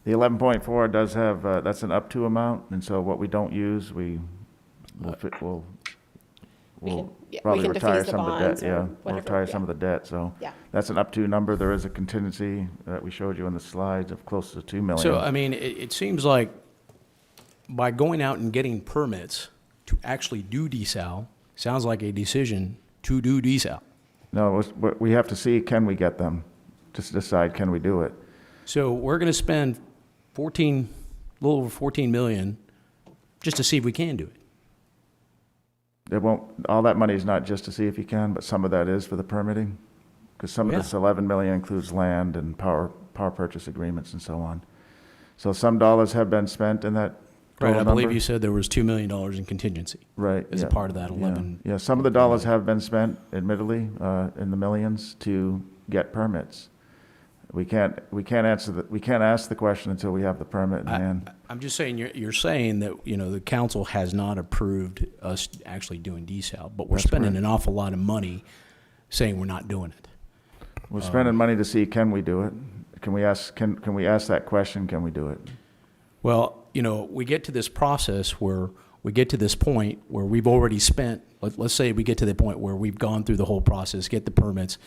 The 11.4 does have, that's an up to amount, and so what we don't use, we'll probably can retire defease the some of the bonds debt, or yeah. We'll whatever, retire yeah. some of the debt, so. Yeah. That's an up to number. There is a contingency that we showed you in the slides of close to 2 million. So, I mean, it seems like by going out and getting permits to actually do desal, sounds like a decision to do desal. No, we have to see, can we get them? Just decide, can we do it? So we're going to spend a little over 14 million just to see if we can do it. It won't, all that money is not just to see if you can, but some of that is for the permitting. Because some of this 11 million includes land and power purchase agreements and so on. So some dollars have been spent in that Right, total I believe number. you said there was $2 million in contingency. Right. As a yeah, part of that yeah. 11. Yeah, some of the dollars have been spent, admittedly, in the millions to get permits. We can't ask the question until we have the permit in hand. I'm just saying, you're saying that, the council has not approved us actually doing desal, but we're That's spending correct. an awful lot of money saying we're not doing it. We're spending money to see, can we do it? Can we ask that question, can we do it? Well, we get to this process where we get to this point where we've already spent, let's say we get to the point where we've gone through the whole process, get the permits,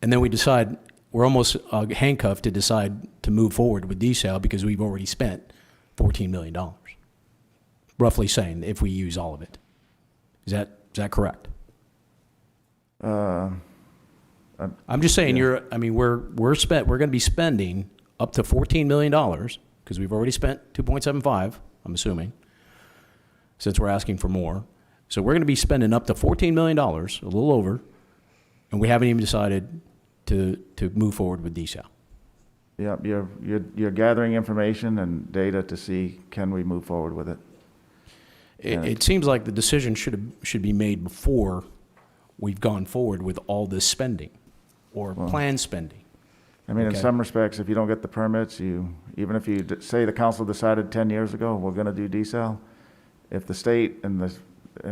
and then we decide, we're almost handcuffed to decide to move forward with desal because we've already spent $14 million. Roughly saying, if we use all of it. Is that correct? I'm just saying, we're going to be spending up to $14 million because we've already spent 2.75, I'm assuming, since we're asking for more. So we're going to be spending up to $14 million, a little over, and we haven't even decided to move forward with desal. Yeah, you're gathering information and data to see, can we move forward with it? It seems like the decision should be made before we've gone forward with all this spending or planned spending. I mean, in Okay. some respects, if you don't get the permits, even if you say the council decided 10 years ago, we're going to do desal, if the state and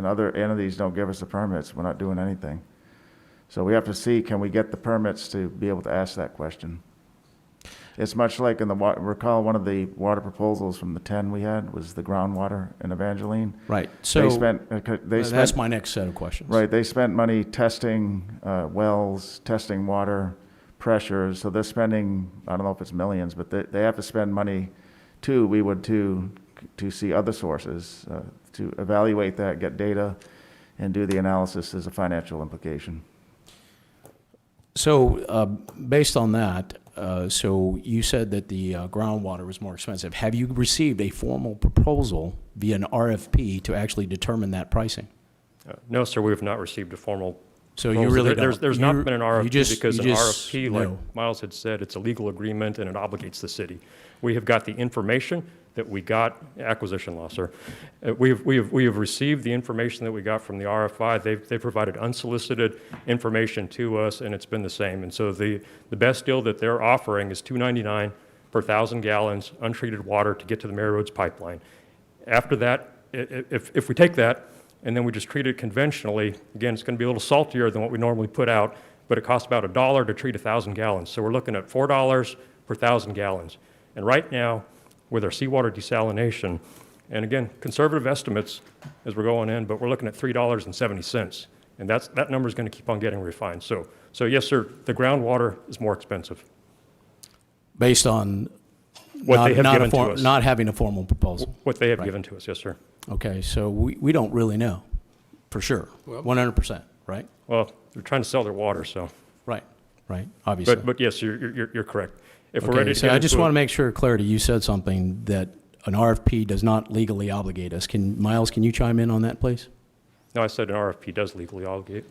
other entities don't give us the permits, we're not doing anything. So we have to see, can we get the permits to be able to ask that question? It's much like recall one of the water proposals from the 10 we had was the groundwater in Evangeline. Right. So That's that's my next set of questions. Right, they spent money testing wells, testing water pressures, so they're spending, I don't know if it's millions, but they have to spend money to see other sources, to evaluate that, get data, and do the analysis as a financial implication. So based on that, so you said that the groundwater was more expensive. Have you received a formal proposal via an RFP to actually determine that pricing? No, sir, we have not received a formal. So you proposal. really There's don't. not You- been an you RFP just- because you an just RFP, know. like Miles had said, it's a legal agreement and it obligates the city. We have got the information that we got, acquisition law, sir. We have received the information that we got from the RFI. They've provided unsolicited information to us, and it's been the same. And so the best deal that they're offering is $2.99 per 1,000 gallons untreated water to get to the Mary Roads pipeline. After that, if we take that and then we just treat it conventionally, again, it's going to be a little saltier than what we normally put out, but it costs about $1 to treat 1,000 gallons. So we're looking at $4 per 1,000 gallons. And right now, with our seawater desalination, and again, conservative estimates as we're going in, but we're looking at $3.70. And that number is going to keep on getting refined. So yes, sir, the groundwater is more expensive. Based on What not, they have not, given to us. not having a formal proposal. What they have Right. given to us, yes, sir. Okay, so we don't really know, for sure, Well- 100%, right? Well, they're trying to sell their water, so. Right, obviously. But yes, you're correct. If we're Okay, ready to so get I just into want to it- make sure, clarity, you said something that an RFP does not legally obligate us. Miles, can you chime in on that, please? No, I said an RFP does legally obligate.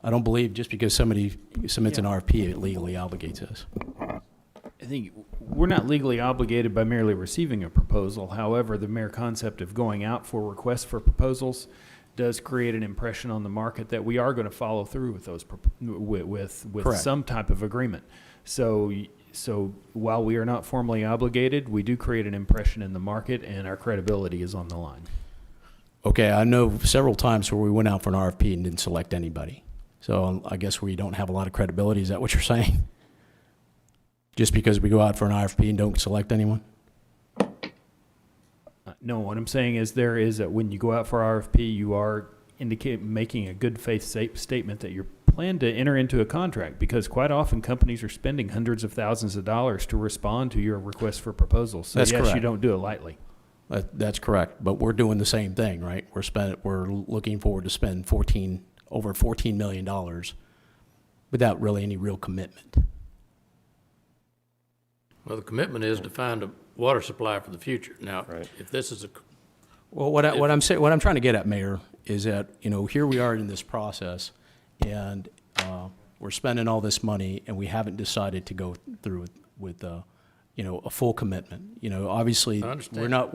I don't believe just because somebody submits an RFP, it legally obligates us. I think we're not legally obligated by merely receiving a proposal. However, the mere concept of going out for requests for proposals does create an impression on the market that we are going to follow through with those with Correct. some type of agreement. So while we are not formally obligated, we do create an impression in the market, and our credibility is on the line. Okay, I know several times where we went out for an RFP and didn't select anybody. So I guess we don't have a lot of credibility. Is that what you're saying? Just because we go out for an RFP and don't select anyone? No, what I'm saying is when you go out for RFP, you are making a good faith statement that you plan to enter into a contract, because quite often companies are spending hundreds of thousands of dollars to respond to your request for proposals. So That's yes, correct. you don't do it lightly. That's correct, but we're doing the same thing, right? We're looking forward to spend over $14 million without really any real commitment. Well, the commitment is to find a water supply for the future. Now, if this is Well, what I'm trying to get at, Mayor, is that, here we are in this process, and we're spending all this money, and we haven't decided to go through with a full commitment. Obviously, I understand.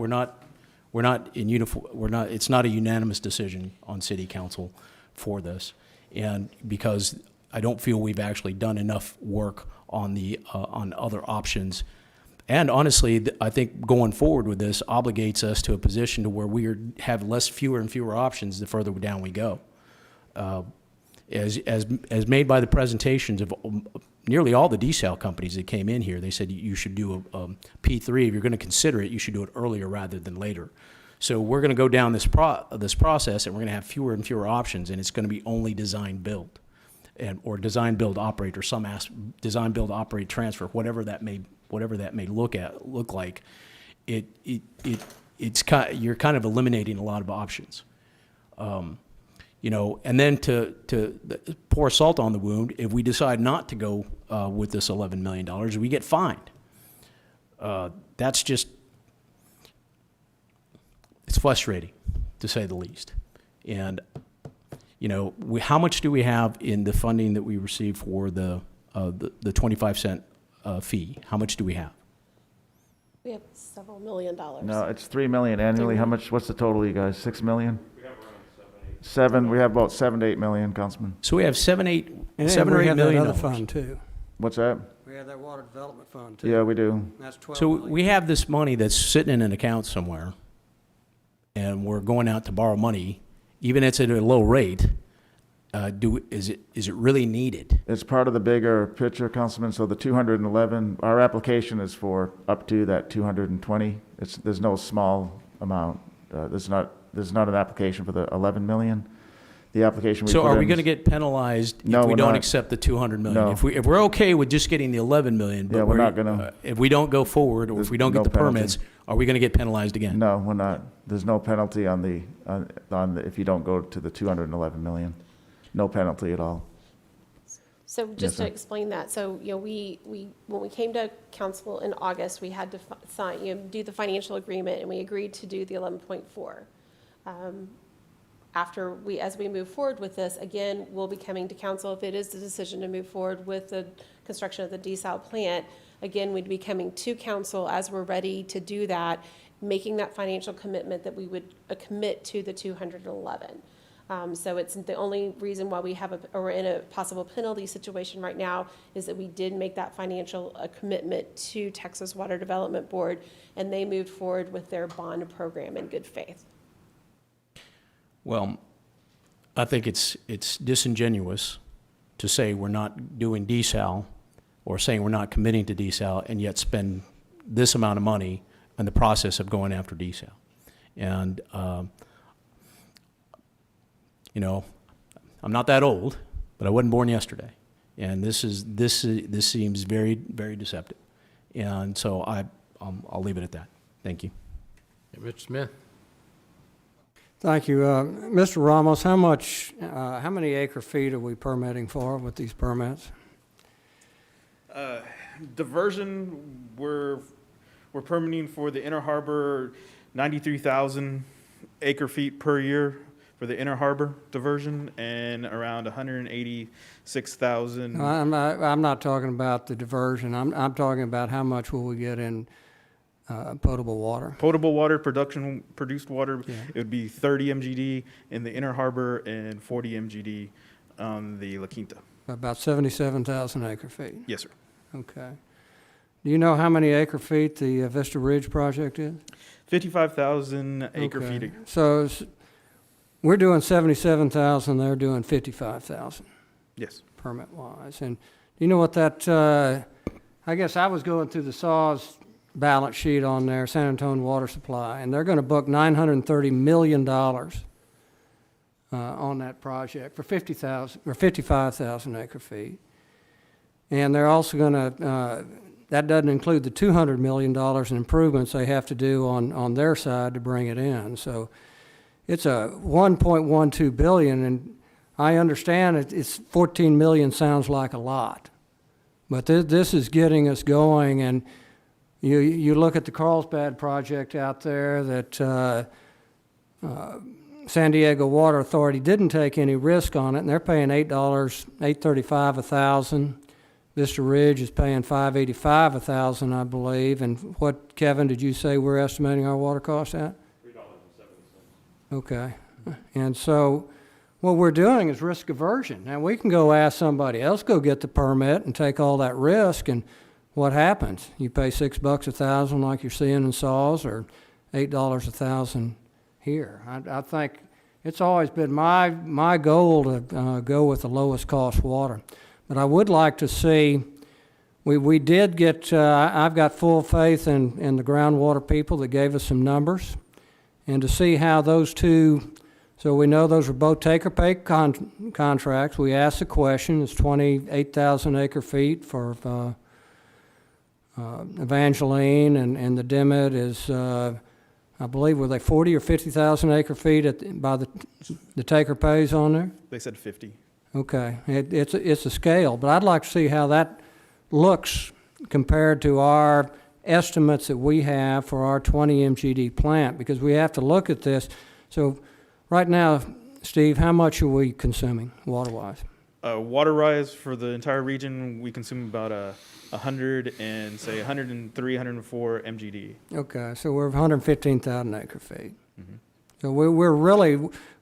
we're not in uniform. It's not a unanimous decision on City Council for this, and because I don't feel we've actually done enough work on on other options. And honestly, I think going forward with this obligates us to a position to where we have fewer and fewer options the further down we go. As made by the presentations of nearly all the desal companies that came in here, they said you should do a P3. If you're going to consider it, you should do it earlier rather than later. So we're going to go down this process, and we're going to have fewer and fewer options, and it's going to be only design build, or design build operate, or design build operate transfer, whatever that may look like. You're kind of eliminating a lot of options. And then to pour salt on the wound, if we decide not to go with this $11 million, we get fined. That's just, it's frustrating, to say the least. And, how much do we have in the funding that we receive for the 25-cent fee? How much do we have? We have several $1 million. No, it's $3 million annually. How much, what's the total, you guys? $6 million? We have about 7 to 8 million, Councilman. So we have 7 or 8 we have that million other dollars. fund too. What's that? We have that water development fund too. Yeah, we do. That's 12 So million. we have this money that's sitting in an account somewhere, and we're going out to borrow money, even if it's at a low rate. Is it really needed? It's part of the bigger picture, Councilman. So the 211, our application is for up to that 220. There's no small amount. There's not an application for the 11 million. The application we So put are in we is- going to get penalized No, if we we're don't not. accept the 200 million? No. If we're okay with just getting the 11 million, but Yeah, we're not gonna- if we don't go forward, or if There's we don't no get the penalty. permits, are we going to get penalized again? No, we're not. There's no penalty on the if you don't go to the 211 million. No penalty at all. So Yes, just to sir. explain that, so, we when we came to council in August, we had to sign, do the financial agreement, and we agreed to do the 11.4. As we move forward with this, again, we'll be coming to council if it is the decision to move forward with the construction of the desal plant. Again, we'd be coming to council as we're ready to do that, making that financial commitment that we would commit to the 211. So it's the only reason why we're in a possible penalty situation right now is that we did make that financial commitment to Texas Water Development Board, and they moved forward with their bond program in good faith. Well, I think it's disingenuous to say we're not doing desal, or saying we're not committing to desal, and yet spend this amount of money in the process of going after desal. And I'm not that old, but I wasn't born yesterday, and this seems very, very deceptive. And so I'll leave it at that. Thank you. Mr. Smith? Thank you. Mr. Ramos, how many acre feet are we permitting for with these permits? Diversion, we're permitting for the Inner Harbor 93,000 acre feet per year for the Inner Harbor diversion, and around 186,000. I'm not talking about the diversion. I'm talking about how much will we get in potable water. Potable water, produced water, it would be 30 MGD in the Inner Harbor and 40 MGD on the La Quinta. About 77,000 acre feet. Yes, sir. Okay. Do you know how many acre feet the Vista Ridge project is? 55,000 acre Okay. feet. So we're doing 77,000, they're doing 55,000. Yes. Permit-wise. And do you know what that, I guess I was going through the SAWS balance sheet on their San Antonio Water Supply, and they're going to book $930 million on that project for 55,000 acre feet. And they're also going to, that doesn't include the $200 million in improvements they have to do on their side to bring it in. So it's a $1.12 billion, and I understand it's 14 million sounds like a lot, but this is getting us going. And you look at the Carlsbad project out there that San Diego Water Authority didn't take any risk on it, and they're paying $8.35 a thousand. Vista Ridge is paying $5.85 a thousand, I believe. And what, Kevin, did you say we're estimating our water costs at? $3.70. Okay. And so what we're doing is risk aversion. Now, we can go ask somebody else, go get the permit and take all that risk, and what happens? You pay $6 a thousand like you're seeing in Saws, or $8 a thousand here. I think it's always been my goal to go with the lowest cost water. But I would like to see, we did get, I've got full faith in the groundwater people that gave us some numbers, and to see how those two, so we know those are both take-or-pay contracts. We asked the question, it's 28,000 acre feet for Evangeline, and the Dimmitt is, I believe, were they 40 or 50,000 acre feet by the take-or-pays on there? They said 50. Okay, it's a scale, but I'd like to see how that looks compared to our estimates that we have for our 20 MGD plant, because we have to look at this. So right now, Steve, how much are we consuming water-wise? Water-wise, for the entire region, we consume about 103, 104 MGD. Okay, so we're 115,000 acre feet. Mm-hmm. So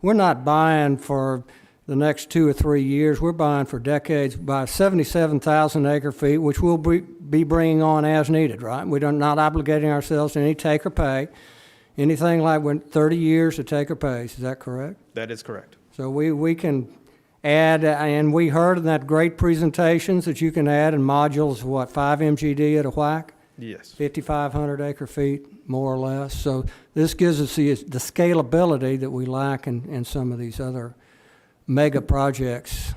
we're not buying for the next 2 or 3 years. We're buying for decades by 77,000 acre feet, which we'll be bringing on as needed, right? We're not obligating ourselves to any take or pay. Anything like 30 years to take or pay, is that correct? That is correct. So we can add, and we heard in that great presentations that you can add in modules, 5 MGD at a whack? Yes. 5,500 acre feet, more or less. So this gives us the scalability that we lack in some of these other mega projects,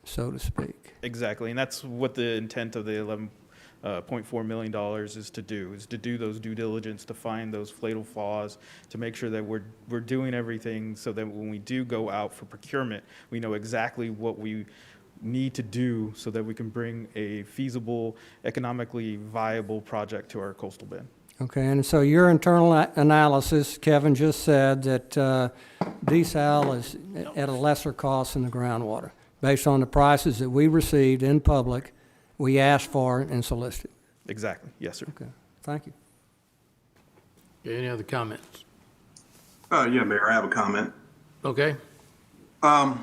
so to speak. Exactly, and that's what the intent of the $11.4 million is to do those due diligence, to find those fatal flaws, to make sure that we're doing everything so that when we do go out for procurement, we know exactly what we need to do so that we can bring a feasible, economically viable project to our coastal bend. Okay, and so your internal analysis, Kevin just said that desal is at a lesser cost than the groundwater, based on the prices that we received in public, we asked for and solicited. Exactly, yes, sir. Okay, thank you. Any other comments? Yeah, Mayor, I have a comment. Okay. I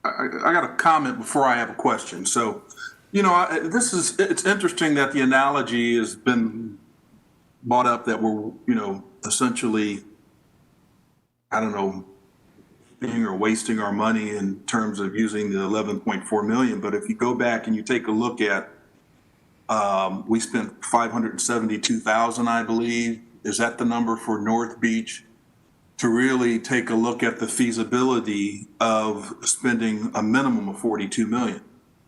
got a comment before I have a question. So, it's interesting that the analogy has been brought up that we're, essentially, being or wasting our money in terms of using the 11.4 million. But if you go back and you take a look at, we spent 572,000, I believe. Is that the number for North Beach? To really take a look at the feasibility of spending a minimum of 42 million.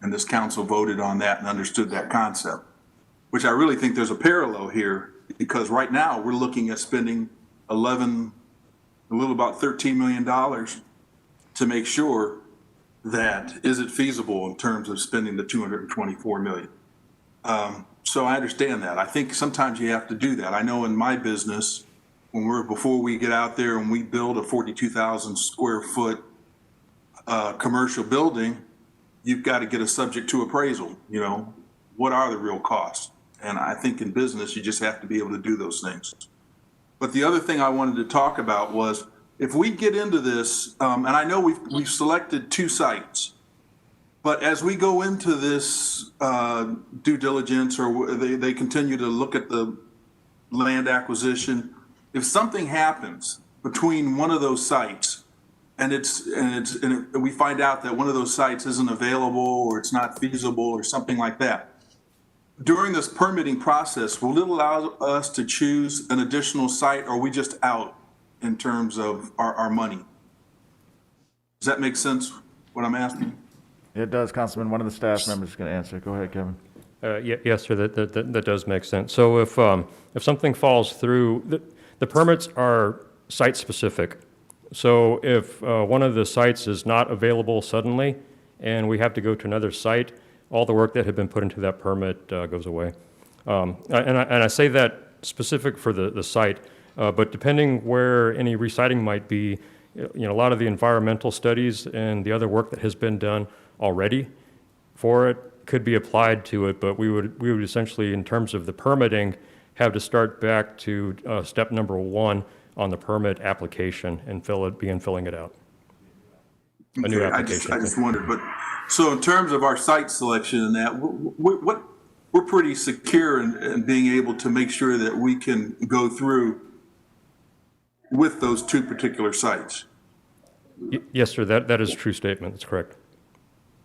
And this council voted on that and understood that concept. which I really think there's a parallel here, because right now we're looking at spending a little about $13 million to make sure that, is it feasible in terms of spending the $224 million? So I understand that. I think sometimes you have to do that. I know in my business, before we get out there and we build a 42,000 square foot commercial building, you've got to get a subject to appraisal. You know, what are the real costs? And I think in business, you just have to be able to do those things. But the other thing I wanted to talk about was, if we get into this, and I know we've selected 2 sites, but as we go into this due diligence, or they continue to look at the land acquisition, if something happens between one of those sites and we find out that one of those sites isn't available, or it's not feasible, or something like that, during this permitting process, will it allow us to choose an additional site, or are we just out in terms of our money? Does that make sense, what I'm asking? It does, Councilman. One of the staff members is going to answer. Go ahead, Kevin. Yes, sir, that does make sense. So if something falls through, the permits are site-specific. So if one of the sites is not available suddenly and we have to go to another site, all the work that had been put into that permit goes away. And I say that specific for the site, but depending where any resiting might be, you know, a lot of the environmental studies and the other work that has been done already for it could be applied to it, but we would essentially, in terms of the permitting, have to start back to step number 1 on the permit application and filling it out. A new application. I just wondered, but so in terms of our site selection and that, we're pretty secure in being able to make sure that we can go through with those 2 particular sites. Yes, sir, that is a true statement. That's correct.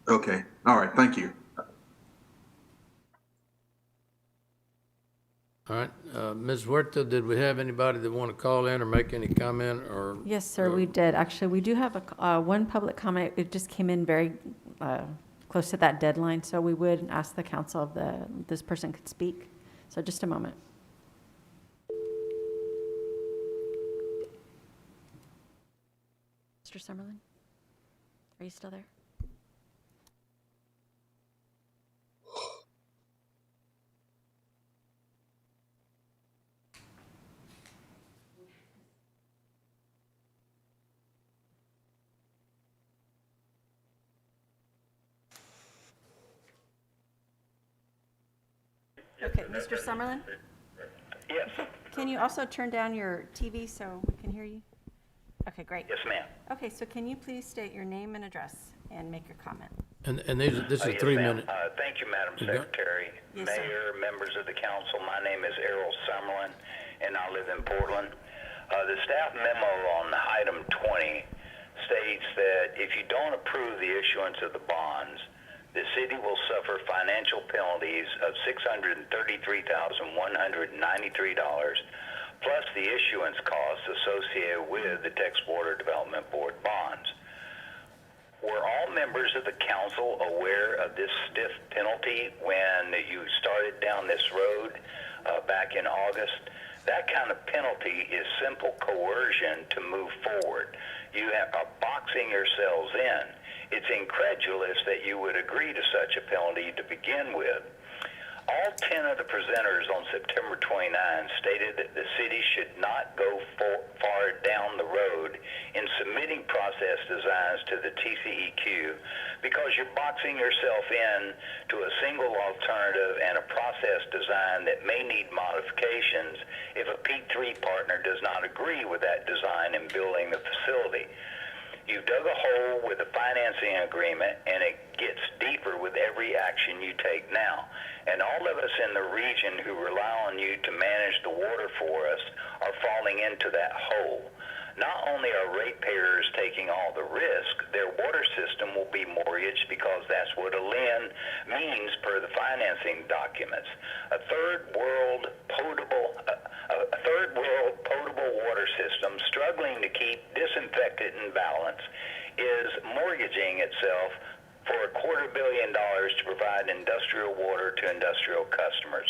Okay, all right, thank you. All right, Ms. Huerta, did we have anybody that want to call in or make any comment, or? Yes, sir, we did. Actually, we do have one public comment. It just came in very close to that deadline, so we would ask the council if this person could speak. So just a moment. Mr. Summerlin, are you still there? Okay, Mr. Summerlin? Yes. Can you also turn down your TV so we can hear you? Okay, great. Yes, ma'am. Okay, so can you please state your name and address and make your comment? And this is Yes, 3 ma'am. minutes. Thank you, Madam You got- Secretary, Yes, sir. Mayor, members of the council. My name is Errol Summerlin, and I live in Portland. The staff memo on item 20 states that if you don't approve the issuance of the bonds, the city will suffer financial penalties of $633,193, plus the issuance costs associated with the Texas Border Development Board bonds. Were all members of the council aware of this stiff penalty when you started down this road back in August? That kind of penalty is simple coercion to move forward. You are boxing yourselves in. It's incredulous that you would agree to such a penalty to begin with. All 10 of the presenters on September 29 stated that the city should not go far down the road in submitting process designs to the TCEQ because you're boxing yourself in to a single alternative and a process design that may need modifications if a P3 partner does not agree with that design in building the facility. You've dug a hole with the financing agreement, and it gets deeper with every action you take now. And all of us in the region who rely on you to manage the water for us are falling into that hole. Not only are ratepayers taking all the risk, their water system will be mortgaged because that's what a lien means per the financing documents. A third world potable water system struggling to keep disinfected and balanced is mortgaging itself for $250 million to provide industrial water to industrial customers.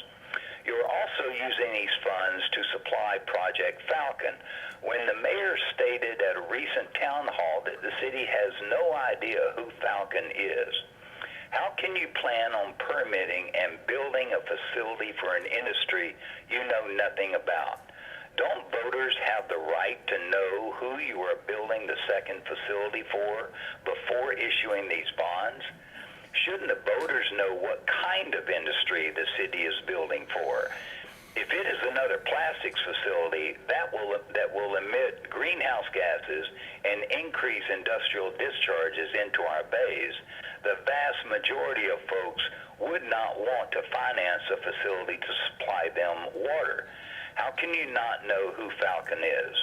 You are also using these funds to supply Project Falcon, when the mayor stated at a recent town hall that the city has no idea who Falcon is. How can you plan on permitting and building a facility for an industry you know nothing about? Don't voters have the right to know who you are building the second facility for before issuing these bonds? Shouldn't the voters know what kind of industry the city is building for? If it is another plastics facility, that will emit greenhouse gases and increase industrial discharges into our bays, the vast majority of folks would not want to finance a facility to supply them water. How can you not know who Falcon is?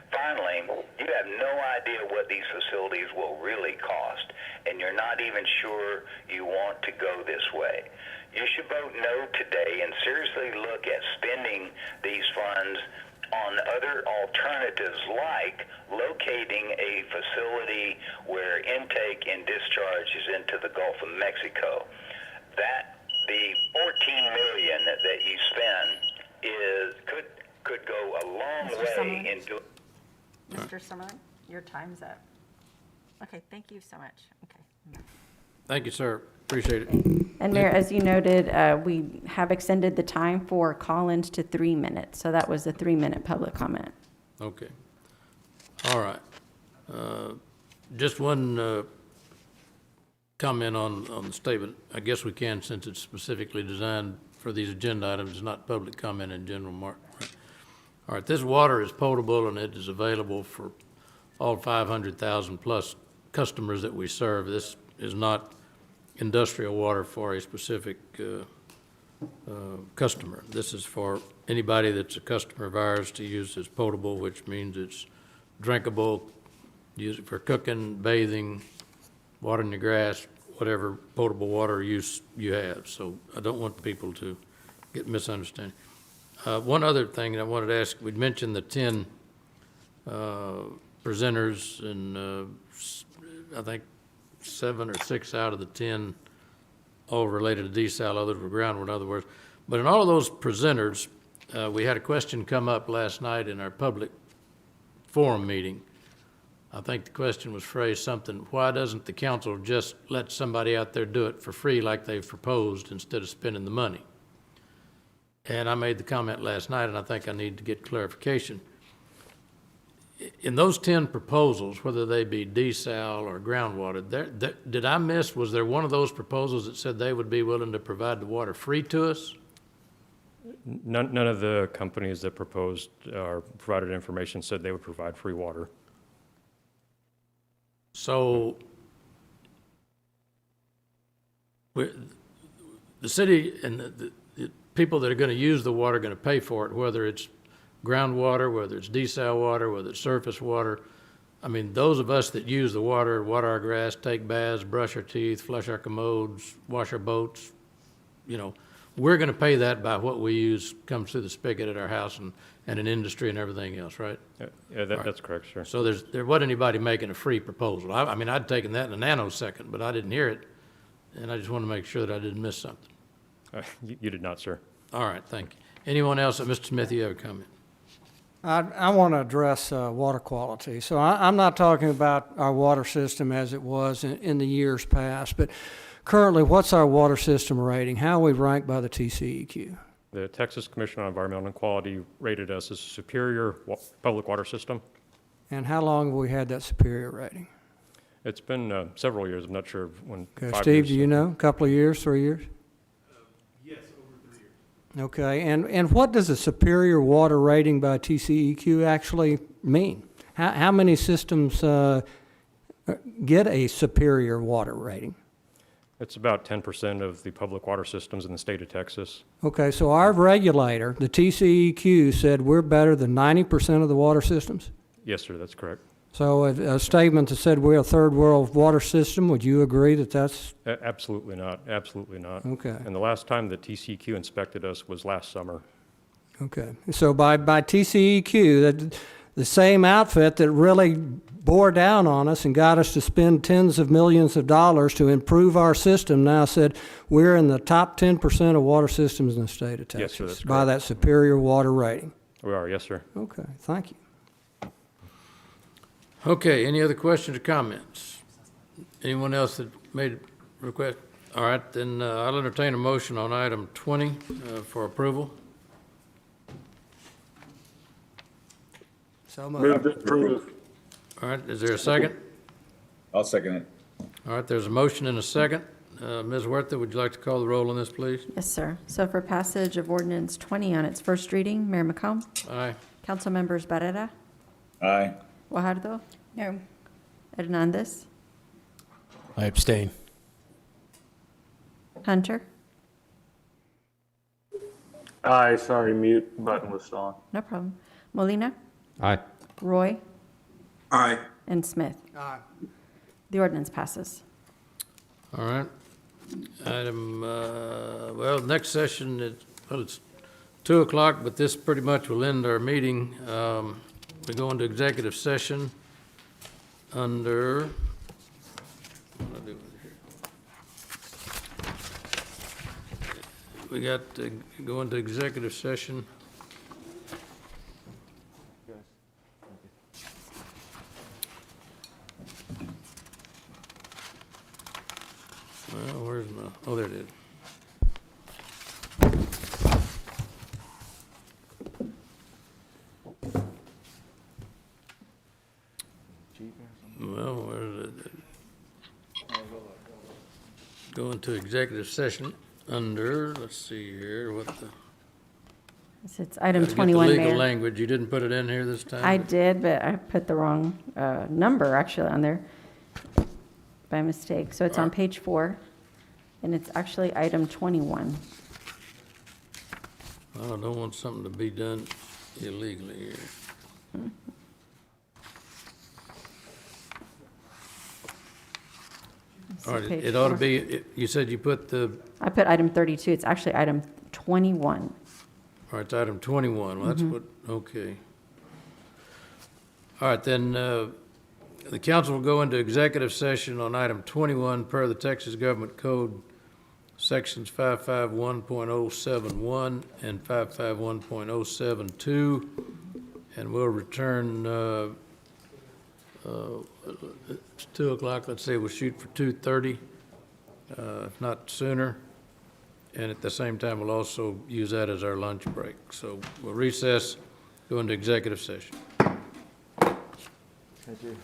Finally, you have no idea what these facilities will really cost, and you're not even sure you want to go this way. You should vote no today and seriously look at spending these funds on other alternatives, like locating a facility where intake and discharge is into the Gulf of Mexico. That the $14 million that you spend could go a long Mr. way Summerlin? in doing. Mr. Summerlin, your time's up. Okay, thank you so much. Okay. Thank you, sir. Appreciate it. And Mayor, as you noted, we have extended the time for call-ins to 3 minutes. So that was a 3-minute public comment. Okay. All right. Just one comment on the statement. I guess we can, since it's specifically designed for these agenda items, it's not public comment in general, Mark. Right. All right, this water is potable and it is available for all 500,000 plus customers that we serve. This is not industrial water for a specific customer. This is for anybody that's a customer of ours to use as potable, which means it's drinkable, use it for cooking, bathing, watering your grass, whatever potable water use you have. So I don't want people to get misunderstanding. One other thing I wanted to ask, we'd mentioned the 10 presenters, and I think 7 or 6 out of the 10 all related to desal, others were groundwater, in other words. But in all of those presenters, we had a question come up last night in our public forum meeting. I think the question was phrased something, why doesn't the council just let somebody out there do it for free like they've proposed instead of spending the money? And I made the comment last night, and I think I need to get clarification. In those 10 proposals, whether they be desal or groundwater, did I miss, was there one of those proposals that said they would be willing to provide the water free to us? None of the companies that proposed or provided information said they would provide free water. So the city and the people that are going to use the water are going to pay for it, whether it's groundwater, whether it's desal water, whether it's surface water. I mean, those of us that use the water, water our grass, take baths, brush our teeth, flush our commodes, wash our boats, we're going to pay that by what we use comes through the spigot at our house and an industry and everything else, right? Yeah, that's correct, sir. So there wasn't anybody making a free proposal. I mean, I'd taken that in a nanosecond, but I didn't hear it, and I just want to make sure that I didn't miss something. You did not, sir. All right, thank you. Anyone else? Mr. Smith, you have a comment? I want to address water quality. So I'm not talking about our water system as it was in the years past, but currently, what's our water system rating? How are we ranked by the TCEQ? The Texas Commission on Environmental Quality rated us as a superior public water system. And how long have we had that superior rating? It's been several years. I'm not sure when. Okay, 5 Steve, years. do you know? A couple of years, 3 years? Yes, over 3 years. Okay, and what does a superior water rating by TCEQ actually mean? How many systems get a superior water rating? It's about 10% of the public water systems in the state of Texas. Okay, so our regulator, the TCEQ, said we're better than 90% of the water systems? Yes, sir, that's correct. So a statement that said we're a third world water system, would you agree that that's? Absolutely not, absolutely not. Okay. And the last time the TCEQ inspected us was last summer. Okay, so by TCEQ, the same outfit that really bore down on us and got us to spend tens of millions of dollars to improve our system now said we're in the top 10% of water systems in the state of Yes, sir, Texas that's by that superior water rating. We are, yes, sir. Okay, thank you. Okay, any other questions or comments? Anyone else that made a request? All right, then I'll entertain a motion on item 20 for approval. So Move to approve. All right, is there a second? I'll second it. All right, there's a motion and a second. Ms. Huerta, would you like to call the roll on this, please? Yes, sir. So for passage of ordinance 20 on its first reading, Mayor McComb, Aye. Council Members Barrera, Aye. Guajardo, No. Hernandez, I abstain. Hunter, Aye, sorry, mute button was on. no problem, Molina, Aye. Roy, Aye. and Smith. Aye. The ordinance passes. All right. Item, well, next session, it's 2 o'clock, but this pretty much will end our meeting. We go into executive session under, what do I do with it here? We got to go into executive session. Well, where's my, oh, there it is. Well, where is it? Go into executive session under, let's see here, what the. It's item Gotta get 21, the legal Mayor. language. You didn't put it in here this time? I did, but I put the wrong number actually on there by mistake. So it's on page 4, and it's actually item 21. I don't want something to be done illegally here. All right, page it ought to 4. be, you said you put the, I put item 32. It's actually item 21. all right, it's item 21, well, that's what, okay. All right, then, the council will go into executive session on item 21 per the Texas Government Code, sections 551.071 and 551.072, and we'll return, it's 2 o'clock, let's say we'll shoot for 2:30, if not sooner. And at the same time, we'll also use that as our lunch break. So we'll recess, go into executive session. Thank you.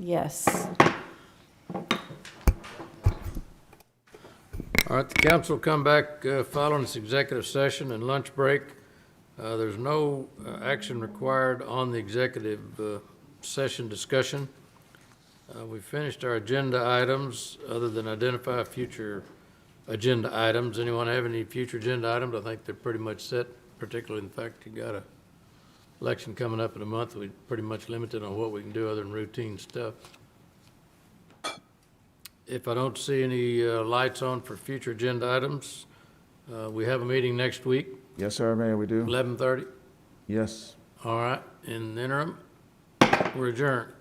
Yes. All right, the council will come back following this executive session and lunch break. There's no action required on the executive session discussion. We finished our agenda items, other than identify future agenda items. Anyone have any future agenda items? I think they're pretty much set, particularly in the fact you got a election coming up in a month. We're pretty much limited on what we can do other than routine stuff. If I don't see any lights on for future agenda items, we have a meeting next week, Yes, sir, Mayor, we do. 11:30. Yes. All right, in the interim, we're adjourned.